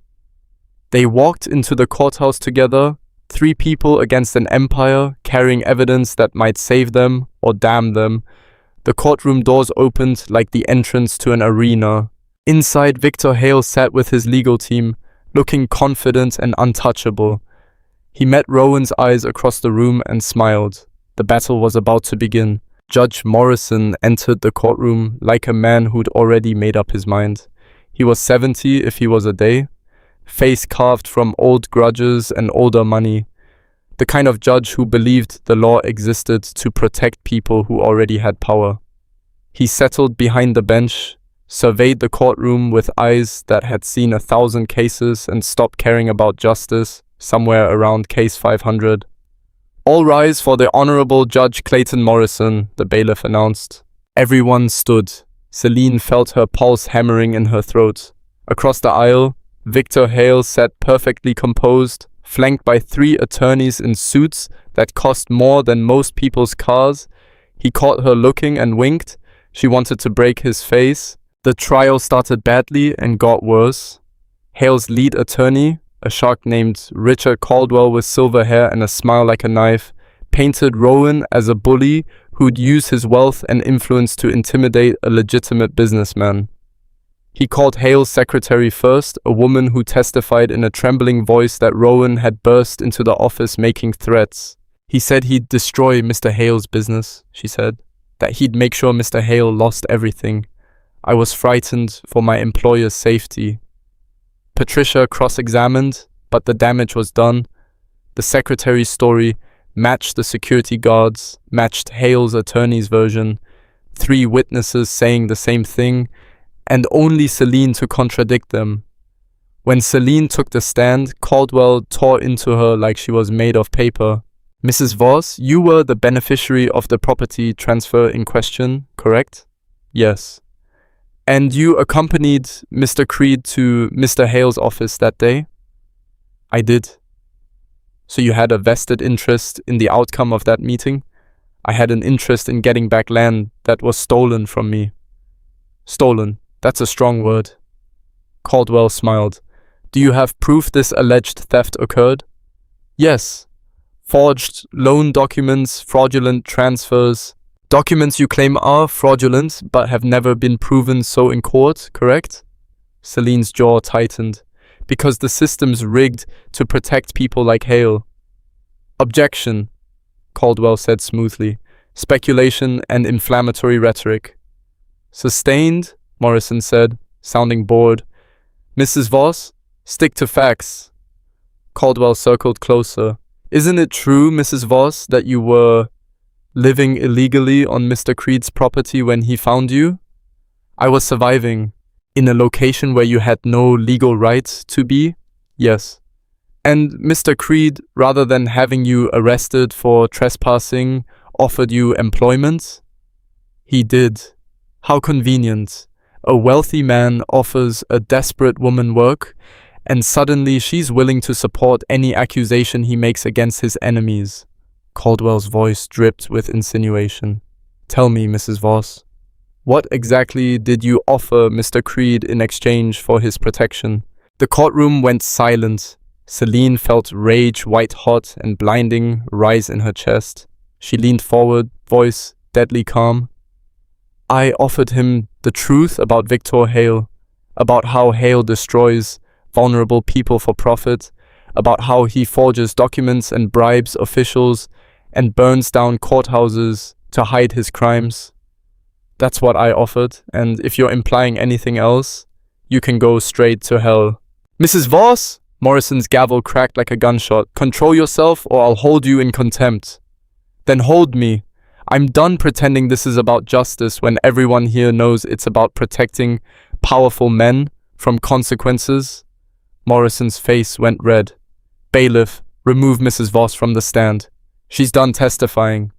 They walked into the courthouse together, 3 people against an empire, carrying evidence that might save them or damn them. The courtroom doors opened like the entrance to an arena. Inside, Victor Hale sat with his legal team, looking confident and untouchable. He met Rowan's eyes across the room and smiled. The battle was about to begin. Judge Morrison entered the courtroom like a man who'd already made up his mind. He was 70 if he was a day, face carved from old grudges and older money. The kind of judge who believed the law existed to protect people who already had power. He settled behind the bench, surveyed the courtroom with eyes that had seen 1,000 cases and stopped caring about justice somewhere around case 500. "All rise for the Honorable Judge Clayton Morrison," the bailiff announced. Everyone stood. Celine felt her pulse hammering in her throat. Across the aisle, Victor Hale sat perfectly composed, flanked by 3 attorneys in suits that cost more than most people's cars. He caught her looking and winked. She wanted to break his face. The trial started badly and got worse. Hale's lead attorney, a shark named Richard Caldwell with silver hair and a smile like a knife, painted Rowan as a bully who'd use his wealth and influence to intimidate a legitimate businessman. He called Hale's secretary first, a woman who testified in a trembling voice that Rowan had burst into the office making threats. "He said he'd destroy Mr. Hale's business," she said, "that he'd make sure Mr. Hale lost everything. I was frightened for my employer's safety." Patricia cross-examined, but the damage was done. The secretary's story matched the security guards, matched Hale's attorney's version, 3 witnesses saying the same thing, and only Celine to contradict them. When Celine took the stand, Caldwell tore into her like she was made of paper. "Mrs. Voss, you were the beneficiary of the property transfer in question, correct?" "Yes." "And you accompanied Mr. Creed to Mr. Hale's office that day?" "I did." "So you had a vested interest in the outcome of that meeting?" "I had an interest in getting back land that was stolen from me." "Stolen, that's a strong word." Caldwell smiled. "Do you have proof this alleged theft occurred?" "Yes. Forged loan documents, fraudulent transfers. Documents you claim are fraudulent but have never been proven so in court, correct? Celine's jaw tightened. Because the system's rigged to protect people like Hale. Objection, Caldwell said smoothly. Speculation and inflammatory rhetoric. Sustained, Morrison said, sounding bored. Mrs. Voss, stick to facts. Caldwell circled closer. Isn't it true, Mrs. Voss, that you were living illegally on Mr. Creed's property when he found you? I was surviving. In a location where you had no legal right to be? Yes. And Mr. Creed, rather than having you arrested for trespassing, offered you employment? He did. How convenient. A wealthy man offers a desperate woman work, and suddenly she's willing to support any accusation he makes against his enemies. Caldwell's voice dripped with insinuation. Tell me, Mrs. Voss. What exactly did you offer Mr. Creed in exchange for his protection? The courtroom went silent. Celine felt rage white-hot and blinding rise in her chest. She leaned forward, voice deadly calm. I offered him the truth about Victor Hale, about how Hale destroys vulnerable people for profit, about how he forges documents and bribes officials and burns down courthouses to hide his crimes. That's what I offered, and if you're implying anything else, you can go straight to hell. Mrs. Voss? Morrison's gavel cracked like a gunshot. Control yourself or I'll hold you in contempt. Then hold me. I'm done pretending this is about justice when everyone here knows it's about protecting powerful men from consequences. Morrison's face went red. Bailiff, remove Mrs. Voss from the stand. She's done testifying.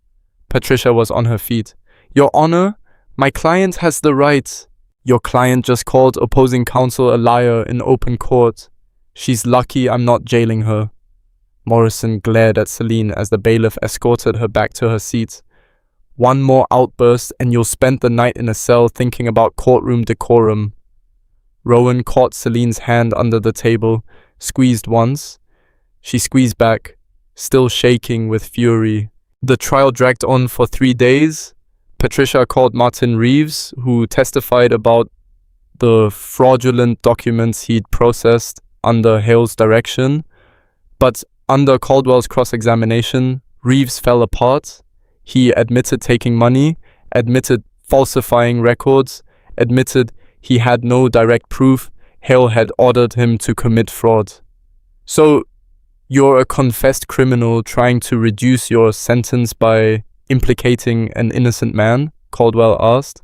Patricia was on her feet. Your Honor, my client has the right. Your client just called opposing counsel a liar in open court. She's lucky I'm not jailing her. Morrison glared at Celine as the bailiff escorted her back to her seat. One more outburst and you'll spend the night in a cell thinking about courtroom decorum. Rowan caught Celine's hand under the table, squeezed once. She squeezed back, still shaking with fury. The trial dragged on for 3 days. Patricia called Martin Reeves, who testified about the fraudulent documents he'd processed under Hale's direction. But under Caldwell's cross-examination, Reeves fell apart. He admitted taking money, admitted falsifying records, admitted he had no direct proof Hale had ordered him to commit fraud. So, you're a confessed criminal trying to reduce your sentence by implicating an innocent man? Caldwell asked.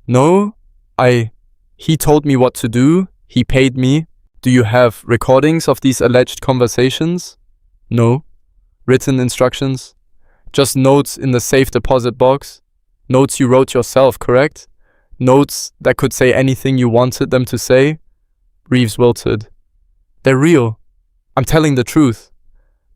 No, he told me what to do. He paid me. Do you have recordings of these alleged conversations? No. Written instructions? Just notes in the safe deposit box? Notes you wrote yourself, correct? Notes that could say anything you wanted them to say? Reeves wilted. They're real. I'm telling the truth.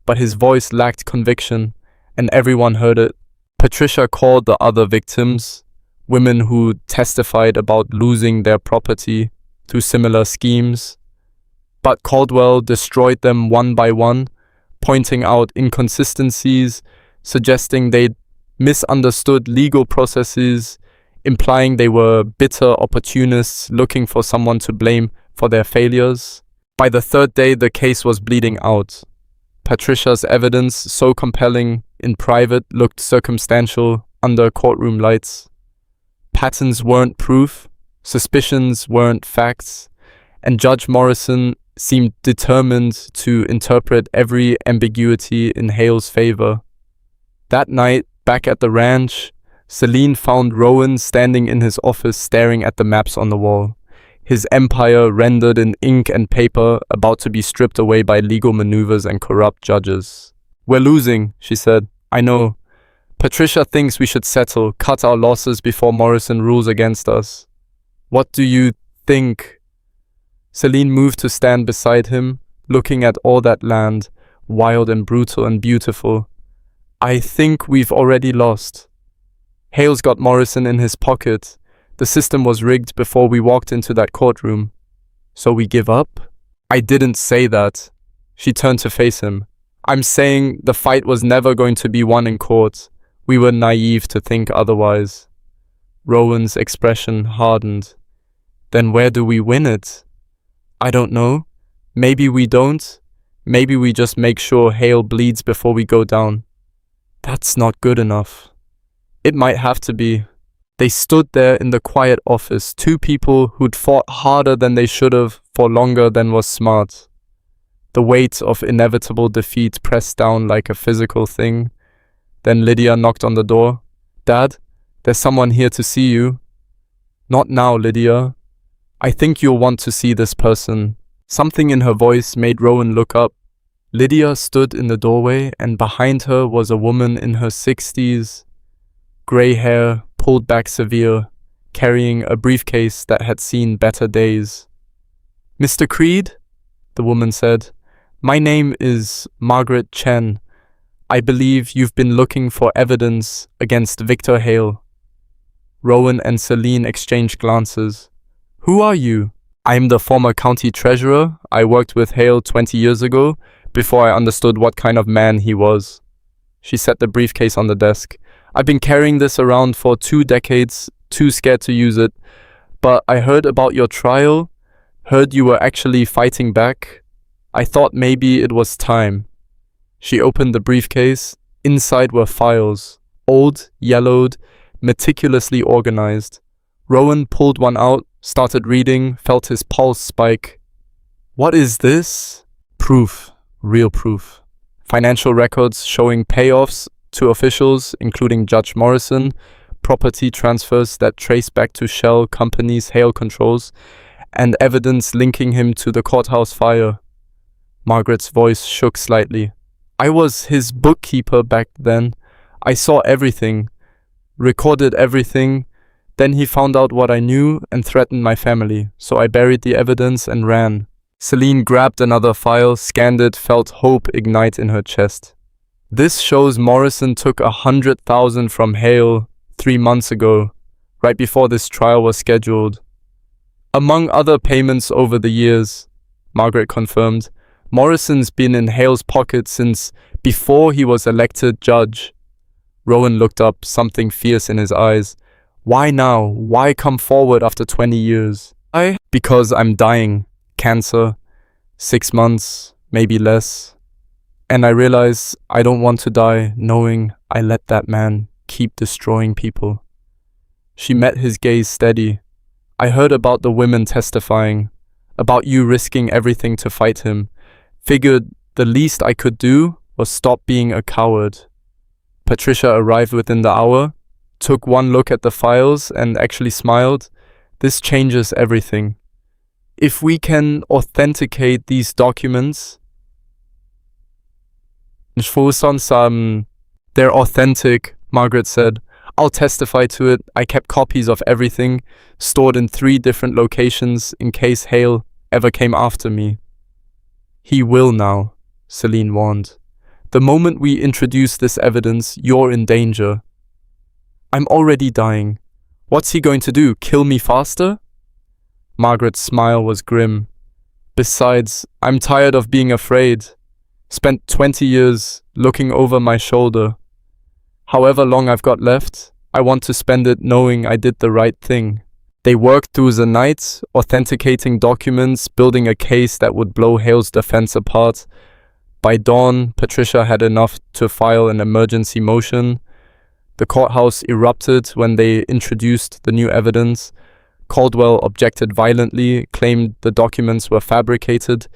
But his voice lacked conviction, and everyone heard it. Patricia called the other victims, women who testified about losing their property through similar schemes. But Caldwell destroyed them one by one, pointing out inconsistencies, suggesting they'd misunderstood legal processes, implying they were bitter opportunists looking for someone to blame for their failures. By the third day, the case was bleeding out. Patricia's evidence, so compelling in private, looked circumstantial under courtroom lights. Patterns weren't proof, suspicions weren't facts, and Judge Morrison seemed determined to interpret every ambiguity in Hale's favor. That night, back at the ranch, Celine found Rowan standing in his office staring at the maps on the wall. His empire rendered in ink and paper, about to be stripped away by legal maneuvers and corrupt judges. We're losing, she said. I know. Patricia thinks we should settle, cut our losses before Morrison rules against us. What do you think? Celine moved to stand beside him, looking at all that land, wild and brutal and beautiful. I think we've already lost. Hale's got Morrison in his pocket. The system was rigged before we walked into that courtroom. So we give up? I didn't say that. She turned to face him. I'm saying the fight was never going to be won in court. We were naive to think otherwise. Rowan's expression hardened. Then where do we win it? I don't know. Maybe we don't. Maybe we just make sure Hale bleeds before we go down. That's not good enough. It might have to be. They stood there in the quiet office, two people who'd fought harder than they should have for longer than was smart. The weight of inevitable defeat pressed down like a physical thing. Then Lydia knocked on the door. Dad, there's someone here to see you. Not now, Lydia. I think you'll want to see this person. Something in her voice made Rowan look up. Lydia stood in the doorway, and behind her was a woman in her 60s. Grey hair, pulled back severe, carrying a briefcase that had seen better days. Mr. Creed? The woman said. My name is Margaret Chen. I believe you've been looking for evidence against Victor Hale. Rowan and Celine exchanged glances. Who are you? I'm the former county treasurer. I worked with Hale 20 years ago, before I understood what kind of man he was. She set the briefcase on the desk. I've been carrying this around for 2 decades, too scared to use it. But I heard about your trial, heard you were actually fighting back. I thought maybe it was time. She opened the briefcase. Inside were files, old, yellowed, meticulously organized. Rowan pulled one out, started reading, felt his pulse spike. What is this? Proof. Real proof. Financial records showing payoffs to officials, including Judge Morrison, property transfers that trace back to shell companies Hale controls, and evidence linking him to the courthouse fire. Margaret's voice shook slightly. I was his bookkeeper back then. I saw everything, recorded everything. Then he found out what I knew and threatened my family, so I buried the evidence and ran. Celine grabbed another file, scanned it, felt hope ignite in her chest. This shows Morrison took 100,000 from Hale 3 months ago, right before this trial was scheduled. Among other payments over the years, Margaret confirmed, Morrison's been in Hale's pocket since before he was elected judge. Rowan looked up, something fierce in his eyes. Why now? Why come forward after 20 years? Because I'm dying. Cancer. 6 months, maybe less. And I realize I don't want to die knowing I let that man keep destroying people. She met his gaze steady. I heard about the women testifying, about you risking everything to fight him. Figured the least I could do was stop being a coward. Patricia arrived within the hour, took one look at the files and actually smiled. This changes everything. If we can authenticate these documents, they're authentic, Margaret said. I'll testify to it. I kept copies of everything, stored in 3 different locations in case Hale ever came after me. He will now, Celine warned. The moment we introduce this evidence, you're in danger. I'm already dying. What's he going to do, kill me faster? Margaret's smile was grim. Besides, I'm tired of being afraid. Spent 20 years looking over my shoulder. However long I've got left, I want to spend it knowing I did the right thing. They worked through the night, authenticating documents, building a case that would blow Hale's defense apart. By dawn, Patricia had enough to file an emergency motion. The courthouse erupted when they introduced the new evidence. Caldwell objected violently, claimed the documents were fabricated,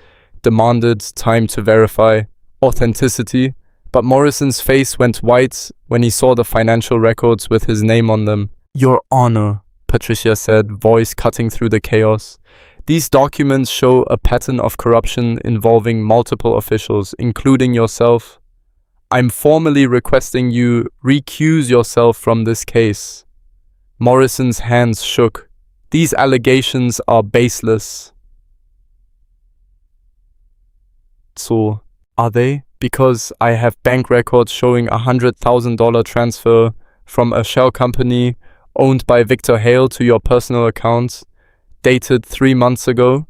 demanded time to verify authenticity. But Morrison's face went white when he saw the financial records with his name on them. Your Honor, Patricia said, voice cutting through the chaos. These documents show a pattern of corruption involving multiple officials, including yourself. I'm formally requesting you recuse yourself from this case. Morrison's hands shook. These allegations are baseless. So, are they? Because I have bank records showing $100,000 transfer from a shell company owned by Victor Hale to your personal account, dated 3 months ago.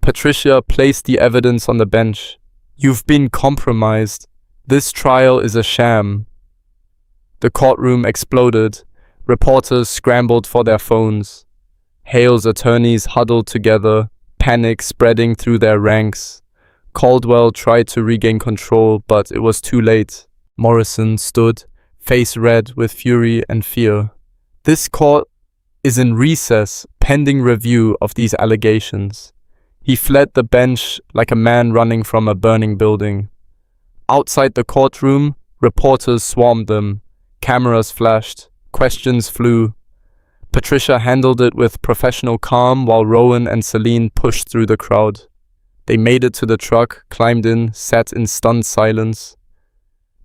Patricia placed the evidence on the bench. You've been compromised. This trial is a sham. The courtroom exploded. Reporters scrambled for their phones. Hale's attorneys huddled together, panic spreading through their ranks. Caldwell tried to regain control, but it was too late. Morrison stood, face red with fury and fear. This court is in recess, pending review of these allegations. He fled the bench like a man running from a burning building. Outside the courtroom, reporters swarmed them. Cameras flashed. Questions flew. Patricia handled it with professional calm while Rowan and Celine pushed through the crowd. They made it to the truck, climbed in, sat in stunned silence.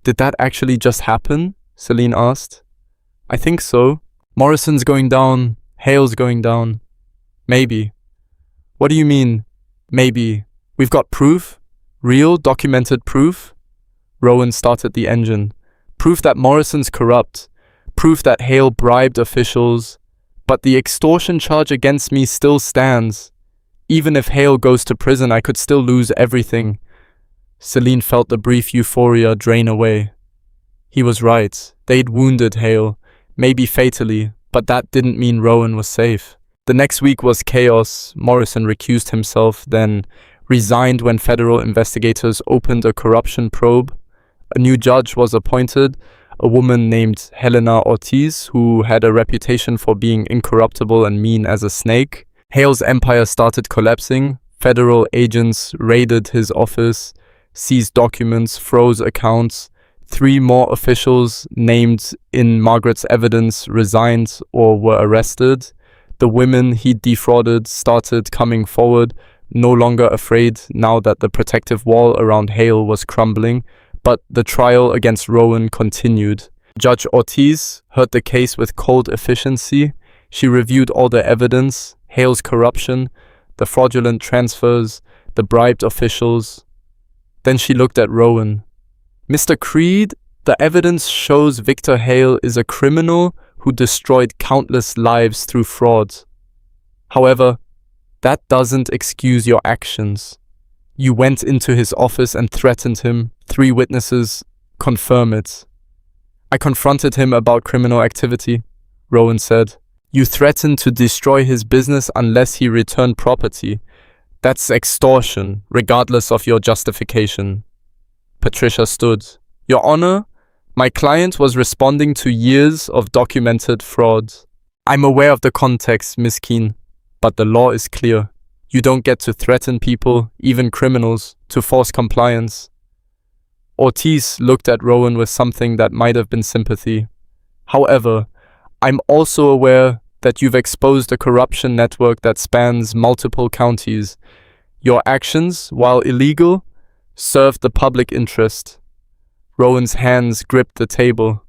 "Did that actually just happen?" Celine asked. "I think so. Morrison's going down. Hale's going down." "Maybe." "What do you mean, maybe? We've got proof? Real, documented proof?" Rowan started the engine. "Proof that Morrison's corrupt. Proof that Hale bribed officials. But the extortion charge against me still stands. Even if Hale goes to prison, I could still lose everything." Celine felt the brief euphoria drain away. He was right. They'd wounded Hale, maybe fatally, but that didn't mean Rowan was safe. The next week was chaos. Morrison recused himself, then resigned when federal investigators opened a corruption probe. A new judge was appointed, a woman named Helena Ortiz, who had a reputation for being incorruptible and mean as a snake. Hale's empire started collapsing. Federal agents raided his office, seized documents, froze accounts. 3 more officials named in Margaret's evidence resigned or were arrested. The women he defrauded started coming forward, no longer afraid now that the protective wall around Hale was crumbling. But the trial against Rowan continued. Judge Ortiz heard the case with cold efficiency. She reviewed all the evidence, Hale's corruption, the fraudulent transfers, the bribed officials. Then she looked at Rowan. "Mr. Creed, the evidence shows Victor Hale is a criminal who destroyed countless lives through fraud. However, that doesn't excuse your actions. You went into his office and threatened him. 3 witnesses confirm it." "I confronted him about criminal activity," Rowan said. "You threatened to destroy his business unless he returned property. That's extortion, regardless of your justification." Patricia stood. "Your Honor, my client was responding to years of documented fraud." "I'm aware of the context, Miss Keene, but the law is clear. You don't get to threaten people, even criminals, to force compliance." Ortiz looked at Rowan with something that might have been sympathy. "However, I'm also aware that you've exposed a corruption network that spans multiple counties. Your actions, while illegal, served the public interest." Rowan's hands gripped the table.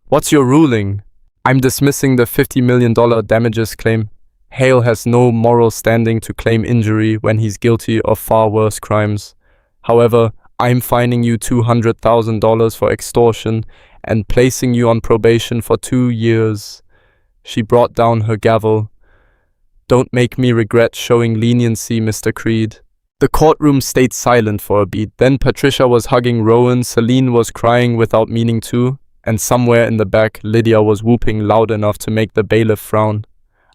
"What's your ruling?" "I'm dismissing the $50 million damages claim. Hale has no moral standing to claim injury when he's guilty of far worse crimes. However, I'm fining you $200,000 for extortion and placing you on probation for 2 years." She brought down her gavel. "Don't make me regret showing leniency, Mr. Creed." The courtroom stayed silent for a beat. Then Patricia was hugging Rowan, Celine was crying without meaning to, and somewhere in the back, Lydia was whooping loud enough to make the bailiff frown.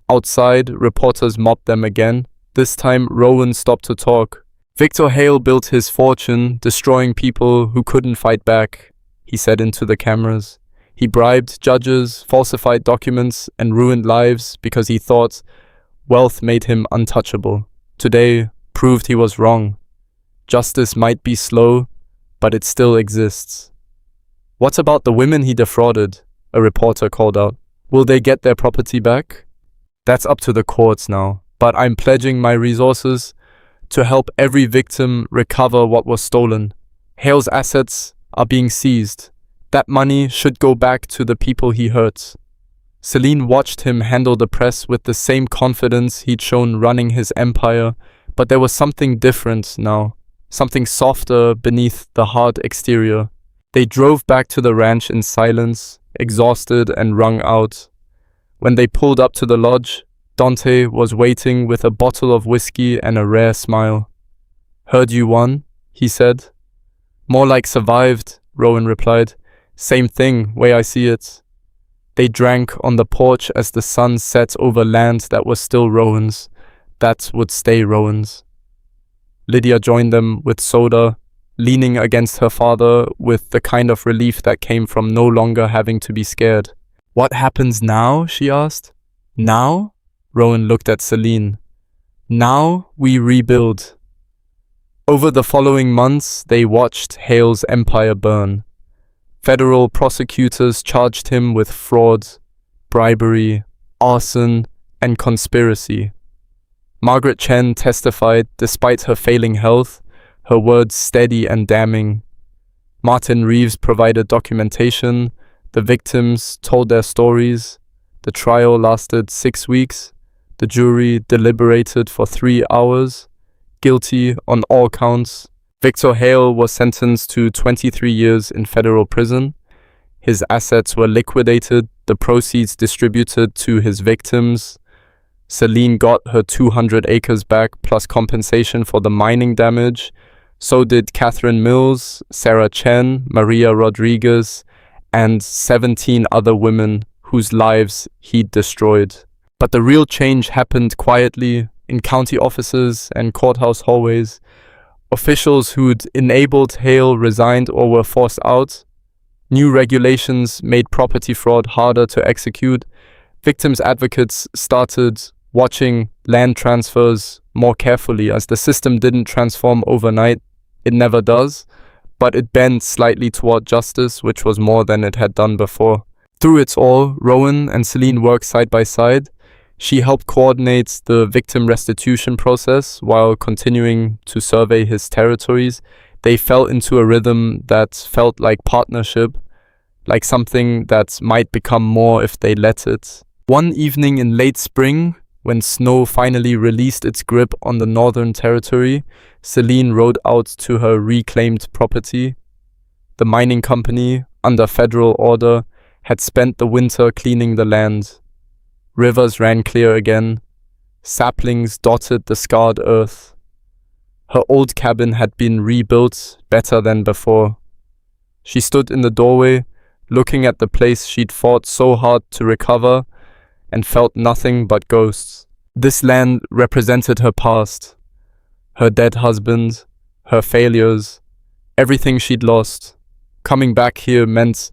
Outside, reporters mobbed them again. This time, Rowan stopped to talk. "Victor Hale built his fortune, destroying people who couldn't fight back," he said into the cameras. "He bribed judges, falsified documents, and ruined lives because he thought wealth made him untouchable. Today proved he was wrong. Justice might be slow, but it still exists." "What about the women he defrauded?" a reporter called out. "Will they get their property back?" "That's up to the courts now, but I'm pledging my resources to help every victim recover what was stolen. Hale's assets are being seized. That money should go back to the people he hurt." Celine watched him handle the press with the same confidence he'd shown running his empire, but there was something different now, something softer beneath the hard exterior. They drove back to the ranch in silence, exhausted and wrung out. When they pulled up to the lodge, Dante was waiting with a bottle of whiskey and a rare smile. "Heard you won," he said. More like survived, Rowan replied. Same thing, way I see it. They drank on the porch as the sun set over land that was still Rowan's, that would stay Rowan's. Lydia joined them with soda, leaning against her father with the kind of relief that came from no longer having to be scared. What happens now? She asked. Now? Rowan looked at Celine. Now we rebuild. Over the following months, they watched Hale's empire burn. Federal prosecutors charged him with fraud, bribery, arson, and conspiracy. Margaret Chen testified despite her failing health, her words steady and damning. Martin Reeves provided documentation, the victims told their stories, the trial lasted 6 weeks, the jury deliberated for 3 hours, guilty on all counts. Victor Hale was sentenced to 23 years in federal prison. His assets were liquidated, the proceeds distributed to his victims. Celine got her 200 acres back plus compensation for the mining damage. So did Catherine Mills, Sarah Chen, Maria Rodriguez, and 17 other women whose lives he'd destroyed. But the real change happened quietly in county offices and courthouse hallways. Officials who'd enabled Hale resigned or were forced out. New regulations made property fraud harder to execute. Victims' advocates started watching land transfers more carefully as the system didn't transform overnight. It never does, but it bent slightly toward justice, which was more than it had done before. Through it all, Rowan and Celine worked side by side. She helped coordinate the victim restitution process while continuing to survey his territories. They fell into a rhythm that felt like partnership, like something that might become more if they let it. One evening in late spring, when snow finally released its grip on the Northern Territory, Celine rode out to her reclaimed property. The mining company, under federal order, had spent the winter cleaning the land. Rivers ran clear again. Saplings dotted the scarred earth. Her old cabin had been rebuilt better than before. She stood in the doorway, looking at the place she'd fought so hard to recover, and felt nothing but ghosts. This land represented her past, her dead husband, her failures, everything she'd lost. Coming back here meant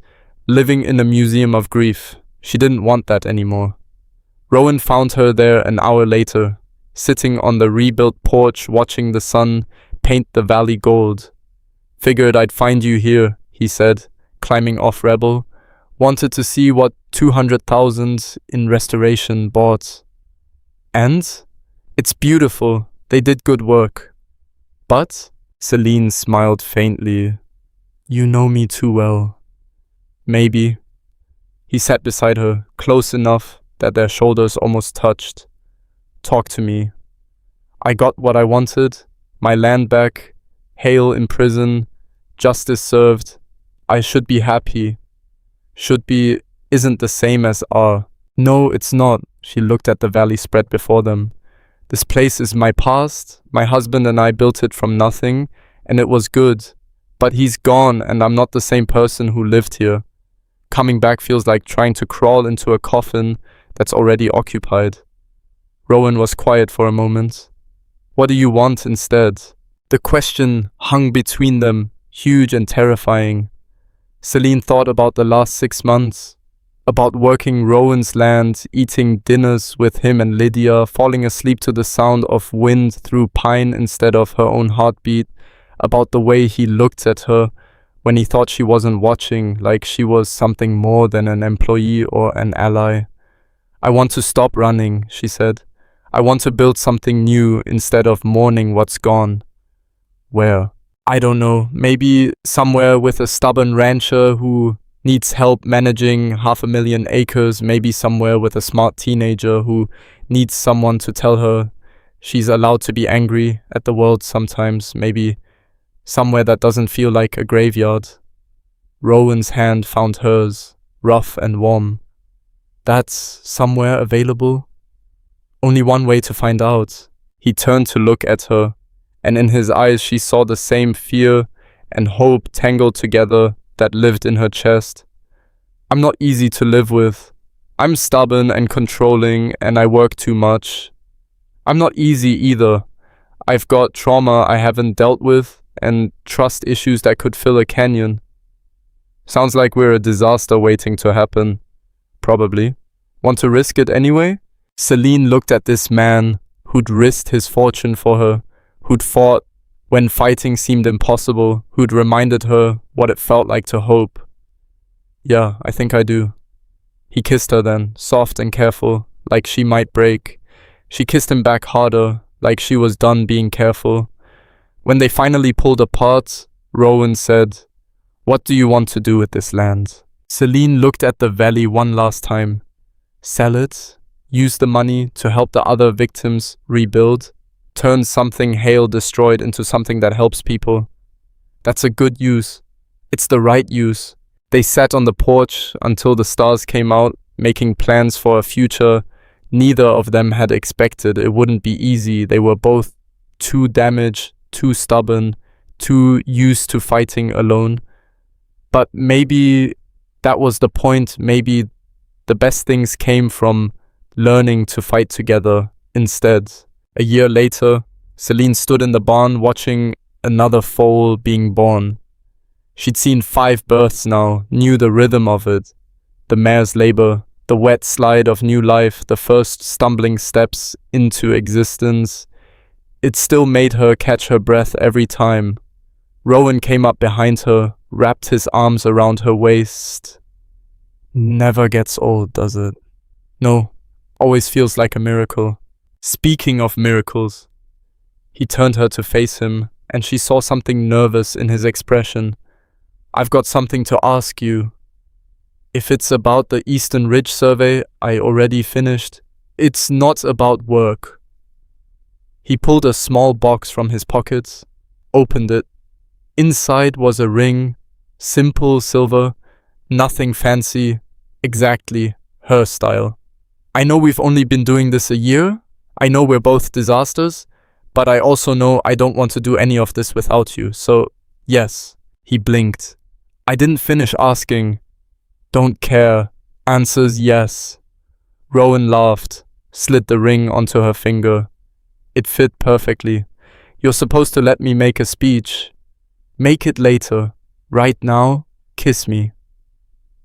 living in a museum of grief. She didn't want that anymore. Rowan found her there an hour later, sitting on the rebuilt porch watching the sun paint the valley gold. Figured I'd find you here, he said, climbing off Rebel. Wanted to see what 200,000 in restoration bought. And? It's beautiful. They did good work. But? Celine smiled faintly. You know me too well. Maybe. He sat beside her, close enough that their shoulders almost touched. Talk to me. I got what I wanted. My land back. Hale in prison. Justice served. I should be happy. Should be isn't the same as are. No, it's not. She looked at the valley spread before them. This place is my past. My husband and I built it from nothing, and it was good. But he's gone, and I'm not the same person who lived here. Coming back feels like trying to crawl into a coffin that's already occupied. Rowan was quiet for a moment. What do you want instead? The question hung between them, huge and terrifying. Celine thought about the last 6 months, about working Rowan's land, eating dinners with him and Lydia, falling asleep to the sound of wind through pine instead of her own heartbeat, about the way he looked at her when he thought she wasn't watching, like she was something more than an employee or an ally. I want to stop running, she said. I want to build something new instead of mourning what's gone. Where? I don't know, maybe somewhere with a stubborn rancher who needs help managing 500,000 acres, maybe somewhere with a smart teenager who needs someone to tell her she's allowed to be angry at the world sometimes, maybe somewhere that doesn't feel like a graveyard. Rowan's hand found hers, rough and warm. That's somewhere available? Only one way to find out. He turned to look at her, and in his eyes she saw the same fear and hope tangled together that lived in her chest. I'm not easy to live with. I'm stubborn and controlling, and I work too much. I'm not easy either. I've got trauma I haven't dealt with, and trust issues that could fill a canyon. Sounds like we're a disaster waiting to happen. Probably. Want to risk it anyway? Celine looked at this man who'd risked his fortune for her, who'd fought when fighting seemed impossible, who'd reminded her what it felt like to hope. Yeah, I think I do. He kissed her then, soft and careful, like she might break. She kissed him back harder, like she was done being careful. When they finally pulled apart, Rowan said, "What do you want to do with this land?" Celine looked at the valley one last time. Sell it? Use the money to help the other victims rebuild? Turn something hail destroyed into something that helps people? That's a good use. It's the right use. They sat on the porch until the stars came out, making plans for a future neither of them had expected. It wouldn't be easy. They were both too damaged, too stubborn, too used to fighting alone. But maybe that was the point. Maybe the best things came from learning to fight together instead. A year later, Celine stood in the barn watching another foal being born. She'd seen 5 births now, knew the rhythm of it. The mare's labor, the wet slide of new life, the first stumbling steps into existence. It still made her catch her breath every time. Rowan came up behind her, wrapped his arms around her waist. Never gets old, does it? No, always feels like a miracle. Speaking of miracles, he turned her to face him, and she saw something nervous in his expression. I've got something to ask you. If it's about the Eastern Ridge survey I already finished, it's not about work. He pulled a small box from his pockets, opened it. Inside was a ring, simple silver, nothing fancy, exactly her style. I know we've only been doing this a year. I know we're both disasters, but I also know I don't want to do any of this without you. So, yes, he blinked. I didn't finish asking. Don't care. Answers yes. Rowan laughed, slid the ring onto her finger. It fit perfectly. You're supposed to let me make a speech. Make it later. Right now, kiss me.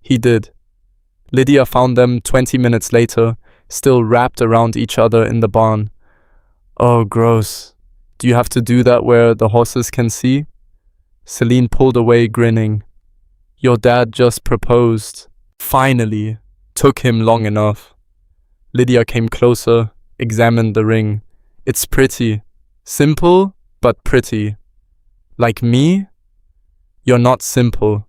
He did. Lydia found them 20 minutes later, still wrapped around each other in the barn. Oh, gross. Do you have to do that where the horses can see? Celine pulled away, grinning. Your dad just proposed. Finally. Took him long enough. Lydia came closer, examined the ring. It's pretty. Simple, but pretty. Like me? You're not simple.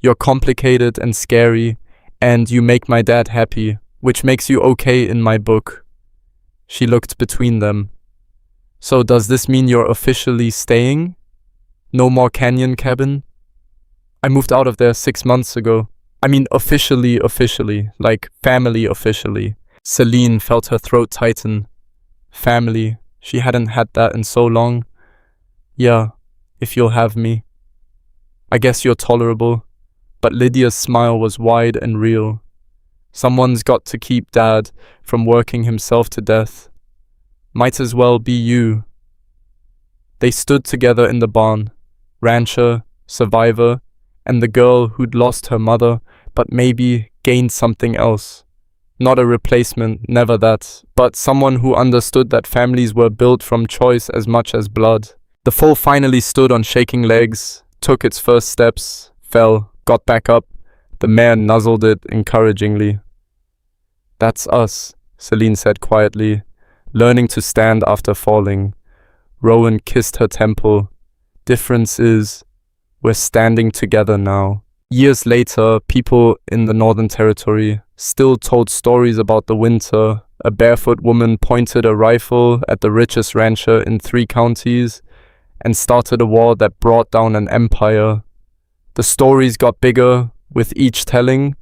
You're complicated and scary, and you make my dad happy, which makes you okay in my book. She looked between them. So does this mean you're officially staying? No more canyon cabin? I moved out of there 6 months ago. I mean officially, like family officially. Celine felt her throat tighten. Family. She hadn't had that in so long. Yeah, if you'll have me. I guess you're tolerable. But Lydia's smile was wide and real. Someone's got to keep Dad from working himself to death. Might as well be you. They stood together in the barn. Rancher, survivor, and the girl who'd lost her mother, but maybe gained something else. Not a replacement, never that, but someone who understood that families were built from choice as much as blood. The foal finally stood on shaking legs, took its first steps, fell, got back up. The mare nuzzled it encouragingly. That's us, Celine said quietly, learning to stand after falling. Rowan kissed her temple. Difference is, we're standing together now. Years later, people in the Northern Territory still told stories about the winter. A barefoot woman pointed a rifle at the richest rancher in 3 counties and started a war that brought down an empire. The stories got bigger with each telling,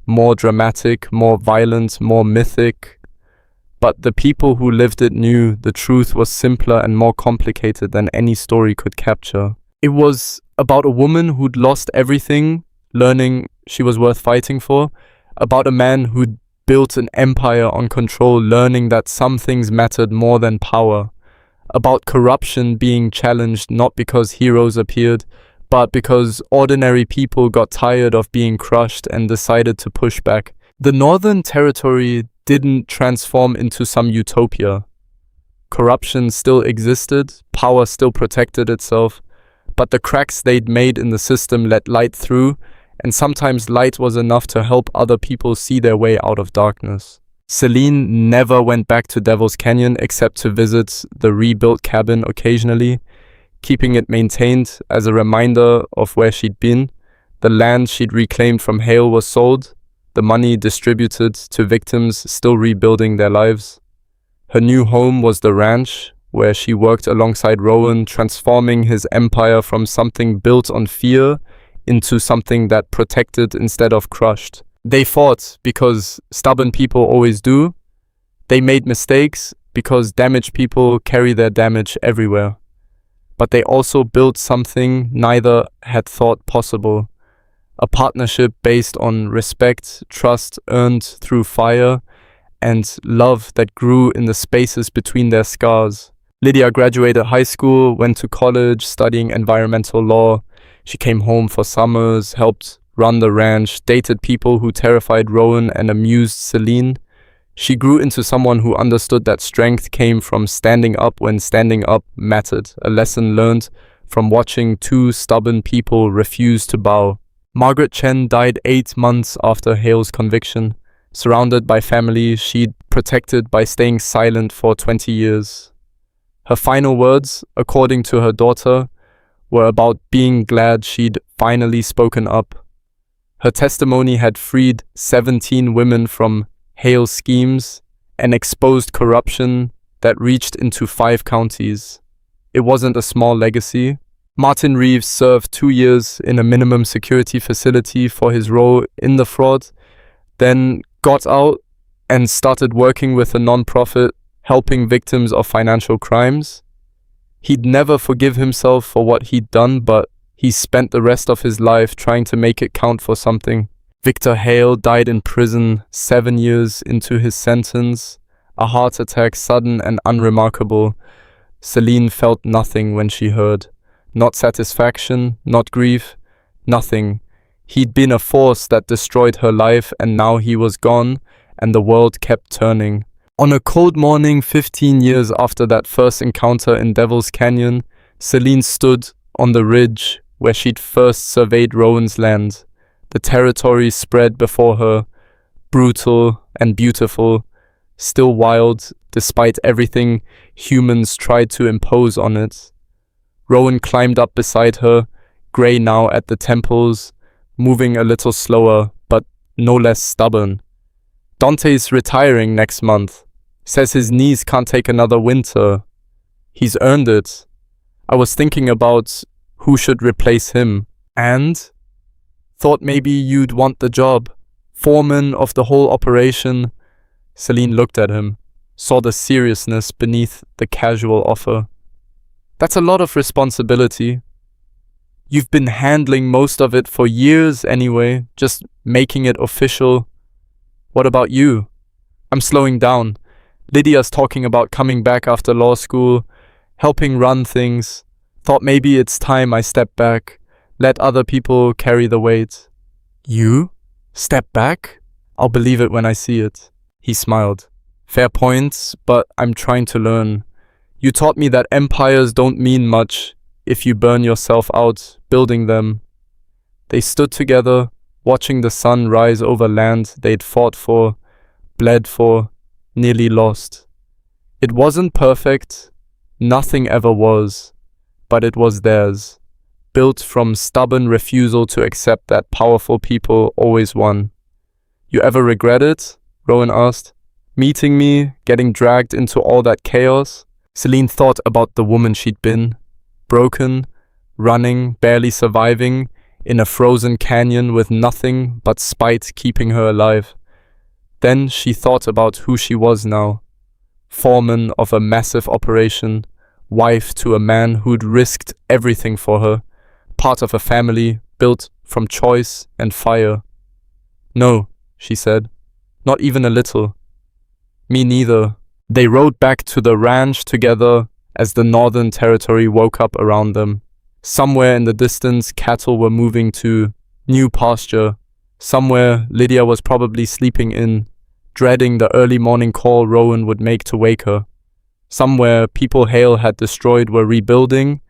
more dramatic, more violent, more mythic. But the people who lived it knew the truth was simpler and more complicated than any story could capture. It was about a woman who'd lost everything, learning she was worth fighting for, about a man who'd built an empire on control, learning that some things mattered more than power, about corruption being challenged not because heroes appeared, but because ordinary people got tired of being crushed and decided to push back. The Northern Territory didn't transform into some utopia. Corruption still existed, power still protected itself, but the cracks they'd made in the system let light through, and sometimes light was enough to help other people see their way out of darkness. Celine never went back to Devil's Canyon except to visit the rebuilt cabin occasionally, keeping it maintained as a reminder of where she'd been. The land she'd reclaimed from Hale was sold, the money distributed to victims still rebuilding their lives. Her new home was the ranch, where she worked alongside Rowan, transforming his empire from something built on fear into something that protected instead of crushed. They fought because stubborn people always do. They made mistakes because damaged people carry their damage everywhere. But they also built something neither had thought possible. A partnership based on respect, trust earned through fire, and love that grew in the spaces between their scars. Lydia graduated high school, went to college studying environmental law. She came home for summers, helped run the ranch, dated people who terrified Rowan and amused Celine. She grew into someone who understood that strength came from standing up when standing up mattered, a lesson learned from watching two stubborn people refuse to bow. Margaret Chen died 8 months after Hale's conviction. Surrounded by family she'd protected by staying silent for 20 years. Her final words, according to her daughter, were about being glad she'd finally spoken up. Her testimony had freed 17 women from Hale's schemes and exposed corruption that reached into 5 counties. It wasn't a small legacy. Martin Reeves served 2 years in a minimum security facility for his role in the fraud, then got out and started working with a non-profit helping victims of financial crimes. He'd never forgive himself for what he'd done, but he spent the rest of his life trying to make it count for something. Victor Hale died in prison 7 years into his sentence, a heart attack sudden and unremarkable. Celine felt nothing when she heard. Not satisfaction, not grief, nothing. He'd been a force that destroyed her life, and now he was gone, and the world kept turning. On a cold morning 15 years after that first encounter in Devil's Canyon, Celine stood on the ridge where she'd first surveyed Rowan's land. The territory spread before her, brutal and beautiful, still wild despite everything humans tried to impose on it. Rowan climbed up beside her, grey now at the temples, moving a little slower, but no less stubborn. Dante's retiring next month. Says his knees can't take another winter. He's earned it. I was thinking about who should replace him, and thought maybe you'd want the job. Foreman of the whole operation. Celine looked at him, saw the seriousness beneath the casual offer. That's a lot of responsibility. You've been handling most of it for years anyway, just making it official. What about you? I'm slowing down. Lydia's talking about coming back after law school, helping run things. Thought maybe it's time I step back, let other people carry the weight. You? Step back? I'll believe it when I see it. He smiled. Fair points, but I'm trying to learn. You taught me that empires don't mean much if you burn yourself out building them. They stood together, watching the sun rise over land they'd fought for, bled for, nearly lost. It wasn't perfect, nothing ever was, but it was theirs, built from stubborn refusal to accept that powerful people always won. You ever regret it? Rowan asked. Meeting me, getting dragged into all that chaos? Celine thought about the woman she'd been, broken, running, barely surviving, in a frozen canyon with nothing but spite keeping her alive. Then she thought about who she was now. Foreman of a massive operation, wife to a man who'd risked everything for her, part of a family built from choice and fire. "No," she said, "not even a little." "Me neither." They rode back to the ranch together as the Northern Territory woke up around them. Somewhere in the distance, cattle were moving to new pasture. Somewhere, Lydia was probably sleeping in, dreading the early morning call Rowan would make to wake her. Somewhere, people Hale had destroyed were rebuilding,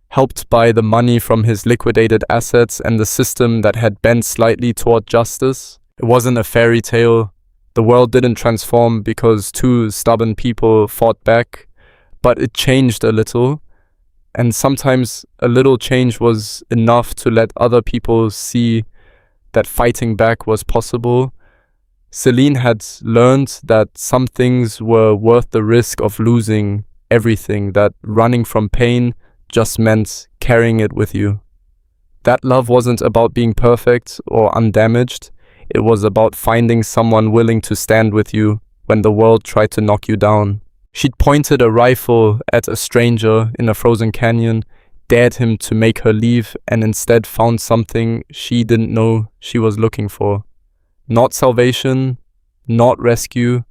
helped by the money from his liquidated assets and the system that had bent slightly toward justice. It wasn't a fairy tale. The world didn't transform because two stubborn people fought back, but it changed a little, and sometimes a little change was enough to let other people see that fighting back was possible. Celine had learned that some things were worth the risk of losing everything, that running from pain just meant carrying it with you. That love wasn't about being perfect or undamaged. It was about finding someone willing to stand with you when the world tried to knock you down. She'd pointed a rifle at a stranger in a frozen canyon, dared him to make her leave, and instead found something she didn't know she was looking for. Not salvation, not rescue,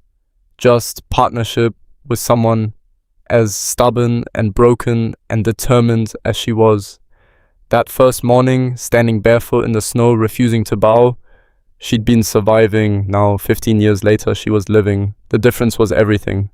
just partnership with someone as stubborn and broken and determined as she was. That first morning, standing barefoot in the snow, refusing to bow, she'd been surviving. Now, 15 years later, she was living. The difference was everything.